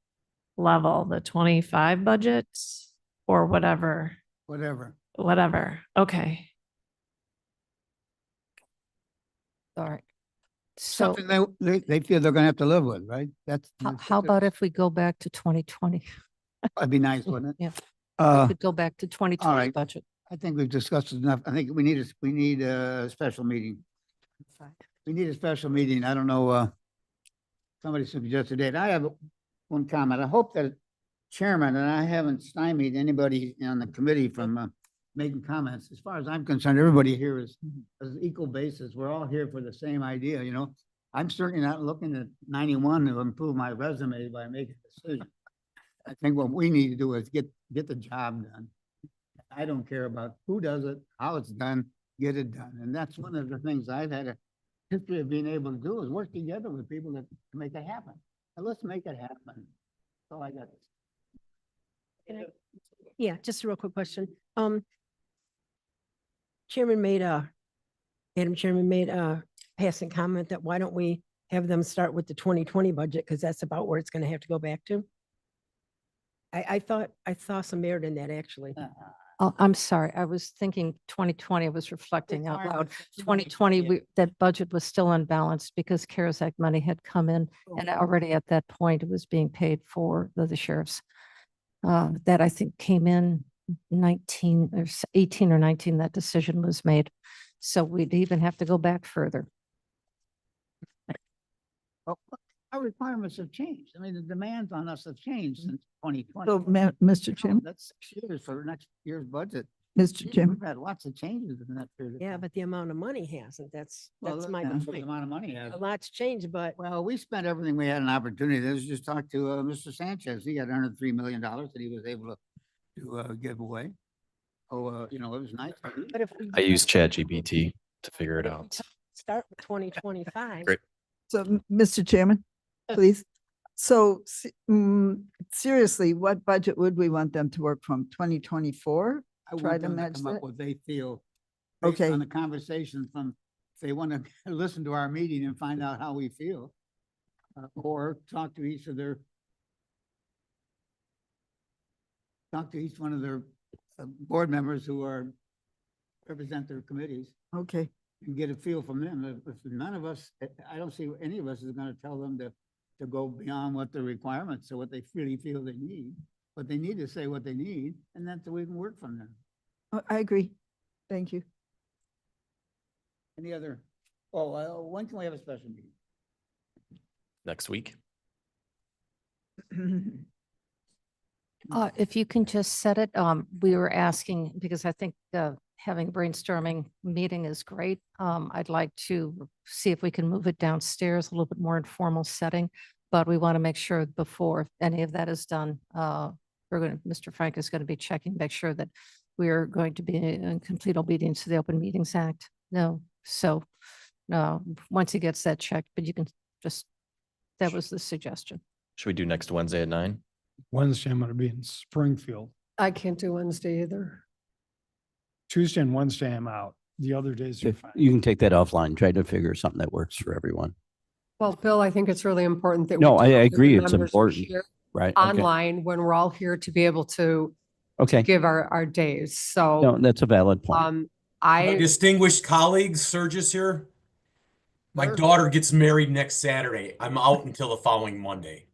level, the 25 budgets or whatever? Whatever. Okay. All right. So Something they feel they're gonna have to live with, right? how about if we go back to 2020? That'd be nice, wouldn't it? Yeah. We could go back to 2020 right. budget. I think we've discussed it enough. I think we need a special meeting. We need a special meeting. I don't know, somebody suggested it. I have one comment. I hope that chairman, and I haven't stymied anybody on the committee from making comments. As far as I'm concerned, everybody here is equal basis. We're all here for the same idea, I'm certainly not looking at 91 to improve my resume by making a decision. I think what we need to do is get the job done. I don't care about who does it, how it's done, get it done. And that's one of the things I've had a history of being able to do, is work together with people to make it happen. And let's make it happen. That's all I got. Yeah, just a real quick question. Adam Chairman made a passing comment that why don't we have them start with the 2020 budget, because that's about where it's going to have to go back to. I thought I saw some merit in that, actually. Oh, I'm sorry. I was thinking 2020, I was reflecting out loud. 2020, that budget was still unbalanced because CARES Act money had come in, and already at that point it was being paid for the sheriffs. That I think came in 19 or 18 or 19, that decision was made. So we'd even have to go back further. Well, our requirements have changed. I mean, the demands on us have changed since 2020. So, Mr. Chairman, That's 6 years for next year's budget. Mr. Chairman. We've had lots of changes in that period. Yeah, but the amount of money hasn't. That's my The point. amount of money has. A lot's changed, but Well, we spent everything we had an opportunity. Let's just talk to Mr. Sanchez. He got $103 million that he was able to give away. Oh, it was nice. but if we I use ChatGPT to figure it out. start with 2025. Great. So, Mr. Chairman, please. So, seriously, what budget would we want them to work from? 2024? I Try want to them match come up that? what they feel. Based Okay. on the conversation from, if they want to listen to our meeting and find out how we feel. Or talk to each one of their board members who represent their committees. Okay. And get a feel from them. If none of us, I don't see any of us is gonna tell them to go beyond what the requirements or what they really feel they need. But they need to say what they need, and that's the way we can work from there. I agree. Thank you. Any other, when can we have a special meeting? Next week. If you can just set it, we were asking, because I think having brainstorming meeting is great. I'd like to see if we can move it downstairs, a little bit more informal setting. But we want to make sure before any of that is done, Mr. Frank is going to be checking, make sure that we are going to be in complete obedience to the Open Meetings Act. No, so once he gets that checked, but you can just, that was the suggestion. Should we do next Wednesday at 9? Wednesday, I'm going to be in Springfield. I can't do Wednesday either. Tuesday and Wednesday, I'm out. The other days are If fine. you can take that offline, try to figure something that works for everyone. Well, Bill, I think it's really important that. No, we I do that agree. the It's members are important. here Right. Okay. Online when we're all here to be able to Okay. give our days. No, So, that's a valid point. My I, distinguished colleagues, Surges here. My Sure. daughter gets married next Saturday. I'm out until the following Monday.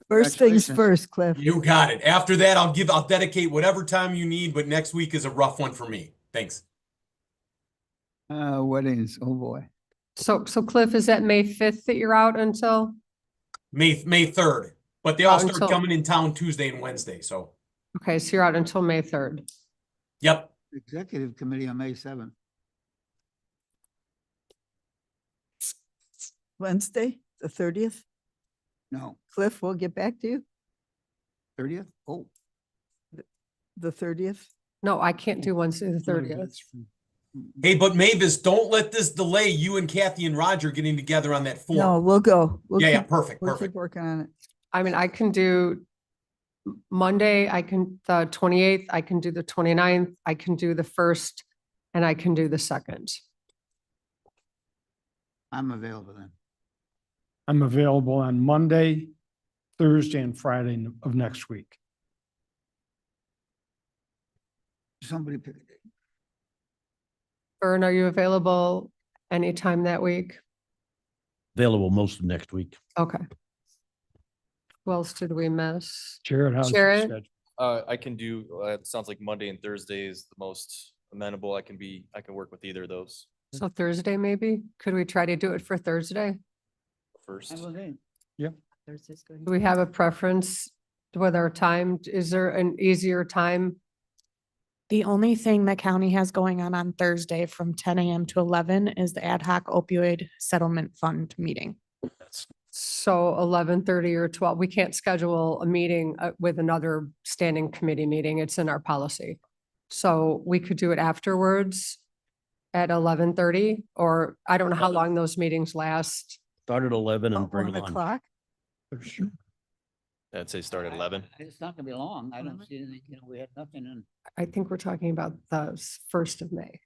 First things Congratulations. first, Cliff. You got it. After that, I'll dedicate whatever time you need, but next week is a rough one for me. Thanks. Weddings, oh boy. so Cliff, is that May 5th that you're out until? May 3rd, but they all start Until- coming in town Tuesday and Wednesday, so, Okay, so you're out until May 3rd. yep. Executive Committee on May 7th. Wednesday, the 30th. No, Cliff, we'll get back to you. 30th? Oh, The 30th. No, I can't do Wednesday, the 30th. Hey, but Mavis, don't let this delay you and Kathy and Roger getting together on that form. No, we'll go. We'll Yeah, keep- perfect, We'll keep perfect. working on it. I mean, I can do Monday, I can, the 28th, I can do the 29th, I can do the 1st, and I can do the 2nd. I'm available then. I'm available on Monday, Thursday, and Friday of next week. Somebody pick a date. Vern, are you available anytime that week? Available most of next week. Okay. Who else did we miss? Jared, how's your Jared? schedule? I can do, it sounds like Monday and Thursday is the most amenable. I can work with either of those So Thursday, maybe? Could we try to do it for Thursday? first. Thursday's good. Do we have a preference with our time? Is there an easier time? The only thing the county has going on Thursday from 10 a.m. to 11 is the ad hoc opioid settlement fund meeting. So 11:30 or 12, we can't schedule a meeting with another standing committee meeting. It's in our policy. So we could do it afterwards at 11:30, or I don't know how long those meetings last. Start at 11 and About bring 1 it on. o'clock. I'd say start at 11. It's not gonna be long. I don't see anything, we had nothing in. I think we're talking about the 1st of May.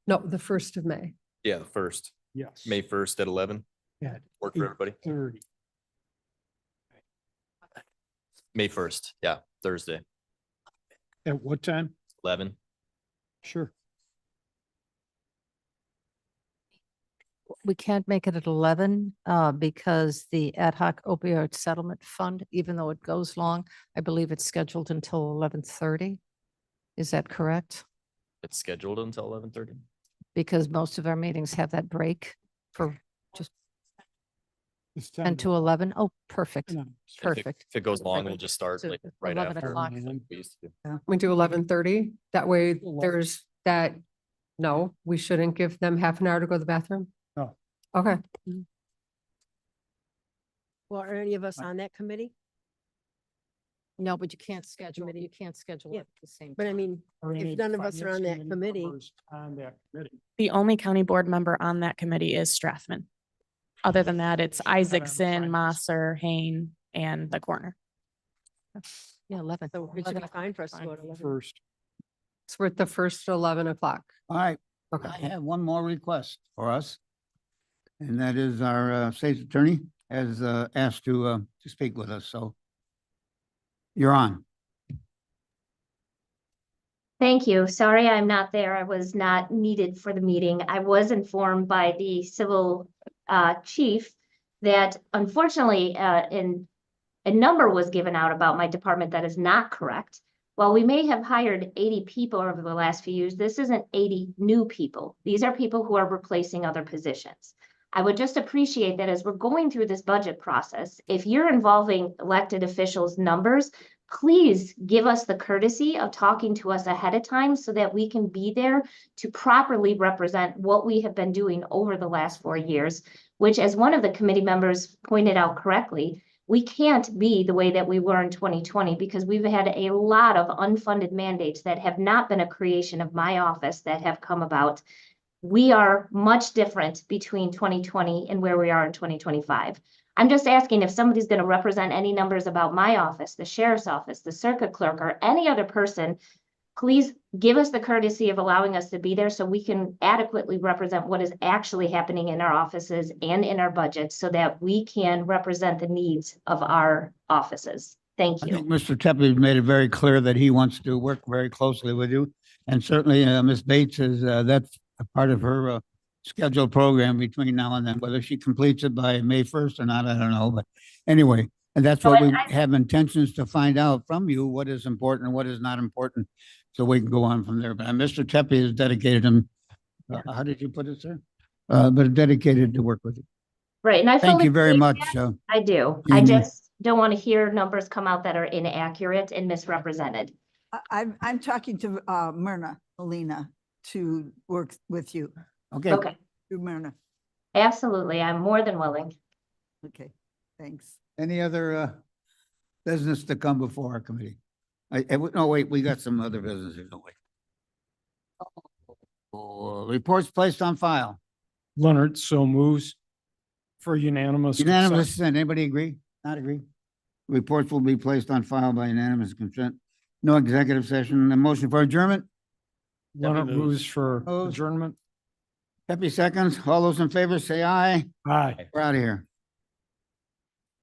No, the 1st of May. Yeah, the 1st, Yes. May 1st at 11. Yeah. Work for everybody. 30. May 1st, yeah, Thursday, At what time? 11. Sure. We can't make it at 11 because the ad hoc opioid settlement fund, even though it goes long, I believe it's scheduled until 11:30. Is that correct? It's scheduled until 11:30. Because most of our meetings have that break for just It's 10 to 11. Oh, perfect. No, If it- Perfect. If it goes long, we'll just start So like it's right 11 after. o'clock. like we used to do. We do 11:30. That way 11. there's that, no, we shouldn't give them half an hour to go to the bathroom? No. Okay. Well, are any of us on that committee? No, but you can't schedule it Yeah, at the same But I time. mean, if none of us are on that committee, On that committee. The only county board member on that committee is Strathman. Other than that, it's Isaacson, finance. Mosser, Hain, and the coroner. Yeah, 11. so it should be fine for us to go to 11. First. So we're at the 1st at 11 o'clock. All right, Okay. I have one more request for us. And that is our state's attorney has asked to speak with us, so you're on. Thank you. Sorry I'm not there. I was not needed for the meeting. I was informed by the civil chief that unfortunately, a number was given out about my department that is not correct. While we may have hired 80 people over the last few years, this isn't 80 new people. These are people who are replacing other positions. I would just appreciate that as we're going through this budget process, if you're involving elected officials' numbers, please give us the courtesy of talking to us ahead of time so that we can be there to properly represent what we have been doing over the last 4 years, which, as one of the committee members pointed out correctly, we can't be the way that we were in 2020 because we've had a lot of unfunded mandates that have not been a creation of my office that have come about. We are much different between 2020 and where we are in 2025. I'm just asking if somebody's going to represent any numbers about my office, the sheriff's office, the circuit clerk, or any other person, please give us the courtesy of allowing us to be there so we can adequately represent what is actually happening in our offices and in our budget so that we can represent the needs of our offices. Thank I you. think Mr. Tepper's made it very clear that he wants to work very closely with you. And certainly, Ms. Bates is, that's a part of her scheduled program between now and then. Whether she completes it by May 1st or not, I don't know. But anyway, and that's what we have intentions to find out from you, what is important and what is not important. So we can go on from there. But Mr. Tepe has dedicated him, how did you put it, sir? But dedicated to work with you. Right, and I Thank fully you very believe much. that. I do. I Amy. just don't want to hear numbers come out that are inaccurate and misrepresented. I'm talking to Myrna Molina to work with you. Okay. Okay, To Myrna. absolutely. I'm more than willing. Okay, thanks. Any other business to come before our committee? No, wait, we got some other business here, don't we? Reports placed on file. Leonard so moves for unanimous. consent. Unanimous consent. Anybody agree? Not agree? Reports will be placed on file by unanimous consent. No executive session. A motion for adjournment? Leonard moves for Opposed? adjournment. Pepe seconds. All those in favor say aye. Aye. We're out of here.